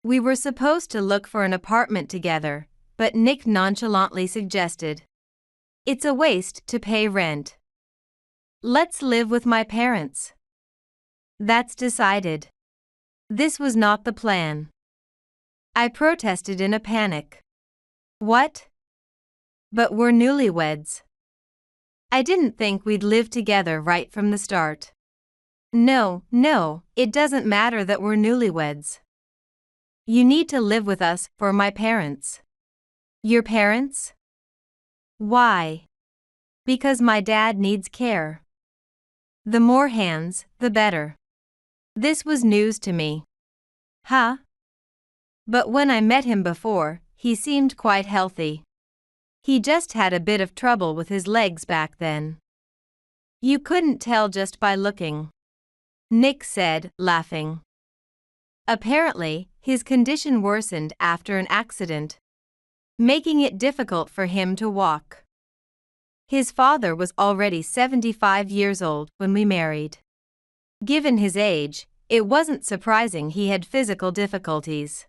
We were supposed to look for an apartment together, but Nick nonchalantly suggested, "It's a waste to pay rent. Let's live with my parents." That's decided. This was not the plan. I protested in a panic. What? But we're newlyweds. I didn't think we'd live together right from the start. No, it doesn't matter that we're newlyweds. You need to live with us for my parents. Your parents? Why? Because my dad needs care. The more hands, the better. This was news to me. Huh? But when I met him before, he seemed quite healthy. He just had a bit of trouble with his legs back then. You couldn't tell just by looking, Nick said, laughing. Apparently, his condition worsened after an accident, making it difficult for him to walk. His father was already 75 years old when we married. Given his age, it wasn't surprising he had physical difficulties.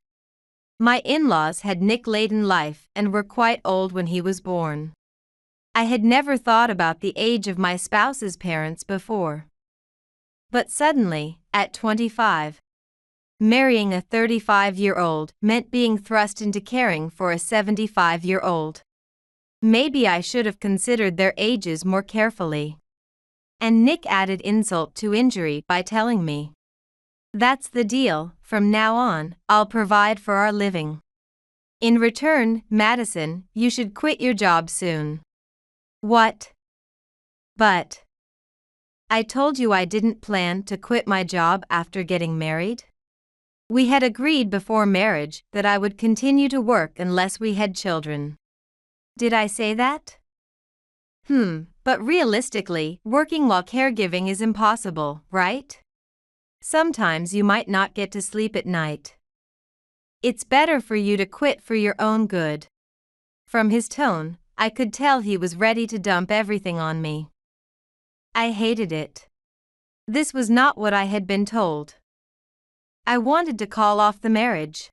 My in-laws had Nick-laden life and were quite old when he was born. I had never thought about the age of my spouse's parents before. But suddenly, at 25, marrying a 35-year-old meant being thrust into caring for a 75-year-old. Maybe I should have considered their ages more carefully. And Nick added insult to injury by telling me, "That's the deal, from now on, I'll provide for our living. In return, Madison, you should quit your job soon." What? But I told you I didn't plan to quit my job after getting married. We had agreed before marriage that I would continue to work unless we had children. Did I say that? But realistically, working while caregiving is impossible, right? Sometimes you might not get to sleep at night. It's better for you to quit for your own good. From his tone, I could tell he was ready to dump everything on me. I hated it. This was not what I had been told. I wanted to call off the marriage,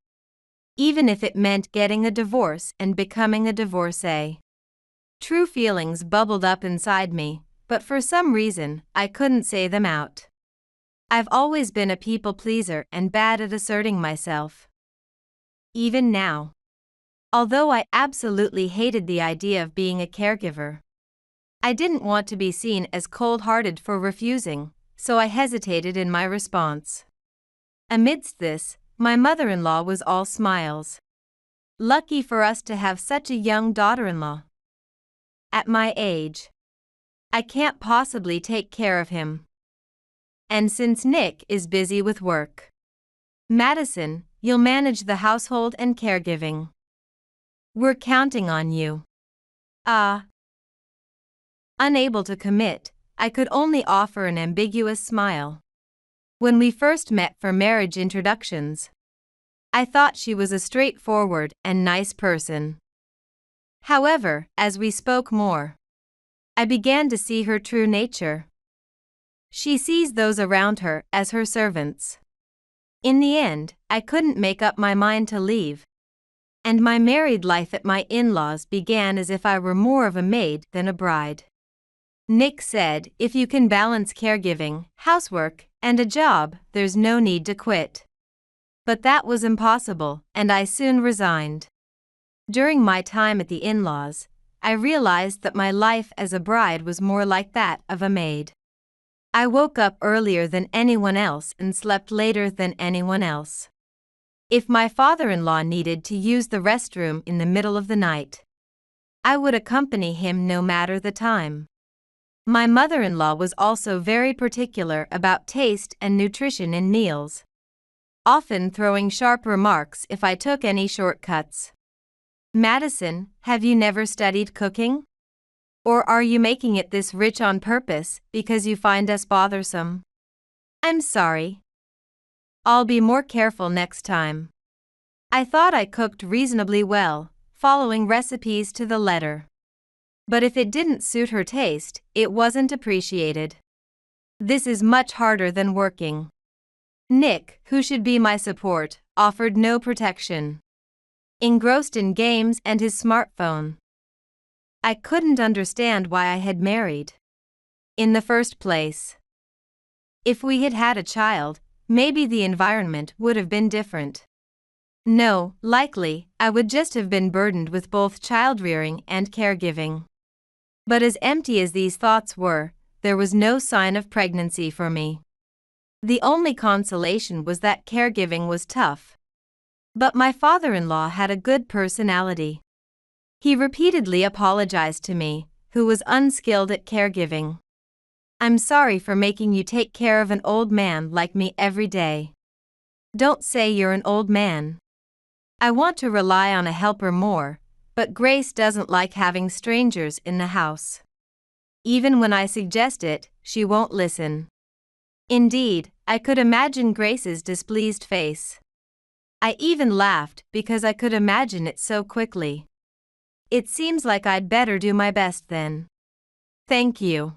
even if it meant getting a divorce and becoming a divorcee. True feelings bubbled up inside me, but for some reason, I couldn't say them out. I've always been a people pleaser and bad at asserting myself. Even now. Although I absolutely hated the idea of being a caregiver, I didn't want to be seen as cold-hearted for refusing, so I hesitated in my response. Amidst this, my mother-in-law was all smiles. Lucky for us to have such a young daughter-in-law. At my age, I can't possibly take care of him. And since Nick is busy with work, Madison, you'll manage the household and caregiving. We're counting on you. Unable to commit, I could only offer an ambiguous smile. When we first met for marriage introductions, I thought she was a straightforward and nice person. However, as we spoke more, I began to see her true nature. She sees those around her as her servants. In the end, I couldn't make up my mind to leave, and my married life at my in-laws began as if I were more of a maid than a bride. Nick said, "If you can balance caregiving, housework, and a job, there's no need to quit." But that was impossible, and I soon resigned. During my time at the in-laws, I realized that my life as a bride was more like that of a maid. I woke up earlier than anyone else and slept later than anyone else. If my father-in-law needed to use the restroom in the middle of the night, I would accompany him no matter the time. My mother-in-law was also very particular about taste and nutrition in meals, often throwing sharp remarks if I took any shortcuts. Madison, have you never studied cooking? Or are you making it this rich on purpose because you find us bothersome? I'm sorry. I'll be more careful next time. I thought I cooked reasonably well, following recipes to the letter. But if it didn't suit her taste, it wasn't appreciated. This is much harder than working. Nick, who should be my support, offered no protection. Engrossed in games and his smartphone. I couldn't understand why I had married. In the first place. If we had had a child, maybe the environment would have been different. No, likely, I would just have been burdened with both child-rearing and caregiving. But as empty as these thoughts were, there was no sign of pregnancy for me. The only consolation was that caregiving was tough. But my father-in-law had a good personality. He repeatedly apologized to me, who was unskilled at caregiving. I'm sorry for making you take care of an old man like me every day. Don't say you're an old man. I want to rely on a helper more, but Grace doesn't like having strangers in the house. Even when I suggest it, she won't listen. Indeed, I could imagine Grace's displeased face. I even laughed because I could imagine it so quickly. It seems like I'd better do my best then. Thank you.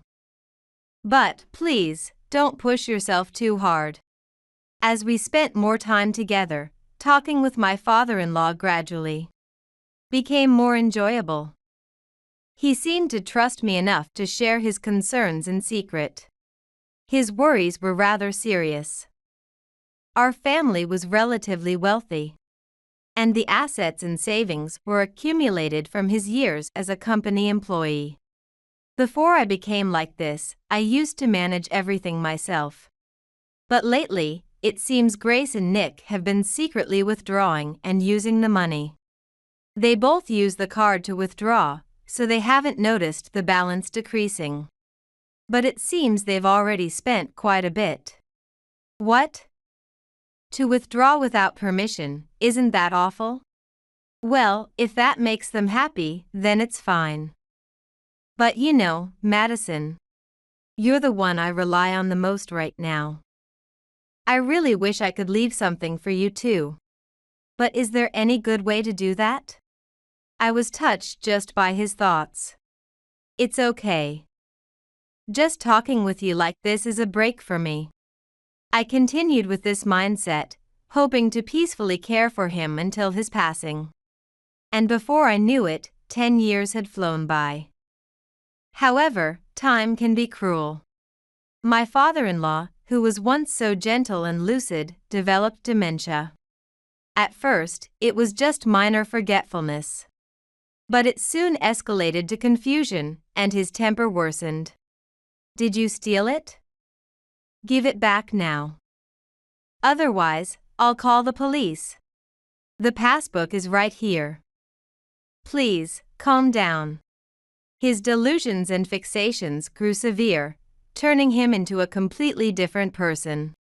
But, please, don't push yourself too hard. As we spent more time together, talking with my father-in-law gradually became more enjoyable. He seemed to trust me enough to share his concerns in secret. His worries were rather serious. Our family was relatively wealthy, and the assets and savings were accumulated from his years as a company employee. Before I became like this, I used to manage everything myself. But lately, it seems Grace and Nick have been secretly withdrawing and using the money. They both use the card to withdraw, so they haven't noticed the balance decreasing. But it seems they've already spent quite a bit. What? To withdraw without permission, isn't that awful? Well, if that makes them happy, then it's fine. But you know, Madison, you're the one I rely on the most right now. I really wish I could leave something for you too. But is there any good way to do that? I was touched just by his thoughts. It's okay. Just talking with you like this is a break for me. I continued with this mindset, hoping to peacefully care for him until his passing. And before I knew it, 10 years had flown by. However, time can be cruel. My father-in-law, who was once so gentle and lucid, developed dementia. At first, it was just minor forgetfulness. But it soon escalated to confusion, and his temper worsened. Did you steal it? Give it back now. Otherwise, I'll call the police. The passbook is right here. Please, calm down. His delusions and fixations grew severe, turning him into a completely different person.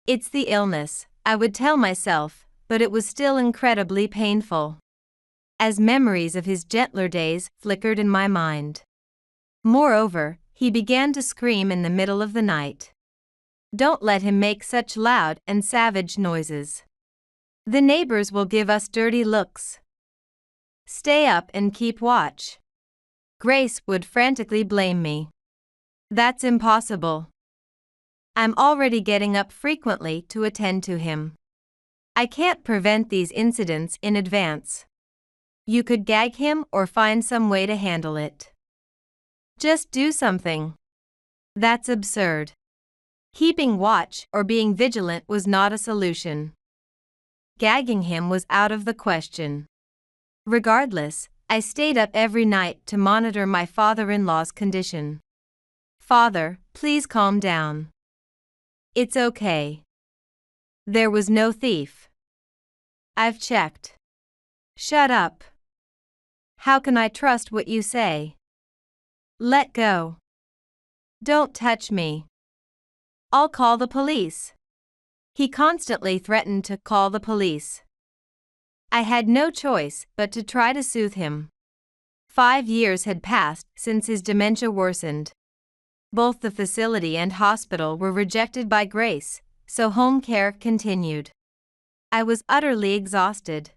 It's the illness, I would tell myself, but it was still incredibly painful. As memories of his gentler days flickered in my mind. Moreover, he began to scream in the middle of the night. Don't let him make such loud and savage noises. The neighbors will give us dirty looks. Stay up and keep watch. Grace would frantically blame me. That's impossible. I'm already getting up frequently to attend to him. I can't prevent these incidents in advance. You could gag him or find some way to handle it. Just do something. That's absurd. Keeping watch or being vigilant was not a solution. Gagging him was out of the question. Regardless, I stayed up every night to monitor my father-in-law's condition. Father, please calm down. It's okay. There was no thief. I've checked. Shut up. How can I trust what you say? Let go. Don't touch me. I'll call the police. He constantly threatened to call the police. I had no choice but to try to soothe him. 5 years had passed since his dementia worsened. Both the facility and hospital were rejected by Grace, so home care continued. I was utterly exhausted.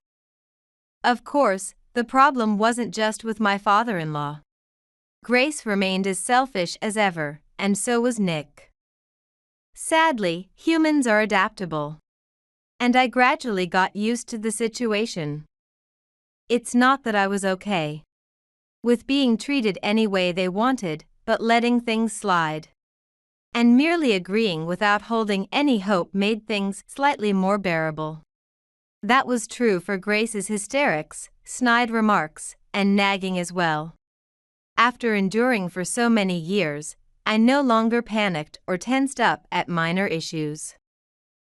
Of course, the problem wasn't just with my father-in-law. Grace remained as selfish as ever, and so was Nick. Sadly, humans are adaptable. And I gradually got used to the situation. It's not that I was okay with being treated any way they wanted, but letting things slide. And merely agreeing without holding any hope made things slightly more bearable. That was true for Grace's hysterics, snide remarks, and nagging as well. After enduring for so many years, I no longer panicked or tensed up at minor issues.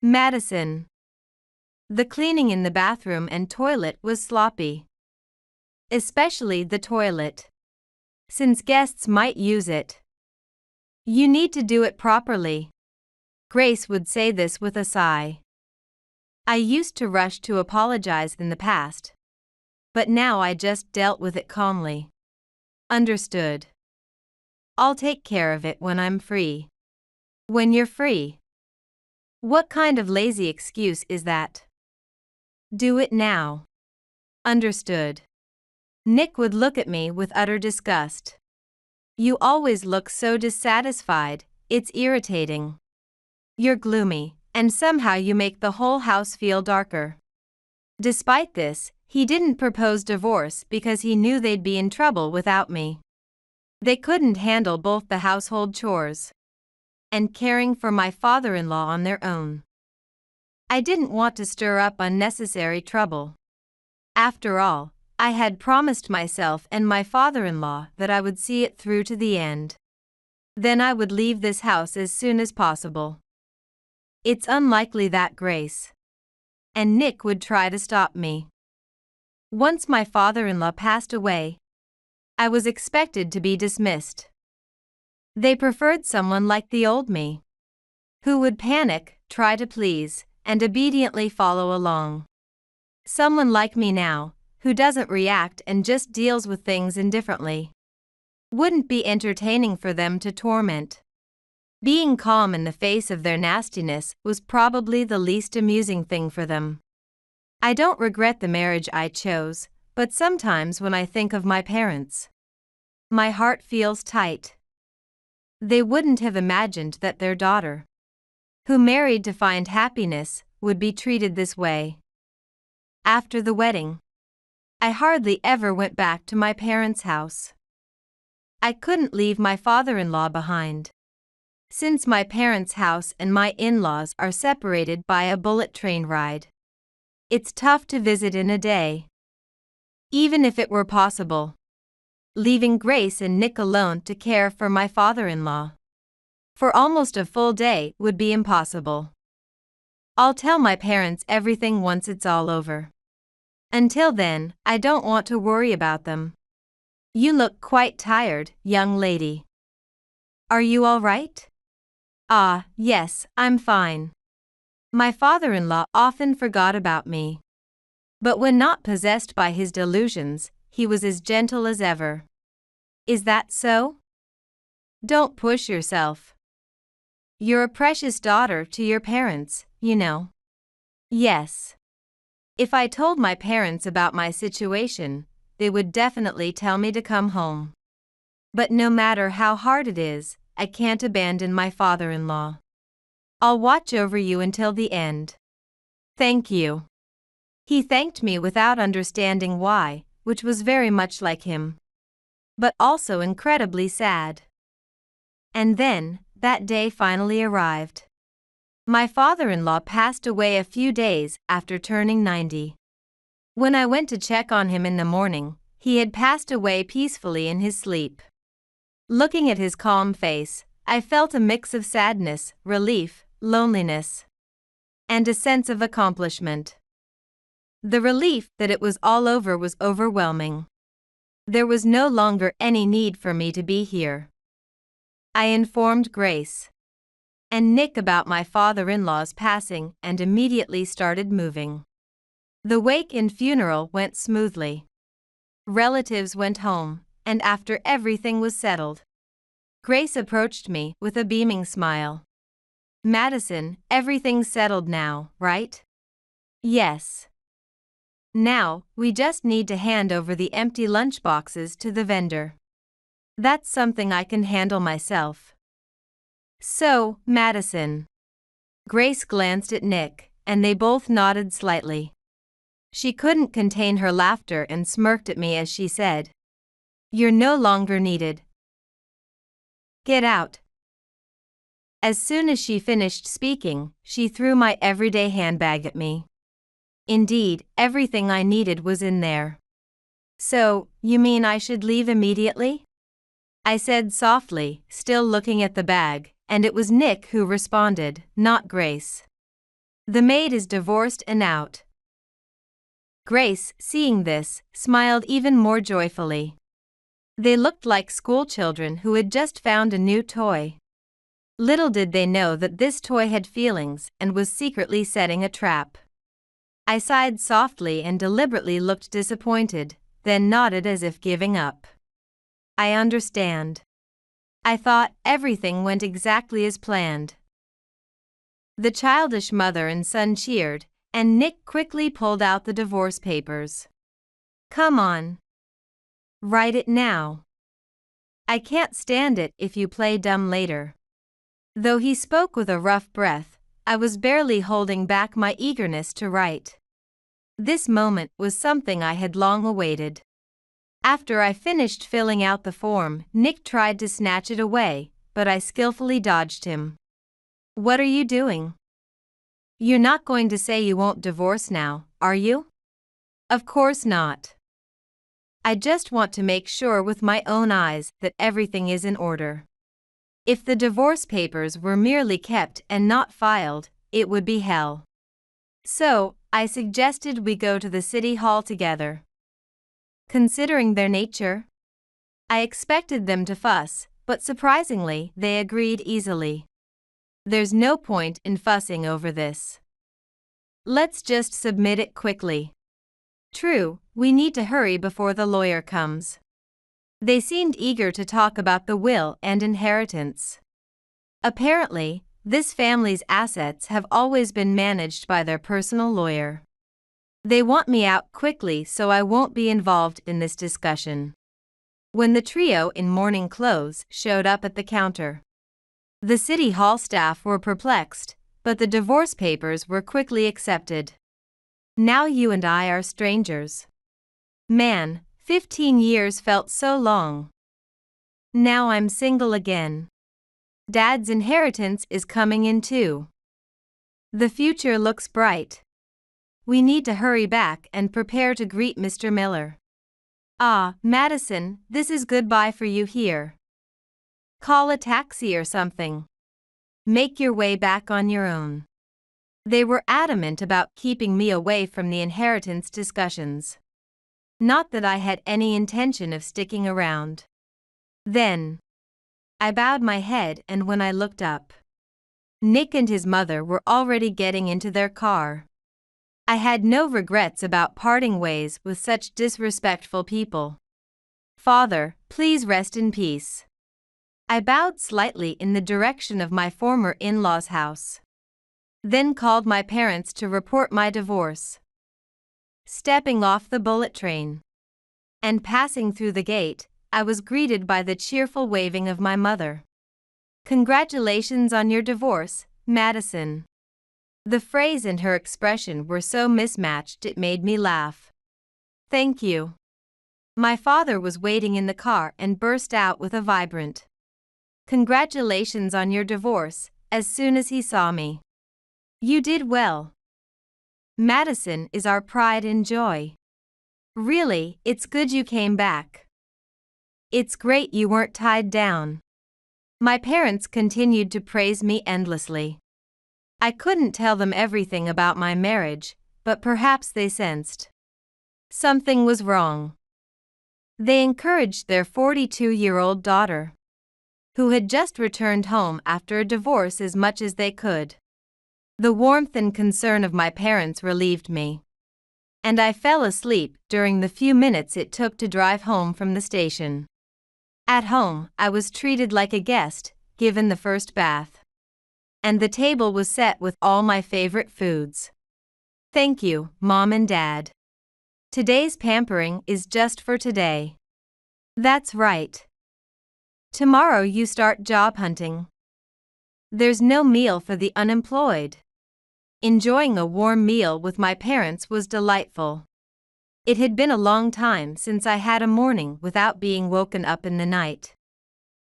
Madison. The cleaning in the bathroom and toilet was sloppy. Especially the toilet. Since guests might use it. You need to do it properly. Grace would say this with a sigh. I used to rush to apologize in the past. But now I just dealt with it calmly. Understood. I'll take care of it when I'm free. When you're free. What kind of lazy excuse is that? Do it now. Understood. Nick would look at me with utter disgust. You always look so dissatisfied, it's irritating. You're gloomy, and somehow you make the whole house feel darker. Despite this, he didn't propose divorce because he knew they'd be in trouble without me. They couldn't handle both the household chores and caring for my father-in-law on their own. I didn't want to stir up unnecessary trouble. After all, I had promised myself and my father-in-law that I would see it through to the end. Then I would leave this house as soon as possible. It's unlikely that Grace and Nick would try to stop me. Once my father-in-law passed away, I was expected to be dismissed. They preferred someone like the old me, who would panic, try to please, and obediently follow along. Someone like me now, who doesn't react and just deals with things indifferently. Wouldn't be entertaining for them to torment. Being calm in the face of their nastiness was probably the least amusing thing for them. I don't regret the marriage I chose, but sometimes when I think of my parents, my heart feels tight. They wouldn't have imagined that their daughter, who married to find happiness, would be treated this way. After the wedding, I hardly ever went back to my parents' house. I couldn't leave my father-in-law behind. Since my parents' house and my in-laws are separated by a bullet train ride, it's tough to visit in a day. Even if it were possible, leaving Grace and Nick alone to care for my father-in-law for almost a full day would be impossible. I'll tell my parents everything once it's all over. Until then, I don't want to worry about them. You look quite tired, young lady. Are you all right? Ah, yes, I'm fine. My father-in-law often forgot about me. But when not possessed by his delusions, he was as gentle as ever. Is that so? Don't push yourself. You're a precious daughter to your parents, you know. Yes. If I told my parents about my situation, they would definitely tell me to come home. But no matter how hard it is, I can't abandon my father-in-law. I'll watch over you until the end. Thank you. He thanked me without understanding why, which was very much like him. But also incredibly sad. And then, that day finally arrived. My father-in-law passed away a few days after turning 90. When I went to check on him in the morning, he had passed away peacefully in his sleep. Looking at his calm face, I felt a mix of sadness, relief, loneliness, and a sense of accomplishment. The relief that it was all over was overwhelming. There was no longer any need for me to be here. I informed Grace and Nick about my father-in-law's passing and immediately started moving. The wake and funeral went smoothly. Relatives went home, and after everything was settled, Grace approached me with a beaming smile. "Madison, everything's settled now, right?" "Yes. Now, we just need to hand over the empty lunchboxes to the vendor. That's something I can handle myself." "So, Madison." Grace glanced at Nick, and they both nodded slightly. She couldn't contain her laughter and smirked at me as she said, "You're no longer needed. Get out." As soon as she finished speaking, she threw my everyday handbag at me. Indeed, everything I needed was in there. "So, you mean I should leave immediately?" I said softly, still looking at the bag, and it was Nick who responded, not Grace. "The maid is divorced and out." Grace, seeing this, smiled even more joyfully. They looked like schoolchildren who had just found a new toy. Little did they know that this toy had feelings and was secretly setting a trap. I sighed softly and deliberately looked disappointed, then nodded as if giving up. "I understand." I thought everything went exactly as planned. The childish mother and son cheered, and Nick quickly pulled out the divorce papers. "Come on. Write it now. I can't stand it if you play dumb later." Though he spoke with a rough breath, I was barely holding back my eagerness to write. This moment was something I had long awaited. After I finished filling out the form, Nick tried to snatch it away, but I skillfully dodged him. "What are you doing? You're not going to say you won't divorce now, are you?" "Of course not. I just want to make sure with my own eyes that everything is in order. If the divorce papers were merely kept and not filed, it would be hell. So, I suggested we go to the city hall together." Considering their nature, I expected them to fuss, but surprisingly, they agreed easily. "There's no point in fussing over this. Let's just submit it quickly. True, we need to hurry before the lawyer comes." They seemed eager to talk about the will and inheritance. Apparently, this family's assets have always been managed by their personal lawyer. They want me out quickly so I won't be involved in this discussion. When the trio in morning clothes showed up at the counter, the city hall staff were perplexed, but the divorce papers were quickly accepted. "Now you and I are strangers." Man, 15 years felt so long. Now I'm single again. Dad's inheritance is coming in too. The future looks bright. We need to hurry back and prepare to greet Mr. Miller. "Ah, Madison, this is goodbye for you here. Call a taxi or something. Make your way back on your own." They were adamant about keeping me away from the inheritance discussions. Not that I had any intention of sticking around. Then, I bowed my head, and when I looked up, Nick and his mother were already getting into their car. I had no regrets about parting ways with such disrespectful people. "Father, please rest in peace." I bowed slightly in the direction of my former in-laws' house. Then called my parents to report my divorce. Stepping off the bullet train and passing through the gate, I was greeted by the cheerful waving of my mother. "Congratulations on your divorce, Madison." The phrase and her expression were so mismatched it made me laugh. "Thank you." My father was waiting in the car and burst out with a vibrant "Congratulations on your divorce" as soon as he saw me. "You did well. Madison is our pride and joy. Really, it's good you came back. It's great you weren't tied down." My parents continued to praise me endlessly. I couldn't tell them everything about my marriage, but perhaps they sensed something was wrong. They encouraged their 42-year-old daughter, who had just returned home after a divorce, as much as they could. The warmth and concern of my parents relieved me. and I fell asleep during the few minutes it took to drive home from the station. At home, I was treated like a guest, given the first bath. And the table was set with all my favorite foods. Thank you, Mom and Dad. Today's pampering is just for today. That's right. Tomorrow you start job hunting. There's no meal for the unemployed. Enjoying a warm meal with my parents was delightful. It had been a long time since I had a morning without being woken up in the night.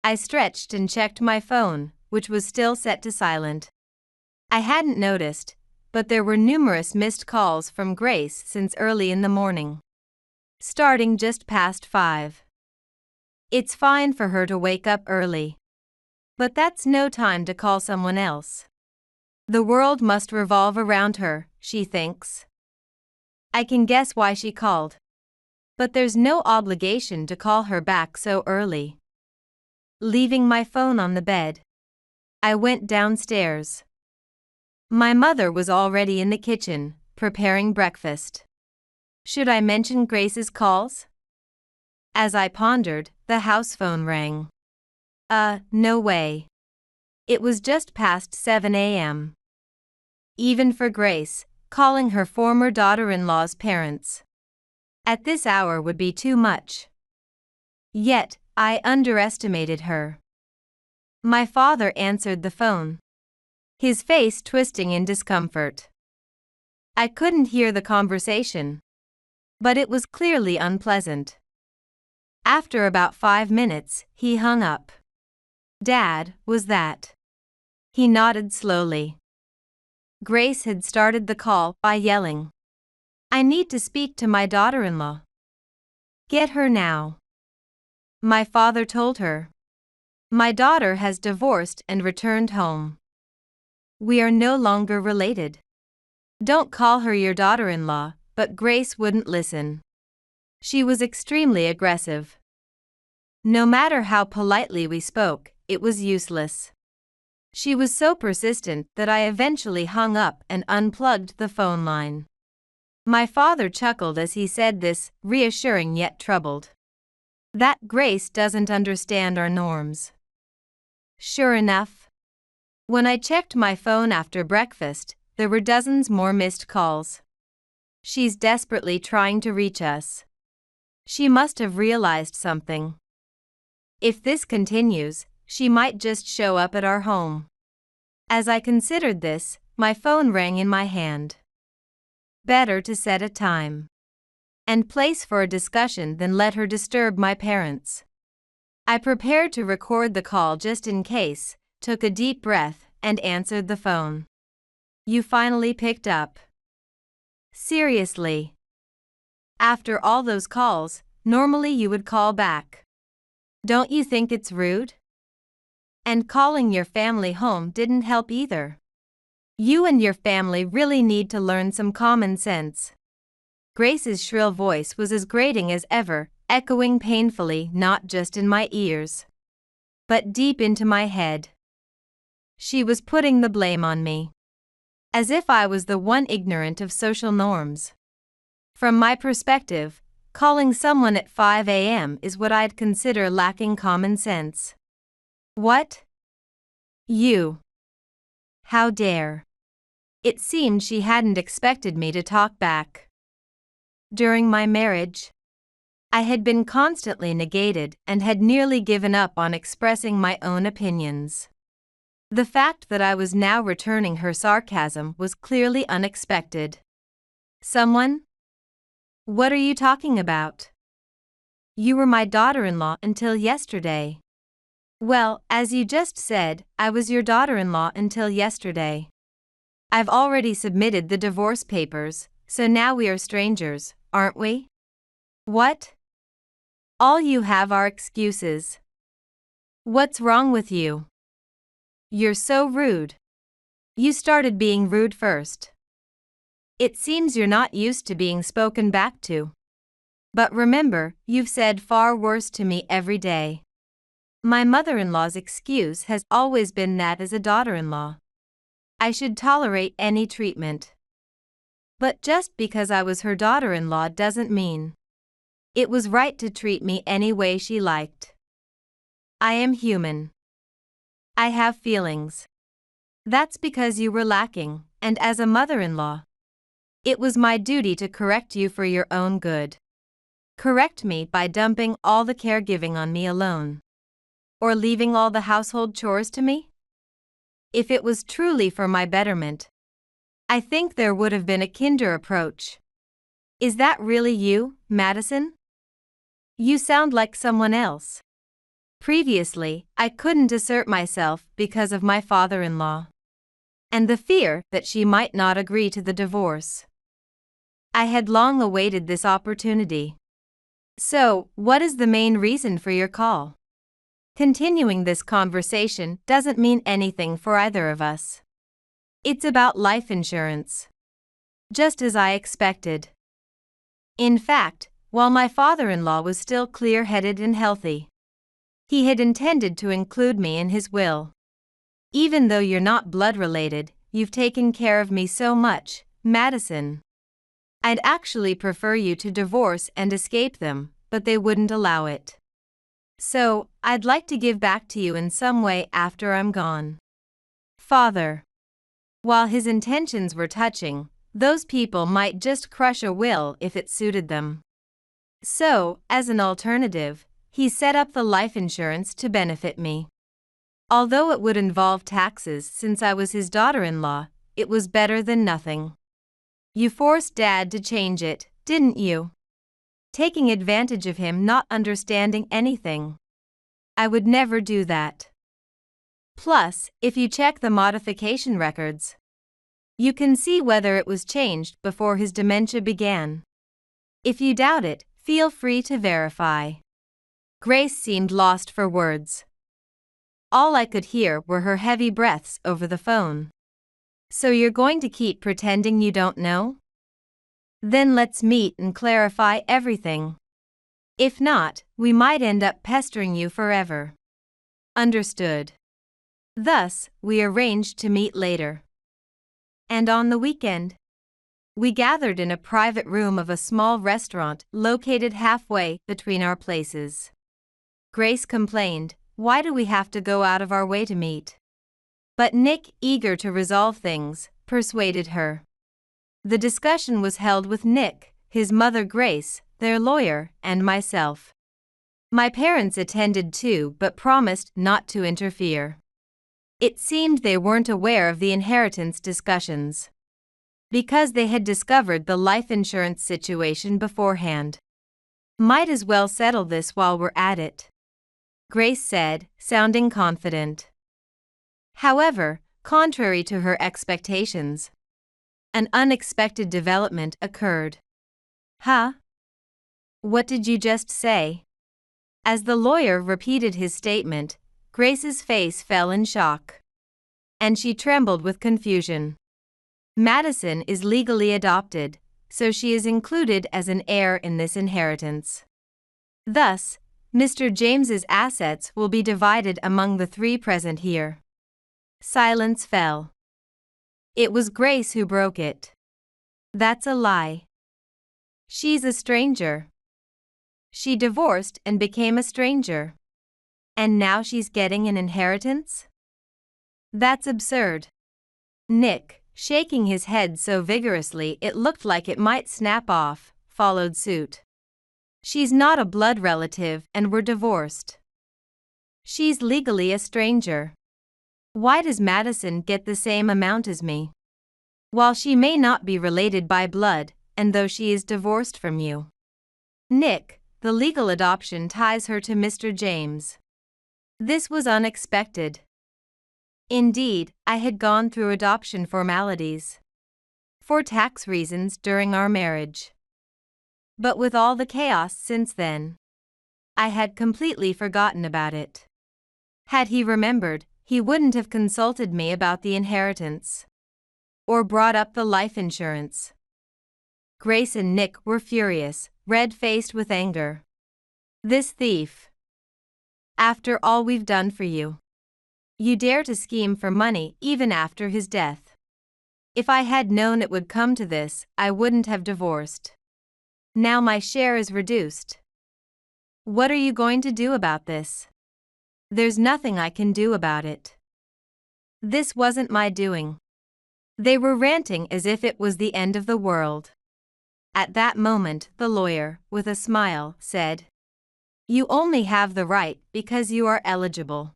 I stretched and checked my phone, which was still set to silent. I hadn't noticed, but there were numerous missed calls from Grace since early in the morning. Starting just past 5. It's fine for her to wake up early. But that's no time to call someone else. The world must revolve around her, she thinks. I can guess why she called. But there's no obligation to call her back so early. Leaving my phone on the bed, I went downstairs. My mother was already in the kitchen, preparing breakfast. Should I mention Grace's calls? As I pondered, the house phone rang. No way. It was just past 7 a.m. Even for Grace, calling her former daughter-in-law's parents at this hour would be too much. Yet, I underestimated her. My father answered the phone, his face twisting in discomfort. I couldn't hear the conversation, but it was clearly unpleasant. After about 5 minutes, he hung up. Dad, was that? He nodded slowly. Grace had started the call by yelling, I need to speak to my daughter-in-law. Get her now. My father told her. My daughter has divorced and returned home. We are no longer related. Don't call her your daughter-in-law, but Grace wouldn't listen. She was extremely aggressive. No matter how politely we spoke, it was useless. She was so persistent that I eventually hung up and unplugged the phone line. My father chuckled as he said this, reassuring yet troubled. That Grace doesn't understand our norms. Sure enough, when I checked my phone after breakfast, there were dozens more missed calls. She's desperately trying to reach us. She must have realized something. If this continues, she might just show up at our home. As I considered this, my phone rang in my hand. Better to set a time and place for a discussion than let her disturb my parents. I prepared to record the call just in case, took a deep breath, and answered the phone. You finally picked up. Seriously. After all those calls, normally you would call back. Don't you think it's rude? And calling your family home didn't help either. You and your family really need to learn some common sense. Grace's shrill voice was as grating as ever, echoing painfully not just in my ears, but deep into my head. She was putting the blame on me, as if I was the one ignorant of social norms. From my perspective, calling someone at 5 a.m. is what I'd consider lacking common sense. What? You? How dare? It seemed she hadn't expected me to talk back. During my marriage, I had been constantly negated and had nearly given up on expressing my own opinions. The fact that I was now returning her sarcasm was clearly unexpected. Someone? What are you talking about? You were my daughter-in-law until yesterday. Well, as you just said, I was your daughter-in-law until yesterday. I've already submitted the divorce papers, so now we are strangers, aren't we? What? All you have are excuses. What's wrong with you? You're so rude. You started being rude first. It seems you're not used to being spoken back to. But remember, you've said far worse to me every day. My mother-in-law's excuse has always been that as a daughter-in-law, I should tolerate any treatment. But just because I was her daughter-in-law doesn't mean it was right to treat me any way she liked. I am human. I have feelings. That's because you were lacking, and as a mother-in-law, it was my duty to correct you for your own good. Correct me by dumping all the caregiving on me alone. Or leaving all the household chores to me? If it was truly for my betterment, I think there would have been a kinder approach. Is that really you, Madison? You sound like someone else. Previously, I couldn't assert myself because of my father-in-law and the fear that she might not agree to the divorce. I had long awaited this opportunity. So, what is the main reason for your call? Continuing this conversation doesn't mean anything for either of us. It's about life insurance. Just as I expected. In fact, while my father-in-law was still clear-headed and healthy, he had intended to include me in his will. Even though you're not blood-related, you've taken care of me so much, Madison. I'd actually prefer you to divorce and escape them, but they wouldn't allow it. So, I'd like to give back to you in some way after I'm gone. Father. While his intentions were touching, those people might just crush a will if it suited them. So, as an alternative, he set up the life insurance to benefit me. Although it would involve taxes since I was his daughter-in-law, it was better than nothing. You forced Dad to change it, didn't you? Taking advantage of him not understanding anything. I would never do that. Plus, if you check the modification records, you can see whether it was changed before his dementia began. If you doubt it, feel free to verify. Grace seemed lost for words. All I could hear were her heavy breaths over the phone. So you're going to keep pretending you don't know? Then let's meet and clarify everything. If not, we might end up pestering you forever. Understood. Thus, we arranged to meet later. And on the weekend, we gathered in a private room of a small restaurant located halfway between our places. Grace complained, "Why do we have to go out of our way to meet?" But Nick, eager to resolve things, persuaded her. The discussion was held with Nick, his mother Grace, their lawyer, and myself. My parents attended too but promised not to interfere. It seemed they weren't aware of the inheritance discussions, because they had discovered the life insurance situation beforehand. Might as well settle this while we're at it, Grace said, sounding confident. However, contrary to her expectations, an unexpected development occurred. Huh? What did you just say? As the lawyer repeated his statement, Grace's face fell in shock, and she trembled with confusion. Madison is legally adopted, so she is included as an heir in this inheritance. Thus, Mr. James's assets will be divided among the three present here. Silence fell. It was Grace who broke it. That's a lie. She's a stranger. She divorced and became a stranger. And now she's getting an inheritance? That's absurd. Nick, shaking his head so vigorously it looked like it might snap off, followed suit. She's not a blood relative and we're divorced. She's legally a stranger. Why does Madison get the same amount as me? While she may not be related by blood, and though she is divorced from you, Nick, the legal adoption ties her to Mr. James. This was unexpected. Indeed, I had gone through adoption formalities for tax reasons during our marriage. But with all the chaos since then, I had completely forgotten about it. Had he remembered, he wouldn't have consulted me about the inheritance or brought up the life insurance. Grace and Nick were furious, red-faced with anger. This thief! After all we've done for you, you dare to scheme for money even after his death. If I had known it would come to this, I wouldn't have divorced. Now my share is reduced. What are you going to do about this? There's nothing I can do about it. This wasn't my doing. They were ranting as if it was the end of the world. At that moment, the lawyer, with a smile, said, "You only have the right because you are eligible.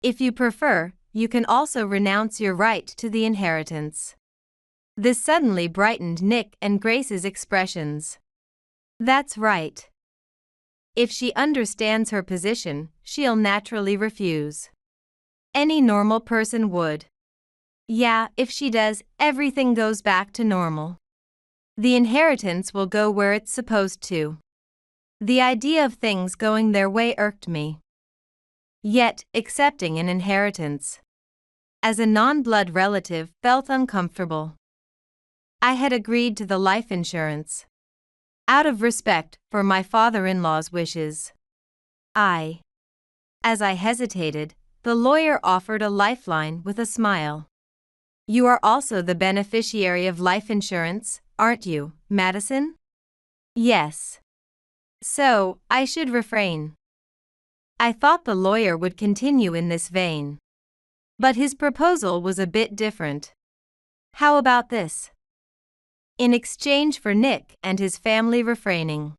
If you prefer, you can also renounce your right to the inheritance." This suddenly brightened Nick and Grace's expressions. That's right. If she understands her position, she'll naturally refuse. Any normal person would. Yeah, if she does, everything goes back to normal. The inheritance will go where it's supposed to. The idea of things going their way irked me. Yet, accepting an inheritance as a non-blood relative felt uncomfortable. I had agreed to the life insurance out of respect for my father-in-law's wishes. As I hesitated, the lawyer offered a lifeline with a smile. "You are also the beneficiary of life insurance, aren't you, Madison?" "Yes. So, I should refrain." I thought the lawyer would continue in this vein. But his proposal was a bit different. "How about this? In exchange for Nick and his family refraining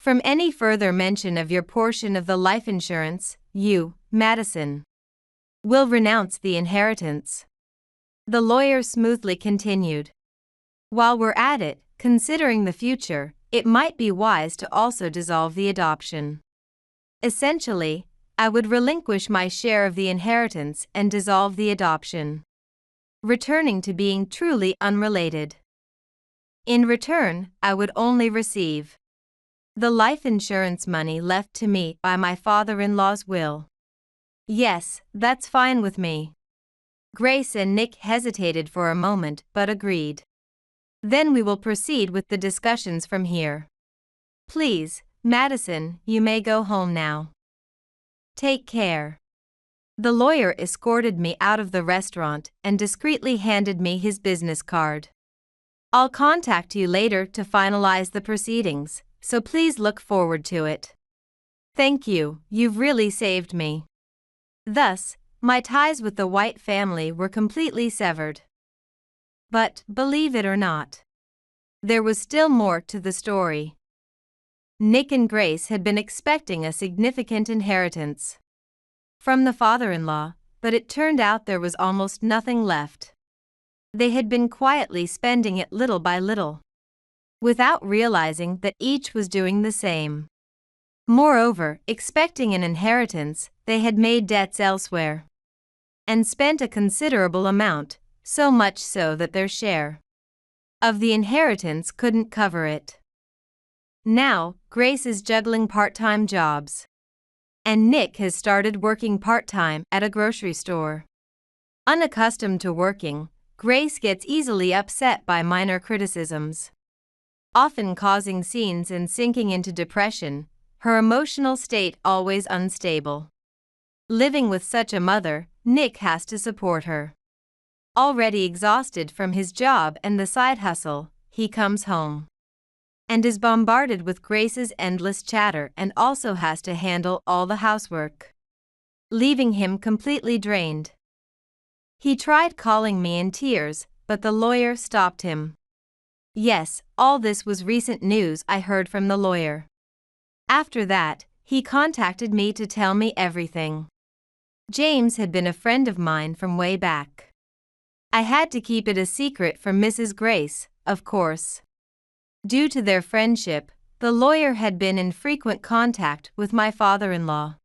from any further mention of your portion of the life insurance, you, Madison, will renounce the inheritance." The lawyer smoothly continued. "While we're at it, considering the future, it might be wise to also dissolve the adoption. Essentially, I would relinquish my share of the inheritance and dissolve the adoption, returning to being truly unrelated. In return, I would only receive the life insurance money left to me by my father-in-law's will." "Yes, that's fine with me." Grace and Nick hesitated for a moment but agreed. "Then we will proceed with the discussions from here. Please, Madison, you may go home now. Take care." The lawyer escorted me out of the restaurant and discreetly handed me his business card. "I'll contact you later to finalize the proceedings, so please look forward to it." "Thank you, you've really saved me." Thus, my ties with the White family were completely severed. But, believe it or not, there was still more to the story. Nick and Grace had been expecting a significant inheritance from the father-in-law, but it turned out there was almost nothing left. They had been quietly spending it little by little, without realizing that each was doing the same. Moreover, expecting an inheritance, they had made debts elsewhere and spent a considerable amount, so much so that their share of the inheritance couldn't cover it. Now, Grace is juggling part-time jobs, and Nick has started working part-time at a grocery store. Unaccustomed to working, Grace gets easily upset by minor criticisms, often causing scenes and sinking into depression, her emotional state always unstable. Living with such a mother, Nick has to support her. Already exhausted from his job and the side hustle, he comes home and is bombarded with Grace's endless chatter and also has to handle all the housework, leaving him completely drained. He tried calling me in tears, but the lawyer stopped him. Yes, all this was recent news I heard from the lawyer. After that, he contacted me to tell me everything. James had been a friend of mine from way back. I had to keep it a secret from Mrs. Grace, of course. Due to their friendship, the lawyer had been in frequent contact with my father-in-law.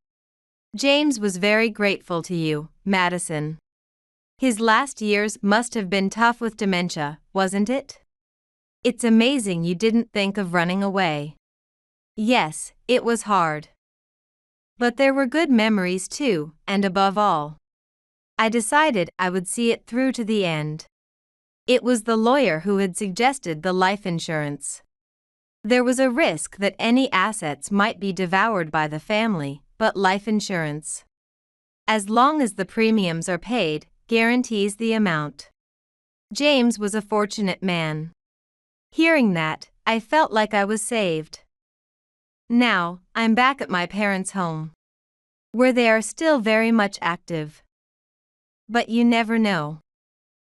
"James was very grateful to you, Madison. His last years must have been tough with dementia, wasn't it? It's amazing you didn't think of running away." "Yes, it was hard. But there were good memories too, and above all, I decided I would see it through to the end." It was the lawyer who had suggested the life insurance. There was a risk that any assets might be devoured by the family, but life insurance, as long as the premiums are paid, guarantees the amount. James was a fortunate man. Hearing that, I felt like I was saved. Now, I'm back at my parents' home, where they are still very much active. But you never know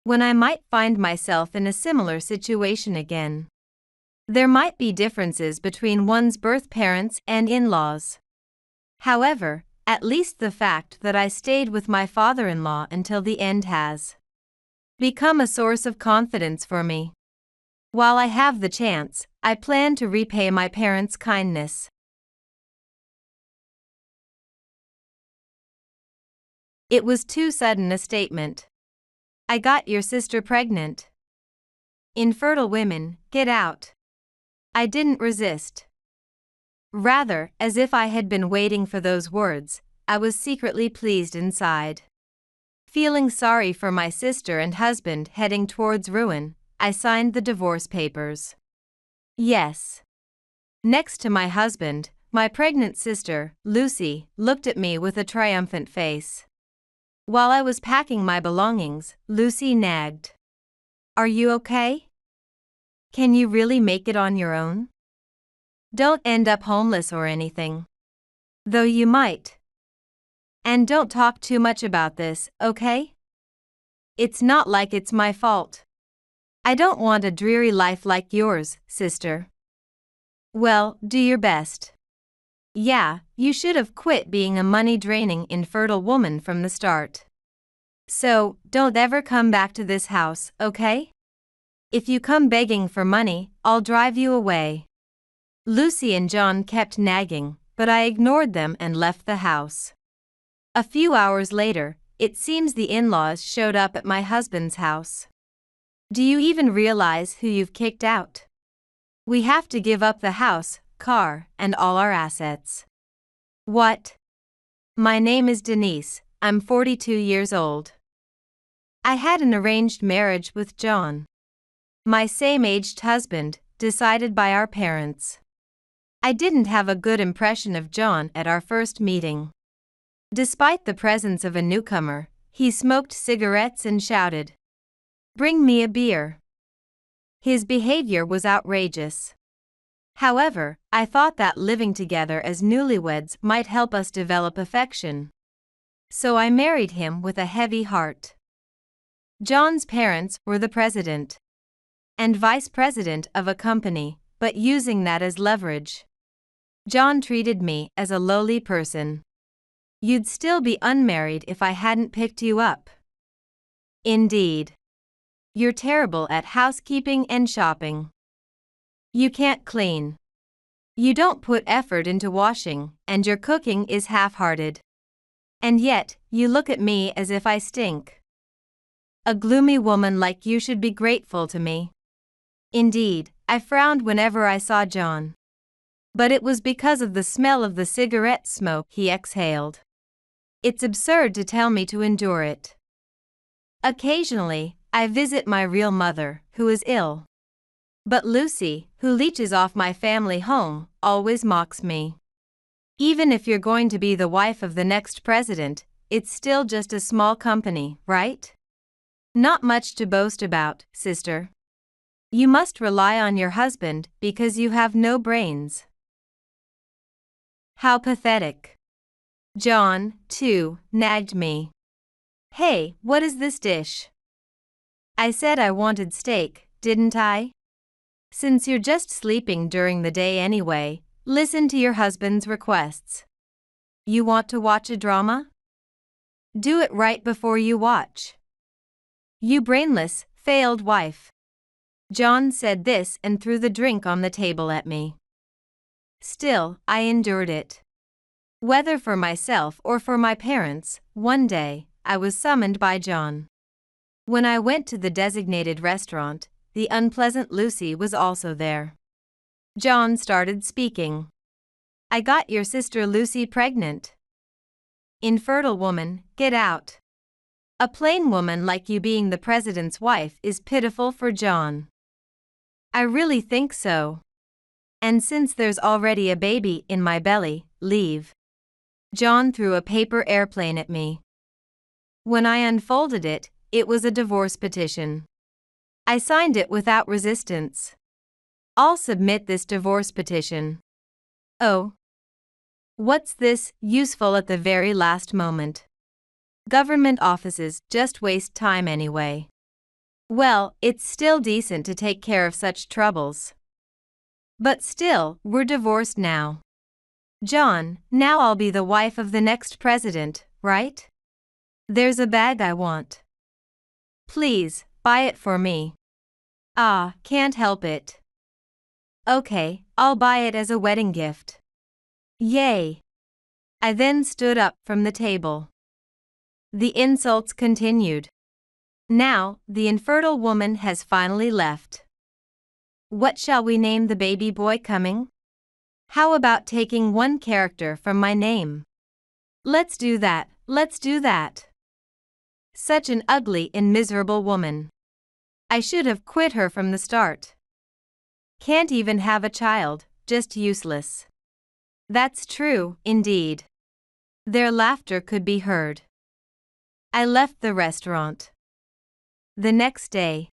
when I might find myself in a similar situation again. There might be differences between one's birth parents and in-laws. However, at least the fact that I stayed with my father-in-law until the end has become a source of confidence for me. While I have the chance, I plan to repay my parents' kindness. It was too sudden a statement. I got your sister pregnant. Infertile women, get out. I didn't resist. Rather, as if I had been waiting for those words, I was secretly pleased inside. Feeling sorry for my sister and husband heading towards ruin, I signed the divorce papers. Yes. Next to my husband, my pregnant sister, Lucy, looked at me with a triumphant face. While I was packing my belongings, Lucy nagged. Are you okay? Can you really make it on your own? Don't end up homeless or anything. Though you might. And don't talk too much about this, okay? It's not like it's my fault. I don't want a dreary life like yours, sister. Well, do your best. Yeah, you should have quit being a money-draining infertile woman from the start. So, don't ever come back to this house, okay? If you come begging for money, I'll drive you away. Lucy and John kept nagging, but I ignored them and left the house. A few hours later, it seems the in-laws showed up at my husband's house. Do you even realize who you've kicked out? We have to give up the house, car, and all our assets. What? My name is Denise, I'm 42 years old. I had an arranged marriage with John, my same-aged husband, decided by our parents. I didn't have a good impression of John at our first meeting. Despite the presence of a newcomer, he smoked cigarettes and shouted, "Bring me a beer." His behavior was outrageous. However, I thought that living together as newlyweds might help us develop affection. So I married him with a heavy heart. John's parents were the president and vice president of a company, but using that as leverage. John treated me as a lowly person. You'd still be unmarried if I hadn't picked you up. Indeed. You're terrible at housekeeping and shopping. You can't clean. You don't put effort into washing, and your cooking is half-hearted. And yet, you look at me as if I stink. A gloomy woman like you should be grateful to me. Indeed, I frowned whenever I saw John. But it was because of the smell of the cigarette smoke he exhaled. It's absurd to tell me to endure it. Occasionally, I visit my real mother, who is ill. But Lucy, who leeches off my family home, always mocks me. Even if you're going to be the wife of the next president, it's still just a small company, right? Not much to boast about, sister. You must rely on your husband because you have no brains. How pathetic. John, too, nagged me. Hey, what is this dish? I said I wanted steak, didn't I? Since you're just sleeping during the day anyway, listen to your husband's requests. You want to watch a drama? Do it right before you watch. You brainless, failed wife. John said this and threw the drink on the table at me. Still, I endured it. Whether for myself or for my parents, one day, I was summoned by John. When I went to the designated restaurant, the unpleasant Lucy was also there. John started speaking. I got your sister Lucy pregnant. Infertile woman, get out. A plain woman like you being the president's wife is pitiful for John. I really think so. And since there's already a baby in my belly, leave. John threw a paper airplane at me. When I unfolded it, it was a divorce petition. I signed it without resistance. I'll submit this divorce petition. Oh. What's this, useful at the very last moment? Government offices just waste time anyway. Well, it's still decent to take care of such troubles. But still, we're divorced now. John, now I'll be the wife of the next president, right? There's a bag I want. Please, buy it for me. Ah, can't help it. Okay, I'll buy it as a wedding gift. Yay! I then stood up from the table. The insults continued. Now, the infertile woman has finally left. What shall we name the baby boy coming? How about taking one character from my name? Let's do that, let's do that. Such an ugly and miserable woman. I should have quit her from the start. Can't even have a child, just useless. That's true, indeed. Their laughter could be heard. I left the restaurant. The next day,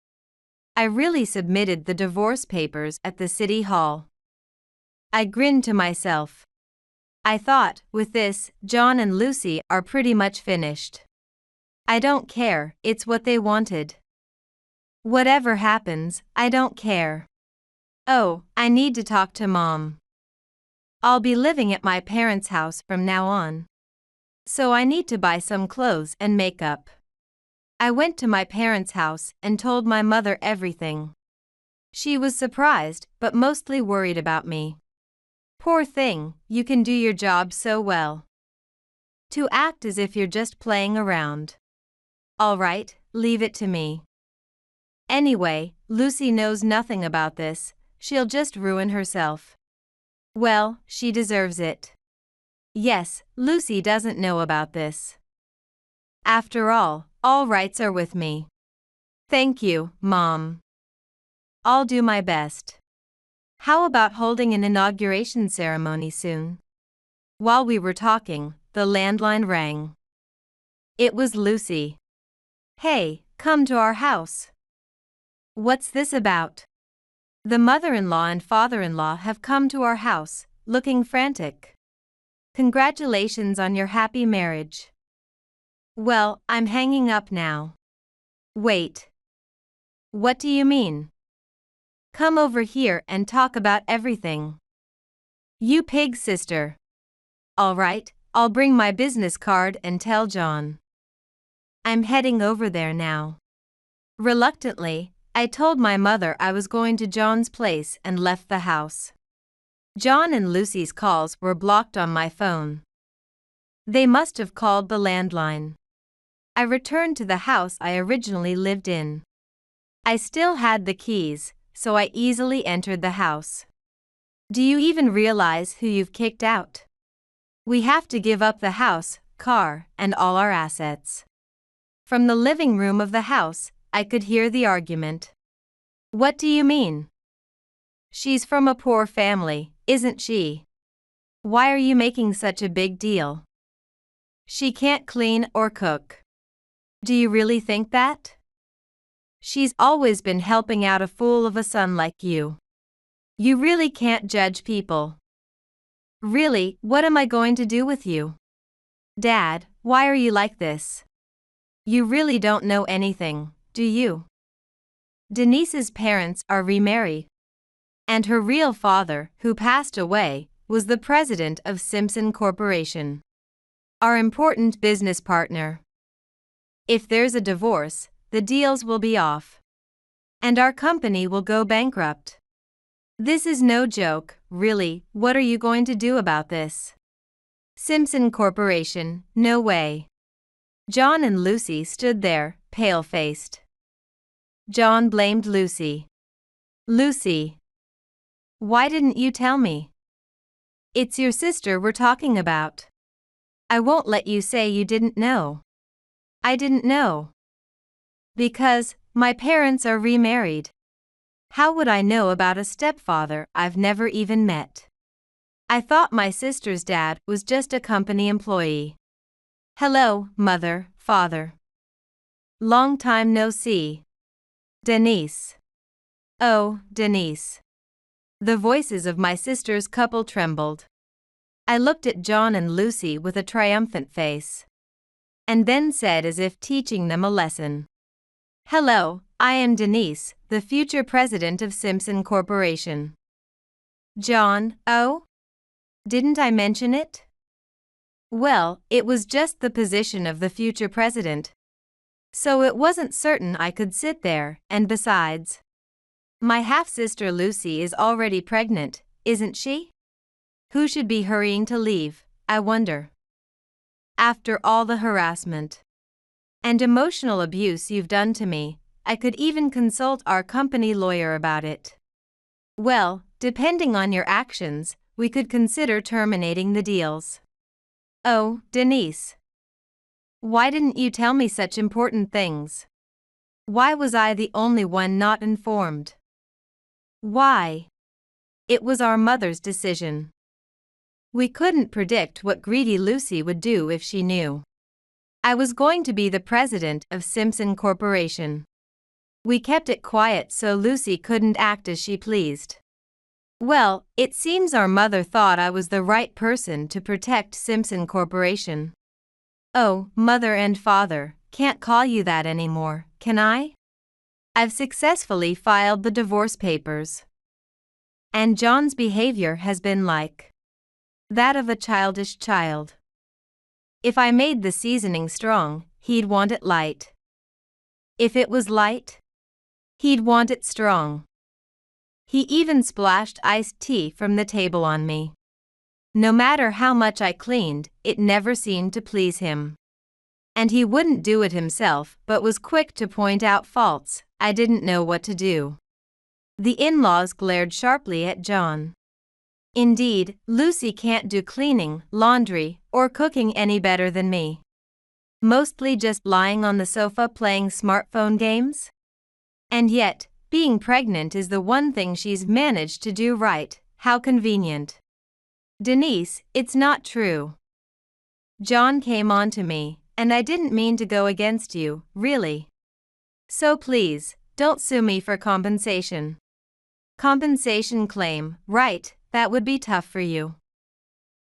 I really submitted the divorce papers at the city hall. I grinned to myself. I thought, with this, John and Lucy are pretty much finished. I don't care, it's what they wanted. Whatever happens, I don't care. Oh, I need to talk to Mom. I'll be living at my parents' house from now on. So I need to buy some clothes and makeup. I went to my parents' house and told my mother everything. She was surprised, but mostly worried about me. Poor thing, you can do your job so well. To act as if you're just playing around. All right, leave it to me. Anyway, Lucy knows nothing about this, she'll just ruin herself. Well, she deserves it. Yes, Lucy doesn't know about this. After all rights are with me. Thank you, Mom. I'll do my best. How about holding an inauguration ceremony soon? While we were talking, the landline rang. It was Lucy. Hey, come to our house. What's this about? The mother-in-law and father-in-law have come to our house, looking frantic. Congratulations on your happy marriage. Well, I'm hanging up now. Wait. What do you mean? Come over here and talk about everything. You pig sister. All right, I'll bring my business card and tell John. I'm heading over there now. Reluctantly, I told my mother I was going to John's place and left the house. John and Lucy's calls were blocked on my phone. They must have called the landline. I returned to the house I originally lived in. I still had the keys, so I easily entered the house. Do you even realize who you've kicked out? We have to give up the house, car, and all our assets. From the living room of the house, I could hear the argument. What do you mean? She's from a poor family, isn't she? Why are you making such a big deal? She can't clean or cook. Do you really think that? She's always been helping out a fool of a son like you. You really can't judge people. Really, what am I going to do with you? Dad, why are you like this? You really don't know anything, do you? Denise's parents are remarried. And her real father, who passed away, was the president of Simpson Corporation. Our important business partner. If there's a divorce, the deals will be off. And our company will go bankrupt. This is no joke, really. What are you going to do about this? Simpson Corporation, no way. John and Lucy stood there, pale-faced. John blamed Lucy. Lucy. Why didn't you tell me? It's your sister we're talking about. I won't let you say you didn't know. I didn't know. Because my parents are remarried. How would I know about a stepfather I've never even met? I thought my sister's dad was just a company employee. Hello, mother, father. Long time no see. Denise. Oh, Denise. The voices of my sister's couple trembled. I looked at John and Lucy with a triumphant face, and then said as if teaching them a lesson. Hello, I am Denise, the future president of Simpson Corporation. John, oh? Didn't I mention it? Well, it was just the position of the future president. So it wasn't certain I could sit there, and besides, my half-sister Lucy is already pregnant, isn't she? Who should be hurrying to leave, I wonder? After all the harassment and emotional abuse you've done to me, I could even consult our company lawyer about it. Well, depending on your actions, we could consider terminating the deals. Oh, Denise. Why didn't you tell me such important things? Why was I the only one not informed? Why? It was our mother's decision. We couldn't predict what greedy Lucy would do if she knew. I was going to be the president of Simpson Corporation. We kept it quiet so Lucy couldn't act as she pleased. Well, it seems our mother thought I was the right person to protect Simpson Corporation. Oh, mother and father, can't call you that anymore, can I? I've successfully filed the divorce papers. And John's behavior has been like that of a childish child. If I made the seasoning strong, he'd want it light. If it was light, he'd want it strong. He even splashed iced tea from the table on me. No matter how much I cleaned, it never seemed to please him. And he wouldn't do it himself but was quick to point out faults. I didn't know what to do. The in-laws glared sharply at John. Indeed, Lucy can't do cleaning, laundry, or cooking any better than me. Mostly just lying on the sofa playing smartphone games? And yet, being pregnant is the one thing she's managed to do right. How convenient. Denise, it's not true. John came on to me, and I didn't mean to go against you, really. So please, don't sue me for compensation. Compensation claim, right, that would be tough for you.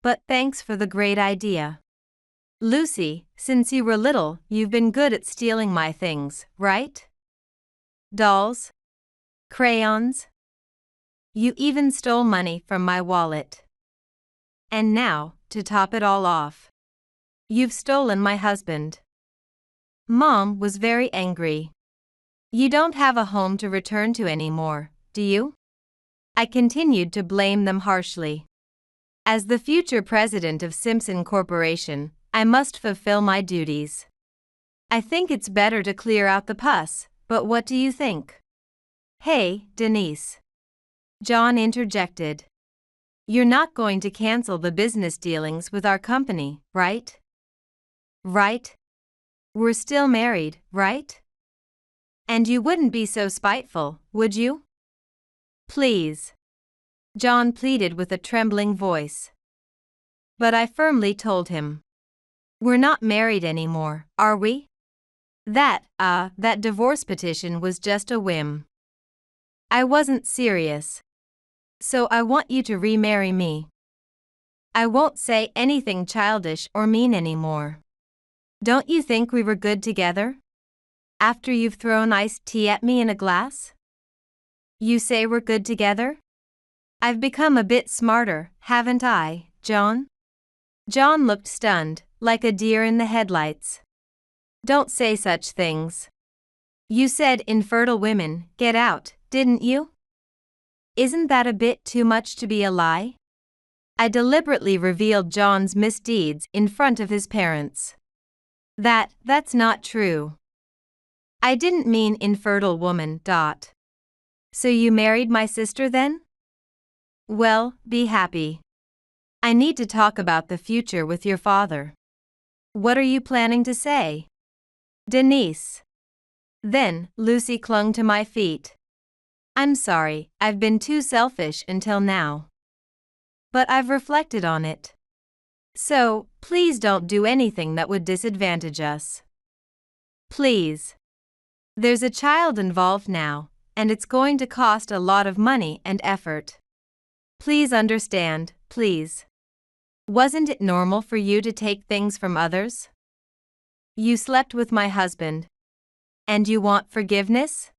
But thanks for the great idea. Lucy, since you were little, you've been good at stealing my things, right? Dolls? Crayons? You even stole money from my wallet. And now, to top it all off, you've stolen my husband. Mom was very angry. You don't have a home to return to anymore, do you? I continued to blame them harshly. As the future president of Simpson Corporation, I must fulfill my duties. I think it's better to clear out the pus, but what do you think? Hey, Denise. John interjected. You're not going to cancel the business dealings with our company, right? Right? We're still married, right? And you wouldn't be so spiteful, would you? Please. John pleaded with a trembling voice. But I firmly told him. We're not married anymore, are we? That divorce petition was just a whim. I wasn't serious. So I want you to remarry me. I won't say anything childish or mean anymore. Don't you think we were good together? After you've thrown iced tea at me in a glass? You say we're good together? I've become a bit smarter, haven't I, John? John looked stunned, like a deer in the headlights. Don't say such things. You said infertile women, get out, didn't you? Isn't that a bit too much to be a lie? I deliberately revealed John's misdeeds in front of his parents. That's not true. I didn't mean infertile woman. So you married my sister then? Well, be happy. I need to talk about the future with your father. What are you planning to say? Denise. Then, Lucy clung to my feet. I'm sorry, I've been too selfish until now. But I've reflected on it. So, please don't do anything that would disadvantage us. Please. There's a child involved now, and it's going to cost a lot of money and effort. Please understand, please. Wasn't it normal for you to take things from others? You slept with my husband. And you want forgiveness?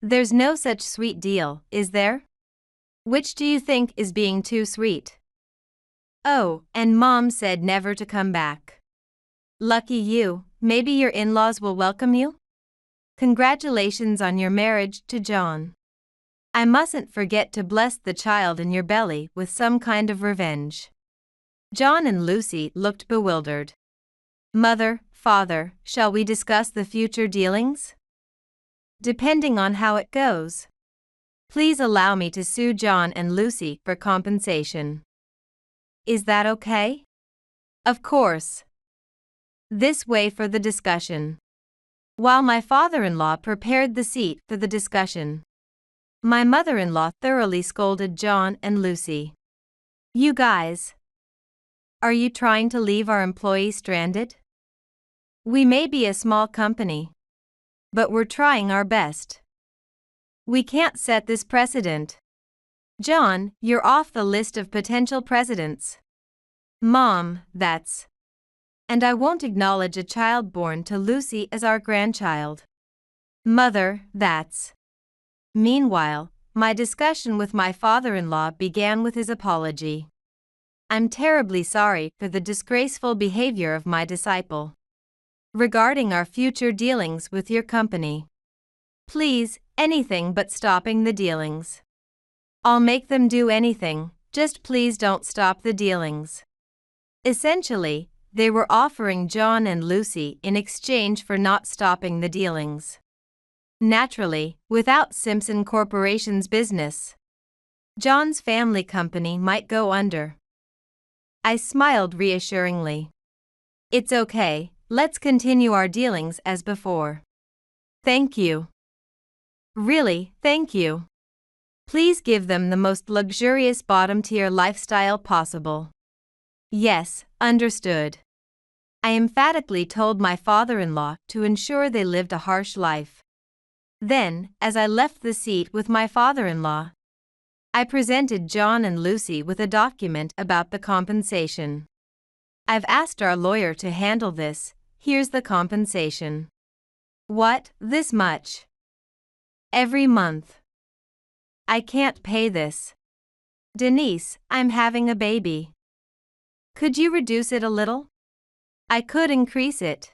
There's no such sweet deal, is there? Which do you think is being too sweet? Oh, and Mom said never to come back. Lucky you, maybe your in-laws will welcome you? Congratulations on your marriage to John. I mustn't forget to bless the child in your belly with some kind of revenge. John and Lucy looked bewildered. Mother, Father, shall we discuss the future dealings? Depending on how it goes. Please allow me to sue John and Lucy for compensation. Is that okay? Of course. This way for the discussion. While my father-in-law prepared the seat for the discussion, my mother-in-law thoroughly scolded John and Lucy. You guys. Are you trying to leave our employees stranded? We may be a small company, but we're trying our best. We can't set this precedent. John, you're off the list of potential presidents. Mom, that's. And I won't acknowledge a child born to Lucy as our grandchild. Mother, that's. Meanwhile, my discussion with my father-in-law began with his apology. I'm terribly sorry for the disgraceful behavior of my disciple. Regarding our future dealings with your company. Please, anything but stopping the dealings. I'll make them do anything, just please don't stop the dealings. Essentially, they were offering John and Lucy in exchange for not stopping the dealings. Naturally, without Simpson Corporation's business, John's family company might go under. I smiled reassuringly. It's okay, let's continue our dealings as before. Thank you. Really, thank you. Please give them the most luxurious bottom-tier lifestyle possible. Yes, understood. I emphatically told my father-in-law to ensure they lived a harsh life. Then, as I left the seat with my father-in-law, I presented John and Lucy with a document about the compensation. I've asked our lawyer to handle this, here's the compensation. What, this much? Every month. I can't pay this. Denise, I'm having a baby. Could you reduce it a little? I could increase it.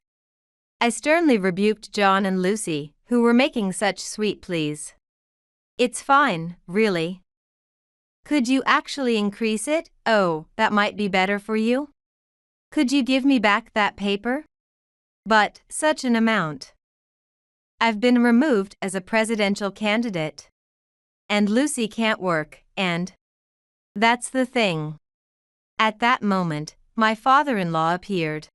I sternly rebuked John and Lucy, who were making such sweet pleas. It's fine, really. Could you actually increase it? Oh, that might be better for you. Could you give me back that paper? But, such an amount. I've been removed as a presidential candidate. And Lucy can't work, and that's the thing. At that moment, my father-in-law appeared.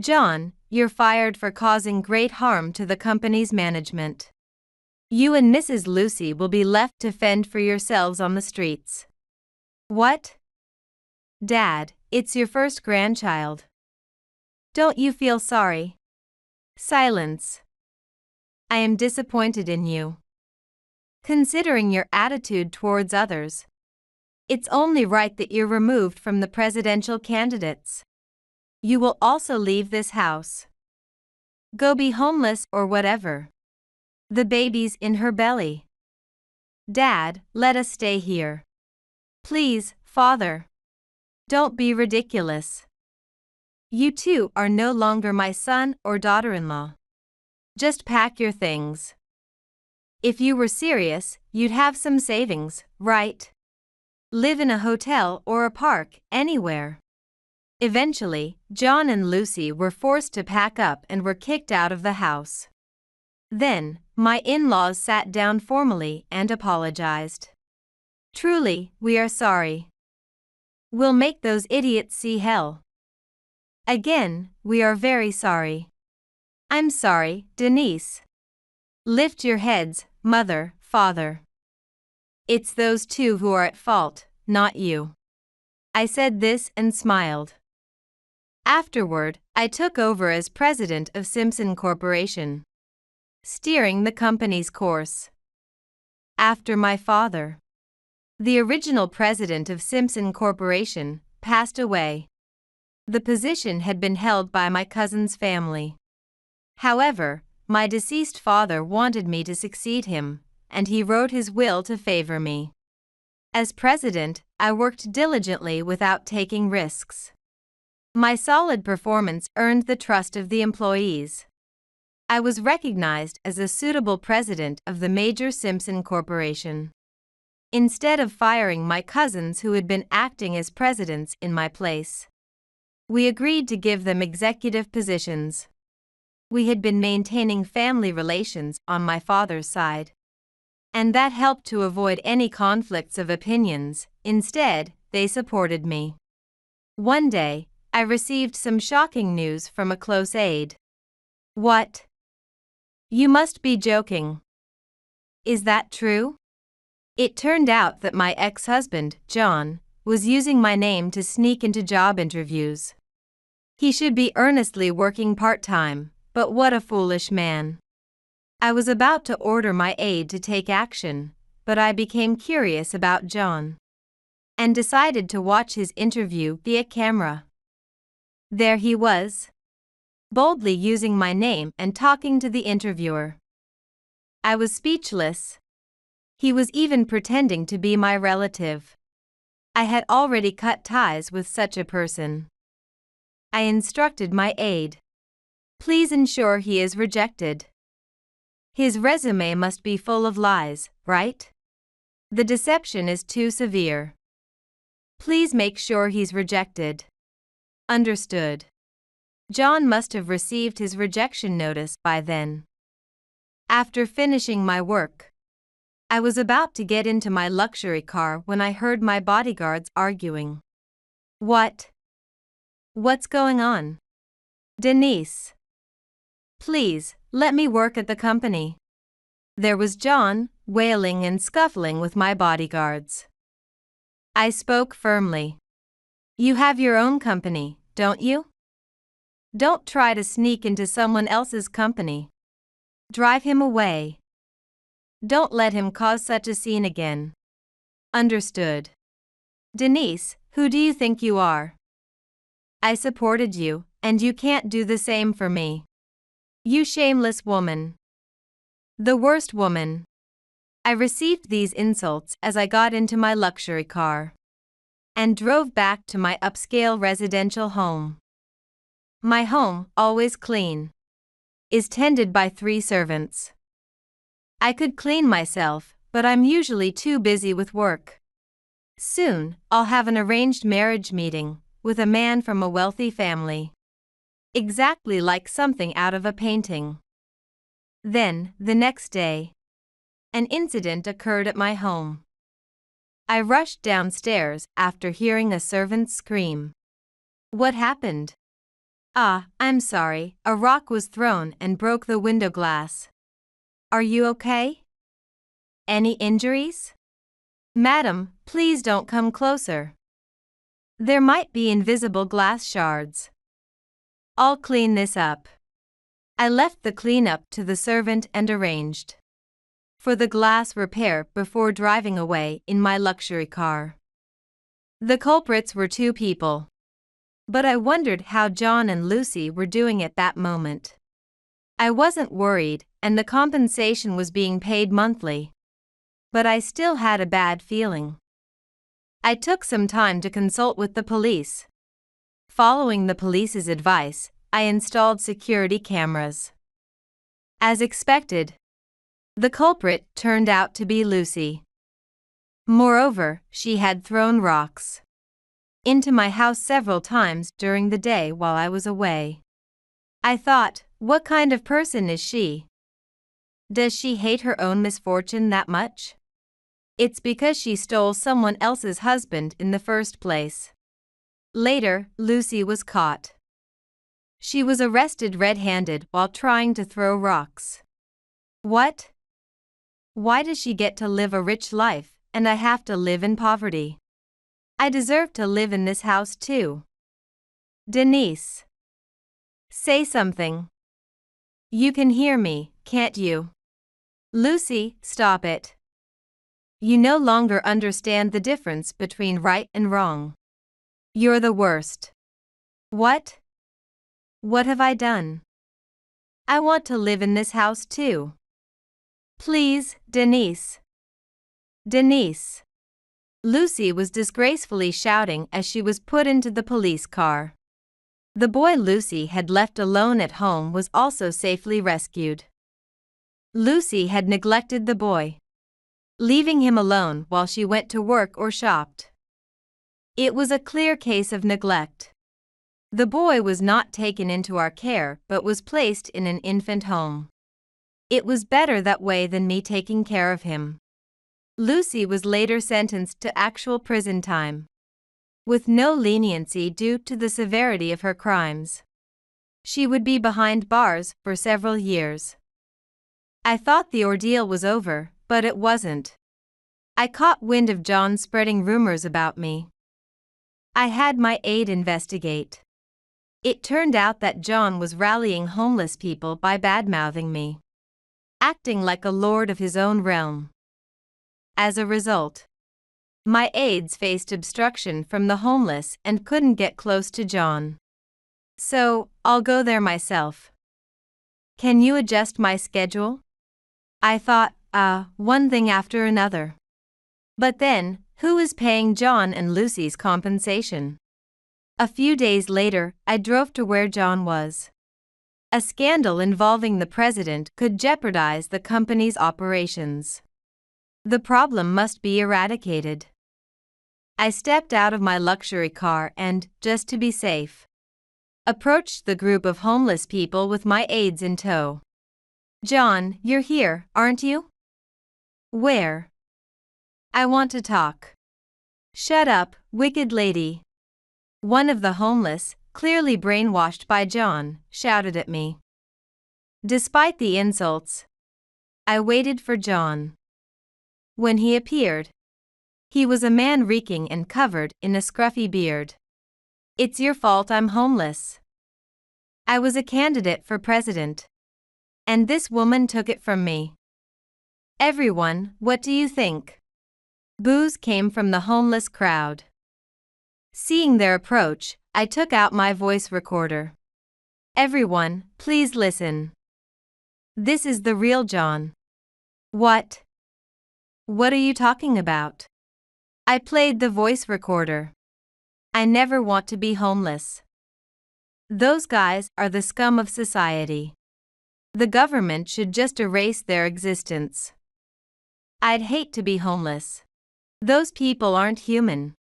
John, you're fired for causing great harm to the company's management. You and Mrs. Lucy will be left to fend for yourselves on the streets. What? Dad, it's your first grandchild. Don't you feel sorry? Silence. I am disappointed in you. Considering your attitude towards others, it's only right that you're removed from the presidential candidates. You will also leave this house. Go be homeless or whatever. The baby's in her belly. Dad, let us stay here. Please, Father. Don't be ridiculous. You two are no longer my son or daughter-in-law. Just pack your things. If you were serious, you'd have some savings, right? Live in a hotel or a park, anywhere. Eventually, John and Lucy were forced to pack up and were kicked out of the house. Then, my in-laws sat down formally and apologized. Truly, we are sorry. We'll make those idiots see hell. Again, we are very sorry. I'm sorry, Denise. Lift your heads, Mother, Father. It's those two who are at fault, not you. I said this and smiled. Afterward, I took over as president of Simpson Corporation. steering the company's course. After my father, the original president of Simpson Corporation, passed away, the position had been held by my cousin's family. However, my deceased father wanted me to succeed him, and he wrote his will to favor me. As president, I worked diligently without taking risks. My solid performance earned the trust of the employees. I was recognized as a suitable president of the major Simpson Corporation. Instead of firing my cousins who had been acting as presidents in my place, we agreed to give them executive positions. We had been maintaining family relations on my father's side, and that helped to avoid any conflicts of opinions. Instead, they supported me. One day, I received some shocking news from a close aide. What? You must be joking. Is that true? It turned out that my ex-husband, John, was using my name to sneak into job interviews. He should be earnestly working part-time, but what a foolish man. I was about to order my aide to take action, but I became curious about John and decided to watch his interview via camera. There he was, boldly using my name and talking to the interviewer. I was speechless. He was even pretending to be my relative. I had already cut ties with such a person. I instructed my aide. Please ensure he is rejected. His resume must be full of lies, right? The deception is too severe. Please make sure he's rejected. Understood. John must have received his rejection notice by then. After finishing my work, I was about to get into my luxury car when I heard my bodyguards arguing. What? What's going on? Denise. Please, let me work at the company. There was John, wailing and scuffling with my bodyguards. I spoke firmly. You have your own company, don't you? Don't try to sneak into someone else's company. Drive him away. Don't let him cause such a scene again. Understood. Denise, who do you think you are? I supported you, and you can't do the same for me. You shameless woman. The worst woman. I received these insults as I got into my luxury car and drove back to my upscale residential home. My home, always clean, is tended by 3 servants. I could clean myself, but I'm usually too busy with work. Soon, I'll have an arranged marriage meeting with a man from a wealthy family. Exactly like something out of a painting. Then, the next day, an incident occurred at my home. I rushed downstairs after hearing a servant scream. What happened? I'm sorry, a rock was thrown and broke the window glass. Are you okay? Any injuries? Madam, please don't come closer. There might be invisible glass shards. I'll clean this up. I left the cleanup to the servant and arranged for the glass repair before driving away in my luxury car. The culprits were 2 people. But I wondered how John and Lucy were doing at that moment. I wasn't worried, and the compensation was being paid monthly. But I still had a bad feeling. I took some time to consult with the police. Following the police's advice, I installed security cameras. As expected, the culprit turned out to be Lucy. Moreover, she had thrown rocks into my house several times during the day while I was away. I thought, what kind of person is she? Does she hate her own misfortune that much? It's because she stole someone else's husband in the first place. Later, Lucy was caught. She was arrested red-handed while trying to throw rocks. What? Why does she get to live a rich life, and I have to live in poverty? I deserve to live in this house too. Denise. Say something. You can hear me, can't you? Lucy, stop it. You no longer understand the difference between right and wrong. You're the worst. What? What have I done? I want to live in this house too. Please, Denise. Denise. Lucy was disgracefully shouting as she was put into the police car. The boy Lucy had left alone at home was also safely rescued. Lucy had neglected the boy, leaving him alone while she went to work or shopped. It was a clear case of neglect. The boy was not taken into our care but was placed in an infant home. It was better that way than me taking care of him. Lucy was later sentenced to actual prison time, with no leniency due to the severity of her crimes. She would be behind bars for several years. I thought the ordeal was over, but it wasn't. I caught wind of John spreading rumors about me. I had my aide investigate. It turned out that John was rallying homeless people by badmouthing me, acting like a lord of his own realm. As a result, my aides faced obstruction from the homeless and couldn't get close to John. So, I'll go there myself. Can you adjust my schedule? I thought, one thing after another. But then, who is paying John and Lucy's compensation? A few days later, I drove to where John was. A scandal involving the president could jeopardize the company's operations. The problem must be eradicated. I stepped out of my luxury car and, just to be safe, approached the group of homeless people with my aides in tow. John, you're here, aren't you? Where? I want to talk. Shut up, wicked lady. One of the homeless, clearly brainwashed by John, shouted at me. Despite the insults, I waited for John. When he appeared, he was a man reeking and covered in a scruffy beard. It's your fault I'm homeless. I was a candidate for president, and this woman took it from me. Everyone, what do you think? Boos came from the homeless crowd. Seeing their approach, I took out my voice recorder. Everyone, please listen. This is the real John. What? What are you talking about? I played the voice recorder. I never want to be homeless. Those guys are the scum of society. The government should just erase their existence. I'd hate to be homeless. Those people aren't human.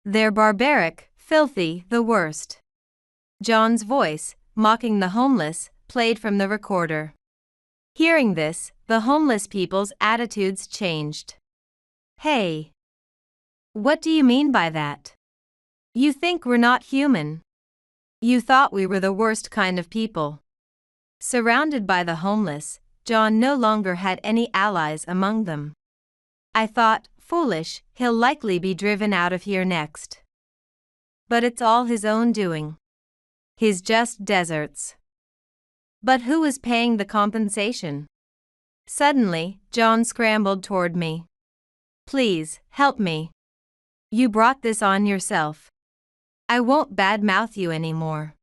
They're barbaric, filthy, the worst. John's voice, mocking the homeless, played from the recorder. Hearing this, the homeless people's attitudes changed. Hey! What do you mean by that? You think we're not human? You thought we were the worst kind of people. Surrounded by the homeless, John no longer had any allies among them. I thought, foolish, he'll likely be driven out of here next. But it's all his own doing. His just deserts. But who is paying the compensation? Suddenly, John scrambled toward me. Please, help me. You brought this on yourself. I won't badmouth you anymore.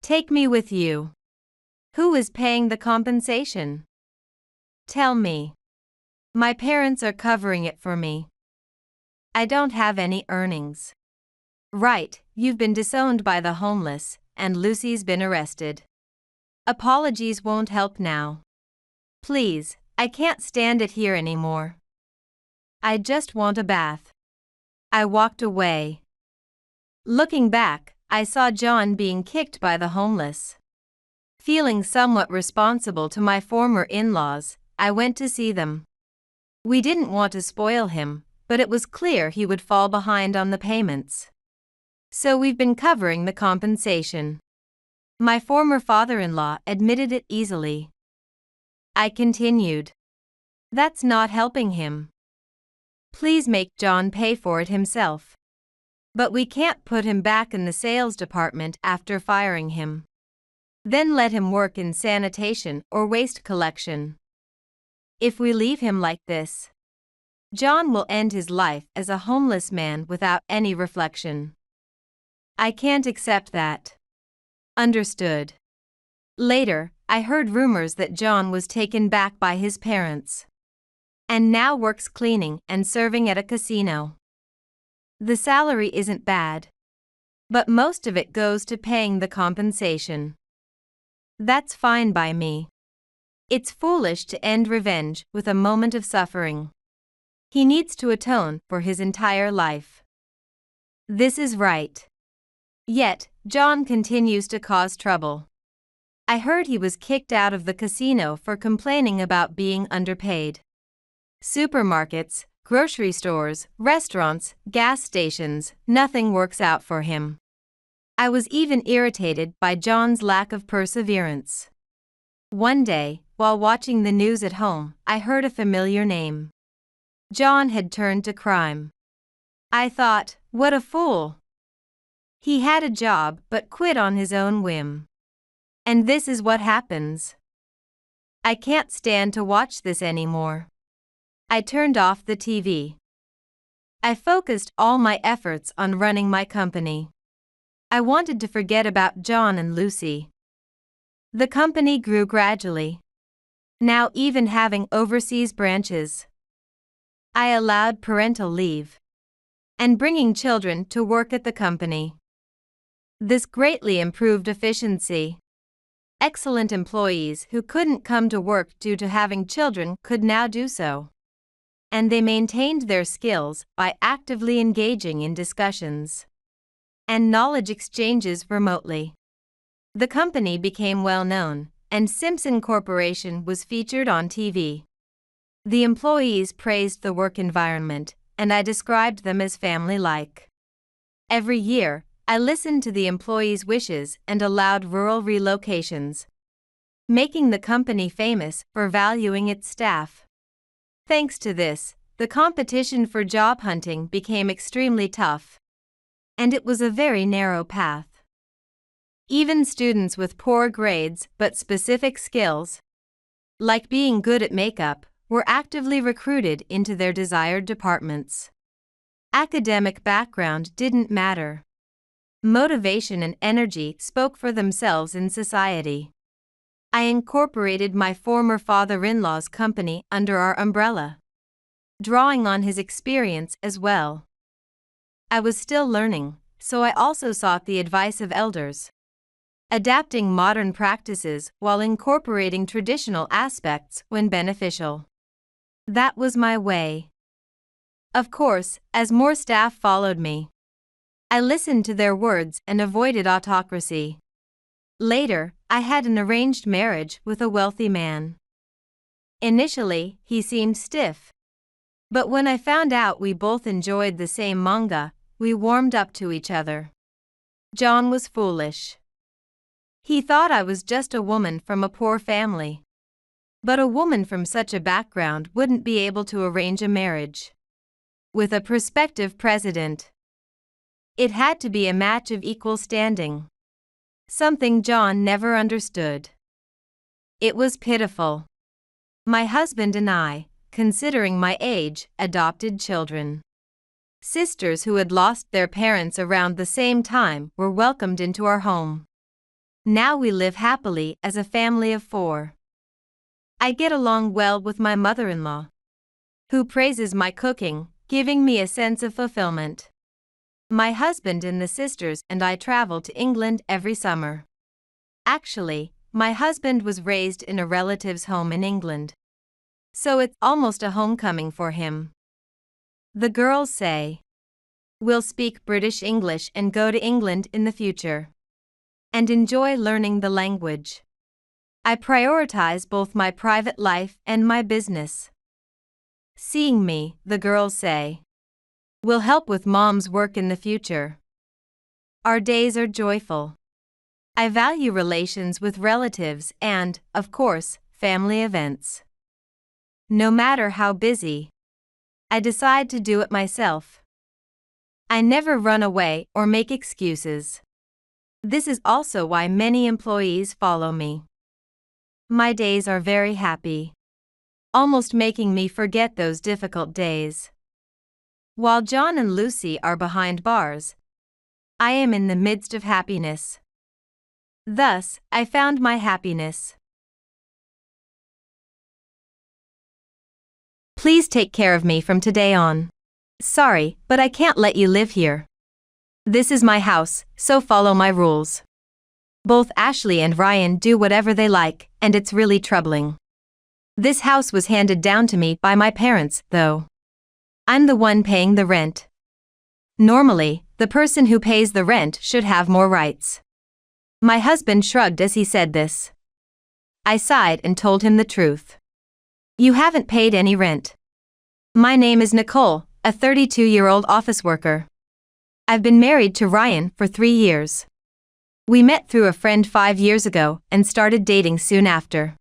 Take me with you. Who is paying the compensation? Tell me. My parents are covering it for me. I don't have any earnings. Right, you've been disowned by the homeless, and Lucy's been arrested. Apologies won't help now. Please, I can't stand it here anymore. I just want a bath. I walked away. Looking back, I saw John being kicked by the homeless. Feeling somewhat responsible to my former in-laws, I went to see them. We didn't want to spoil him, but it was clear he would fall behind on the payments. So we've been covering the compensation. My former father-in-law admitted it easily. I continued. That's not helping him. Please make John pay for it himself. But we can't put him back in the sales department after firing him. Then let him work in sanitation or waste collection. If we leave him like this, John will end his life as a homeless man without any reflection. I can't accept that. Understood. Later, I heard rumors that John was taken back by his parents and now works cleaning and serving at a casino. The salary isn't bad, but most of it goes to paying the compensation. That's fine by me. It's foolish to end revenge with a moment of suffering. He needs to atone for his entire life. This is right. Yet, John continues to cause trouble. I heard he was kicked out of the casino for complaining about being underpaid. Supermarkets, grocery stores, restaurants, gas stations, nothing works out for him. I was even irritated by John's lack of perseverance. One day, while watching the news at home, I heard a familiar name. John had turned to crime. I thought, what a fool. He had a job but quit on his own whim. And this is what happens. I can't stand to watch this anymore. I turned off the TV. I focused all my efforts on running my company. I wanted to forget about John and Lucy. The company grew gradually, now even having overseas branches. I allowed parental leave and bringing children to work at the company. This greatly improved efficiency. Excellent employees who couldn't come to work due to having children could now do so. And they maintained their skills by actively engaging in discussions and knowledge exchanges remotely. The company became well known, and Simpson Corporation was featured on TV. The employees praised the work environment, and I described them as family-like. Every year, I listened to the employees' wishes and allowed rural relocations, making the company famous for valuing its staff. Thanks to this, the competition for job hunting became extremely tough, and it was a very narrow path. Even students with poor grades but specific skills, like being good at makeup, were actively recruited into their desired departments. Academic background didn't matter. Motivation and energy spoke for themselves in society. I incorporated my former father-in-law's company under our umbrella, drawing on his experience as well. I was still learning, so I also sought the advice of elders, adapting modern practices while incorporating traditional aspects when beneficial. That was my way. Of course, as more staff followed me, I listened to their words and avoided autocracy. Later, I had an arranged marriage with a wealthy man. Initially, he seemed stiff. But when I found out we both enjoyed the same manga, we warmed up to each other. John was foolish. He thought I was just a woman from a poor family. But a woman from such a background wouldn't be able to arrange a marriage with a prospective president. It had to be a match of equal standing, something John never understood. It was pitiful. My husband and I, considering my age, adopted children. Sisters who had lost their parents around the same time were welcomed into our home. Now we live happily as a family of 4. I get along well with my mother-in-law, who praises my cooking, giving me a sense of fulfillment. My husband and the sisters and I travel to England every summer. Actually, my husband was raised in a relative's home in England, so it's almost a homecoming for him. The girls say, "We'll speak British English and go to England in the future and enjoy learning the language." I prioritize both my private life and my business. Seeing me, the girls say, "We'll help with mom's work in the future." Our days are joyful. I value relations with relatives and, of course, family events. No matter how busy, I decide to do it myself. I never run away or make excuses. This is also why many employees follow me. My days are very happy, almost making me forget those difficult days. While John and Lucy are behind bars, I am in the midst of happiness. Thus, I found my happiness. Please take care of me from today on. Sorry, but I can't let you live here. This is my house, so follow my rules. Both Ashley and Ryan do whatever they like, and it's really troubling. This house was handed down to me by my parents, though. I'm the one paying the rent. Normally, the person who pays the rent should have more rights. My husband shrugged as he said this. I sighed and told him the truth. You haven't paid any rent. My name is Nicole, a 32-year-old office worker. I've been married to Ryan for 3 years. We met through a friend 5 years ago and started dating soon after.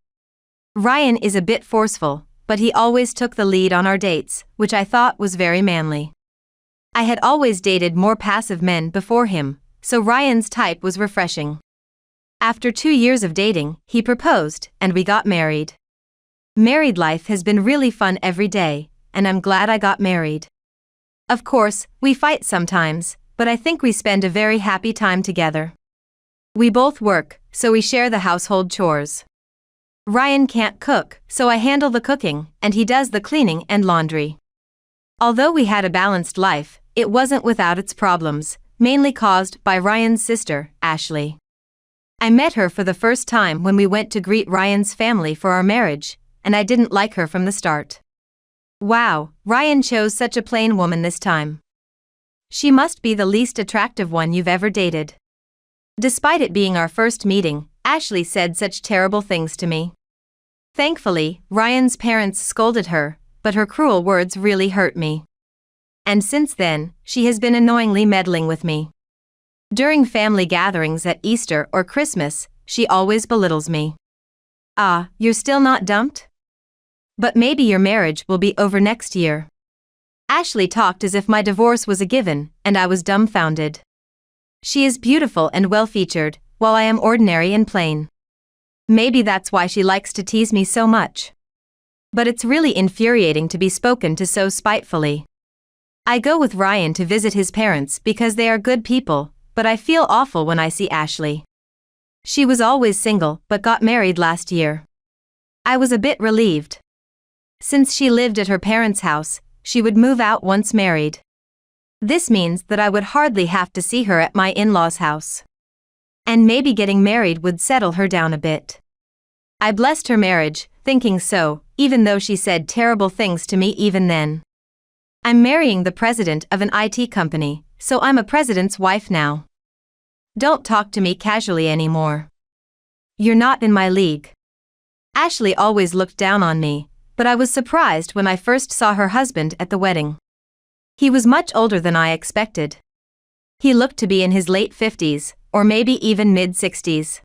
Ryan is a bit forceful, but he always took the lead on our dates, which I thought was very manly. I had always dated more passive men before him, so Ryan's type was refreshing. After 2 years of dating, he proposed, and we got married. Married life has been really fun every day, and I'm glad I got married. Of course, we fight sometimes, but I think we spend a very happy time together. We both work, so we share the household chores. Ryan can't cook, so I handle the cooking, and he does the cleaning and laundry. Although we had a balanced life, it wasn't without its problems, mainly caused by Ryan's sister, Ashley. I met her for the first time when we went to greet Ryan's family for our marriage, and I didn't like her from the start. Wow, Ryan chose such a plain woman this time. She must be the least attractive one you've ever dated. Despite it being our first meeting, Ashley said such terrible things to me. Thankfully, Ryan's parents scolded her, but her cruel words really hurt me. And since then, she has been annoyingly meddling with me. During family gatherings at Easter or Christmas, she always belittles me. Ah, you're still not dumped? But maybe your marriage will be over next year. Ashley talked as if my divorce was a given, and I was dumbfounded. She is beautiful and well-featured, while I am ordinary and plain. Maybe that's why she likes to tease me so much. But it's really infuriating to be spoken to so spitefully. I go with Ryan to visit his parents because they are good people, but I feel awful when I see Ashley. She was always single but got married last year. I was a bit relieved. Since she lived at her parents' house, she would move out once married. This means that I would hardly have to see her at my in-laws' house. And maybe getting married would settle her down a bit. I blessed her marriage, thinking so, even though she said terrible things to me even then. I'm marrying the president of an IT company, so I'm a president's wife now. Don't talk to me casually anymore. You're not in my league. Ashley always looked down on me, but I was surprised when I first saw her husband at the wedding. He was much older than I expected. He looked to be in his late 50s, or maybe even mid-60s.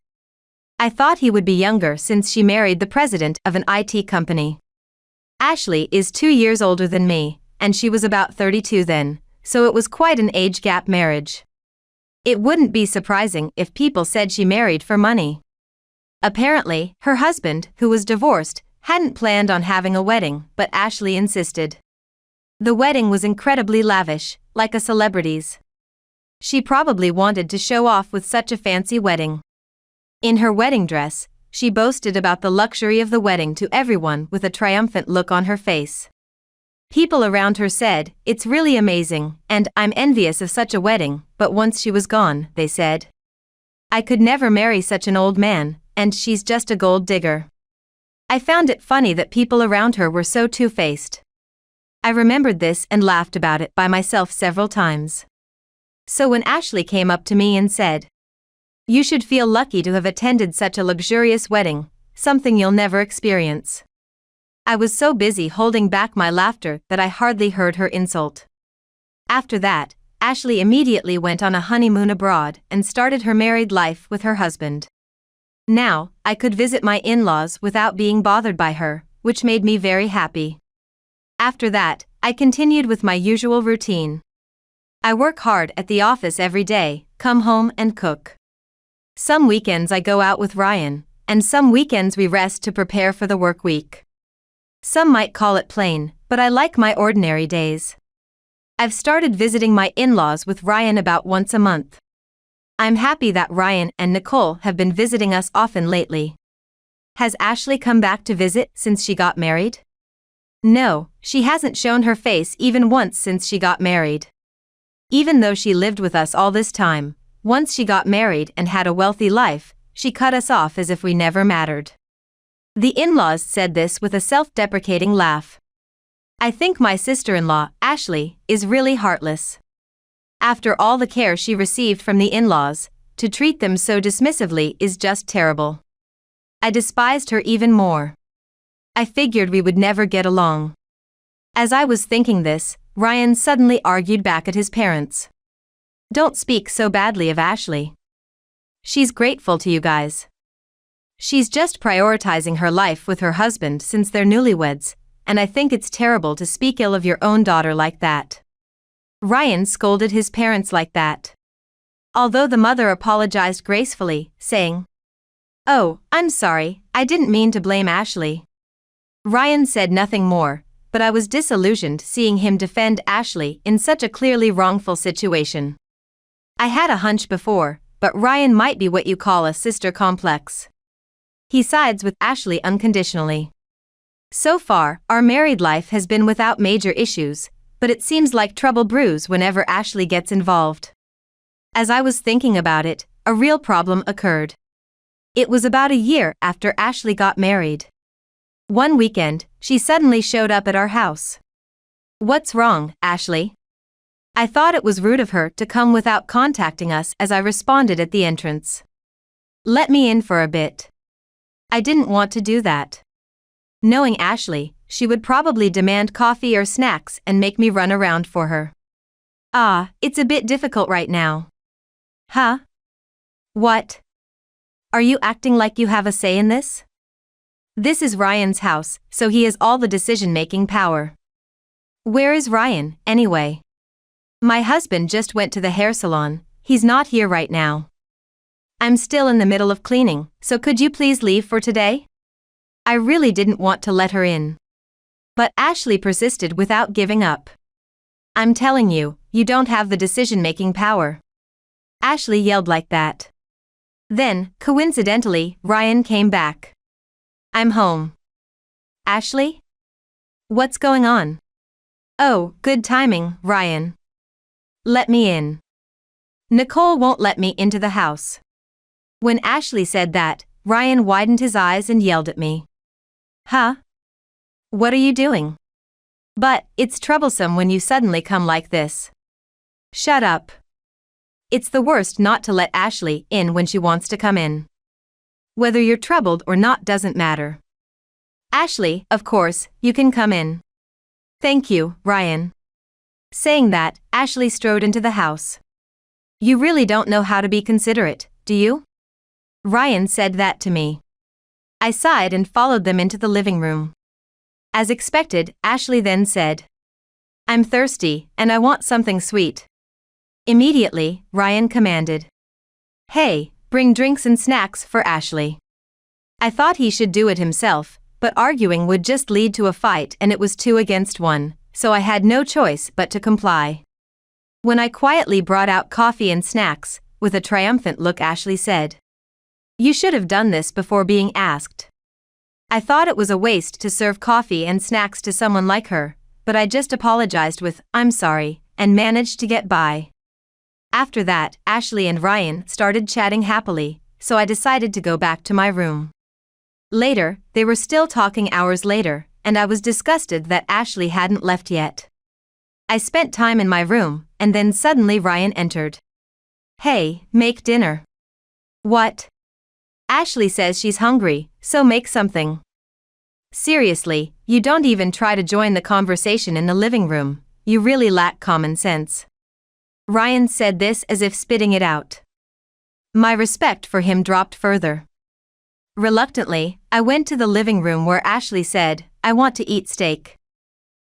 I thought he would be younger since she married the president of an IT company. Ashley is 2 years older than me, and she was about 32 then, so it was quite an age gap marriage. It wouldn't be surprising if people said she married for money. Apparently, her husband, who was divorced, hadn't planned on having a wedding, but Ashley insisted. The wedding was incredibly lavish, like a celebrity's. She probably wanted to show off with such a fancy wedding. In her wedding dress, she boasted about the luxury of the wedding to everyone with a triumphant look on her face. People around her said, "It's really amazing, and I'm envious of such a wedding," but once she was gone, they said. "I could never marry such an old man, and she's just a gold digger." I found it funny that people around her were so two-faced. I remembered this and laughed about it by myself several times. So when Ashley came up to me and said, "You should feel lucky to have attended such a luxurious wedding, something you'll never experience," I was so busy holding back my laughter that I hardly heard her insult. After that, Ashley immediately went on a honeymoon abroad and started her married life with her husband. Now, I could visit my in-laws without being bothered by her, which made me very happy. After that, I continued with my usual routine. I work hard at the office every day, come home and cook. Some weekends I go out with Ryan, and some weekends we rest to prepare for the work week. Some might call it plain, but I like my ordinary days. I've started visiting my in-laws with Ryan about once a month. I'm happy that Ryan and Nicole have been visiting us often lately. Has Ashley come back to visit since she got married? No, she hasn't shown her face even once since she got married. Even though she lived with us all this time, once she got married and had a wealthy life, she cut us off as if we never mattered. The in-laws said this with a self-deprecating laugh. I think my sister-in-law, Ashley, is really heartless. After all the care she received from the in-laws, to treat them so dismissively is just terrible. I despised her even more. I figured we would never get along. As I was thinking this, Ryan suddenly argued back at his parents. Don't speak so badly of Ashley. She's grateful to you guys. She's just prioritizing her life with her husband since they're newlyweds, and I think it's terrible to speak ill of your own daughter like that. Ryan scolded his parents like that. Although the mother apologized gracefully, saying, "Oh, I'm sorry, I didn't mean to blame Ashley." Ryan said nothing more, but I was disillusioned seeing him defend Ashley in such a clearly wrongful situation. I had a hunch before, but Ryan might be what you call a sister complex. He sides with Ashley unconditionally. So far, our married life has been without major issues, but it seems like trouble brews whenever Ashley gets involved. As I was thinking about it, a real problem occurred. It was about a year after Ashley got married. One weekend, she suddenly showed up at our house. "What's wrong, Ashley?" I thought it was rude of her to come without contacting us as I responded at the entrance. "Let me in for a bit." I didn't want to do that. Knowing Ashley, she would probably demand coffee or snacks and make me run around for her. It's a bit difficult right now. Huh? What? Are you acting like you have a say in this? This is Ryan's house, so he has all the decision-making power. Where is Ryan, anyway? My husband just went to the hair salon, he's not here right now. I'm still in the middle of cleaning, so could you please leave for today? I really didn't want to let her in. But Ashley persisted without giving up. I'm telling you, you don't have the decision-making power. Ashley yelled like that. Then, coincidentally, Ryan came back. I'm home. Ashley? What's going on? Oh, good timing, Ryan. Let me in. Nicole won't let me into the house. When Ashley said that, Ryan widened his eyes and yelled at me. Huh? What are you doing? But, it's troublesome when you suddenly come like this. Shut up. It's the worst not to let Ashley in when she wants to come in. Whether you're troubled or not doesn't matter. Ashley, of course, you can come in. Thank you, Ryan. Saying that, Ashley strode into the house. You really don't know how to be considerate, do you? Ryan said that to me. I sighed and followed them into the living room. As expected, Ashley then said, I'm thirsty, and I want something sweet. Immediately, Ryan commanded. Hey, bring drinks and snacks for Ashley. I thought he should do it himself, but arguing would just lead to a fight and it was 2 against 1, so I had no choice but to comply. When I quietly brought out coffee and snacks, with a triumphant look Ashley said, You should have done this before being asked. I thought it was a waste to serve coffee and snacks to someone like her, but I just apologized with, I'm sorry, and managed to get by. After that, Ashley and Ryan started chatting happily, so I decided to go back to my room. Later, they were still talking hours later, and I was disgusted that Ashley hadn't left yet. I spent time in my room, and then suddenly Ryan entered. Hey, make dinner. What? Ashley says she's hungry, so make something. Seriously, you don't even try to join the conversation in the living room, you really lack common sense. Ryan said this as if spitting it out. My respect for him dropped further. Reluctantly, I went to the living room where Ashley said, I want to eat steak.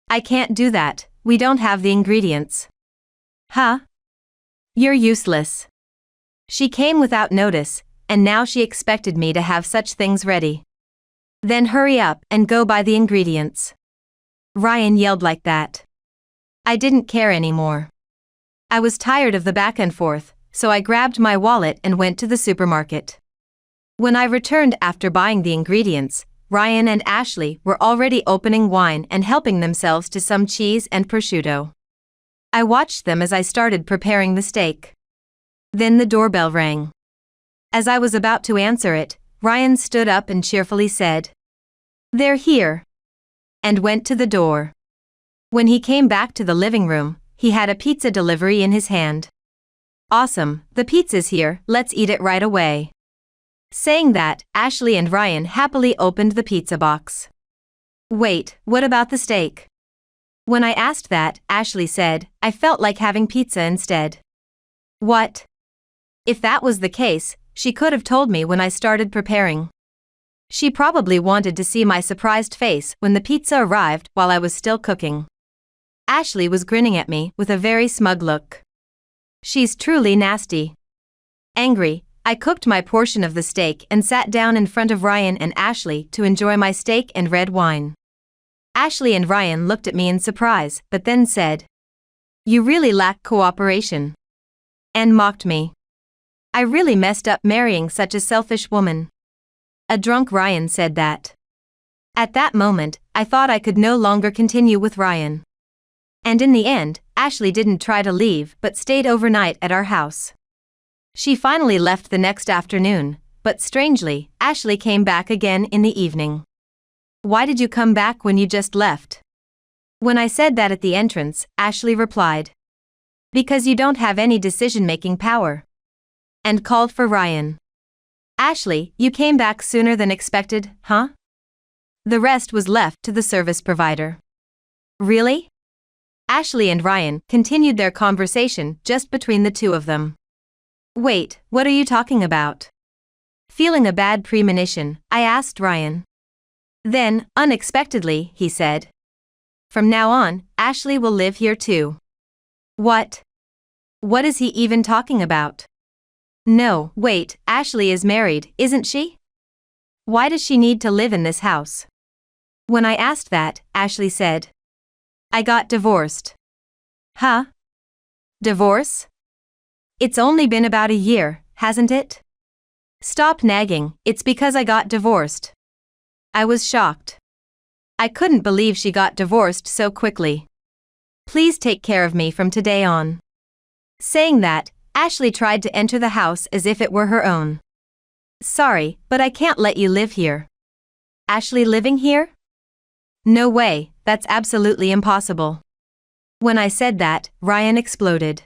I can't do that, we don't have the ingredients. Huh? You're useless. She came without notice, and now she expected me to have such things ready. Then hurry up and go buy the ingredients. Ryan yelled like that. I didn't care anymore. I was tired of the back and forth, so I grabbed my wallet and went to the supermarket. When I returned after buying the ingredients, Ryan and Ashley were already opening wine and helping themselves to some cheese and prosciutto. I watched them as I started preparing the steak. Then the doorbell rang. As I was about to answer it, Ryan stood up and cheerfully said, "They're here," and went to the door. When he came back to the living room, he had a pizza delivery in his hand. "Awesome, the pizza's here, let's eat it right away." Saying that, Ashley and Ryan happily opened the pizza box. "Wait, what about the steak?" When I asked that, Ashley said, "I felt like having pizza instead." What? If that was the case, she could have told me when I started preparing. She probably wanted to see my surprised face when the pizza arrived while I was still cooking. Ashley was grinning at me with a very smug look. She's truly nasty. Angry, I cooked my portion of the steak and sat down in front of Ryan and Ashley to enjoy my steak and red wine. Ashley and Ryan looked at me in surprise, but then said, "You really lack cooperation," and mocked me. I really messed up marrying such a selfish woman. A drunk Ryan said that. At that moment, I thought I could no longer continue with Ryan. And in the end, Ashley didn't try to leave but stayed overnight at our house. She finally left the next afternoon, but strangely, Ashley came back again in the evening. "Why did you come back when you just left?" When I said that at the entrance, Ashley replied, "Because you don't have any decision-making power," and called for Ryan. "Ashley, you came back sooner than expected, huh?" The rest was left to the service provider. Really? Ashley and Ryan continued their conversation just between the two of them. "Wait, what are you talking about?" Feeling a bad premonition, I asked Ryan. Then, unexpectedly, he said, "From now on, Ashley will live here too." What? What is he even talking about? No, wait, Ashley is married, isn't she? Why does she need to live in this house? When I asked that, Ashley said, "I got divorced." Huh? Divorce? It's only been about a year, hasn't it? Stop nagging, it's because I got divorced. I was shocked. I couldn't believe she got divorced so quickly. Please take care of me from today on. Saying that, Ashley tried to enter the house as if it were her own. Sorry, but I can't let you live here. Ashley living here? No way, that's absolutely impossible. When I said that, Ryan exploded.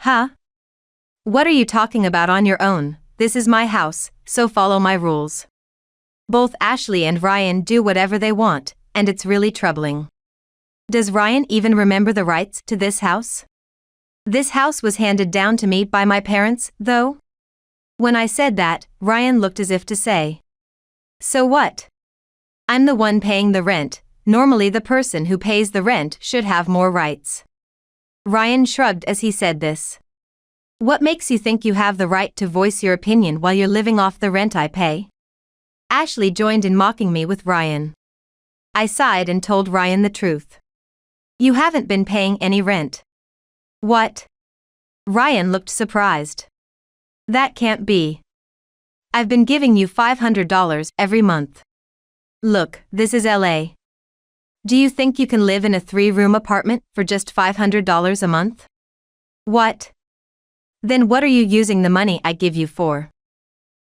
Huh? What are you talking about on your own? This is my house, so follow my rules. Both Ashley and Ryan do whatever they want, and it's really troubling. Does Ryan even remember the rights to this house? This house was handed down to me by my parents, though? When I said that, Ryan looked as if to say, "So what? I'm the one paying the rent, normally the person who pays the rent should have more rights." Ryan shrugged as he said this. What makes you think you have the right to voice your opinion while you're living off the rent I pay? Ashley joined in mocking me with Ryan. I sighed and told Ryan the truth. You haven't been paying any rent. What? Ryan looked surprised. That can't be. I've been giving you $500 every month. Look, this is LA. Do you think you can live in a 3-room apartment for just $500 a month? What? Then what are you using the money I give you for?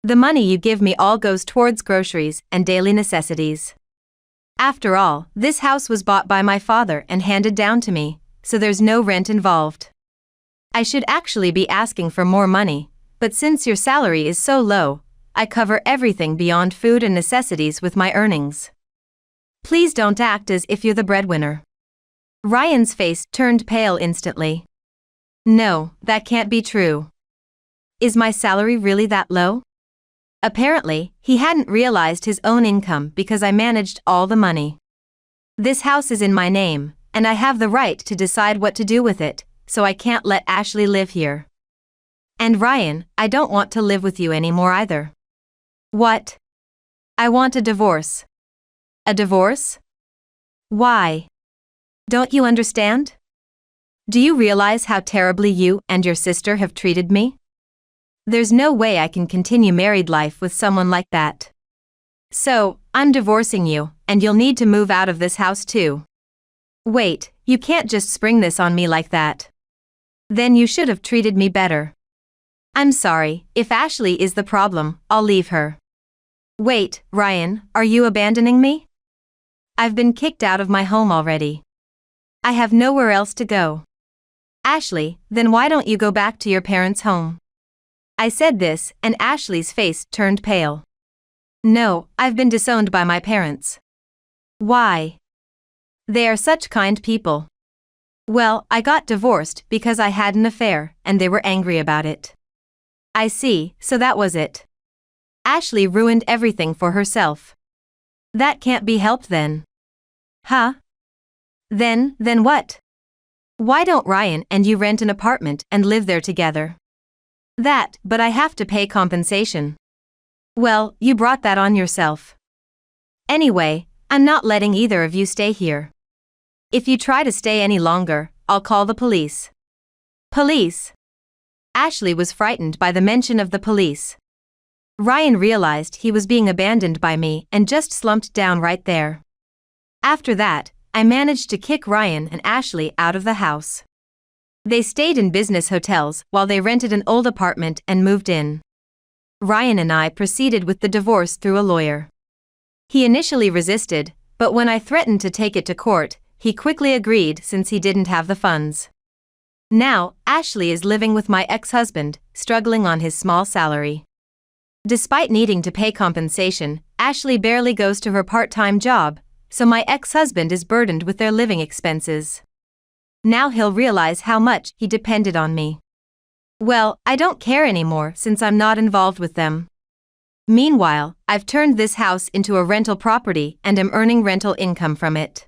The money you give me all goes towards groceries and daily necessities. After all, this house was bought by my father and handed down to me, so there's no rent involved. I should actually be asking for more money, but since your salary is so low, I cover everything beyond food and necessities with my earnings. Please don't act as if you're the breadwinner. Ryan's face turned pale instantly. No, that can't be true. Is my salary really that low? Apparently, he hadn't realized his own income because I managed all the money. This house is in my name, and I have the right to decide what to do with it, so I can't let Ashley live here. And Ryan, I don't want to live with you anymore either. What? I want a divorce. A divorce? Why? Don't you understand? Do you realize how terribly you and your sister have treated me? There's no way I can continue married life with someone like that. So, I'm divorcing you, and you'll need to move out of this house too. Wait, you can't just spring this on me like that. Then you should have treated me better. I'm sorry, if Ashley is the problem, I'll leave her. Wait, Ryan, are you abandoning me? I've been kicked out of my home already. I have nowhere else to go. Ashley, then why don't you go back to your parents' home? I said this, and Ashley's face turned pale. No, I've been disowned by my parents. Why? They are such kind people. Well, I got divorced because I had an affair, and they were angry about it. I see, so that was it. Ashley ruined everything for herself. That can't be helped then. Huh? Then what? Why don't Ryan and you rent an apartment and live there together? But I have to pay compensation. Well, you brought that on yourself. Anyway, I'm not letting either of you stay here. If you try to stay any longer, I'll call the police. Police? Ashley was frightened by the mention of the police. Ryan realized he was being abandoned by me and just slumped down right there. After that, I managed to kick Ryan and Ashley out of the house. They stayed in business hotels while they rented an old apartment and moved in. Ryan and I proceeded with the divorce through a lawyer. He initially resisted, but when I threatened to take it to court, he quickly agreed since he didn't have the funds. Now, Ashley is living with my ex-husband, struggling on his small salary. Despite needing to pay compensation, Ashley barely goes to her part-time job, so my ex-husband is burdened with their living expenses. Now he'll realize how much he depended on me. Well, I don't care anymore since I'm not involved with them. Meanwhile, I've turned this house into a rental property and am earning rental income from it.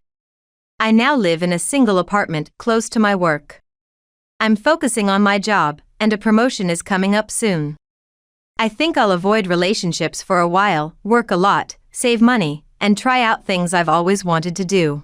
I now live in a single apartment close to my work. I'm focusing on my job, and a promotion is coming up soon. I think I'll avoid relationships for a while, work a lot, save money, and try out things I've always wanted to do.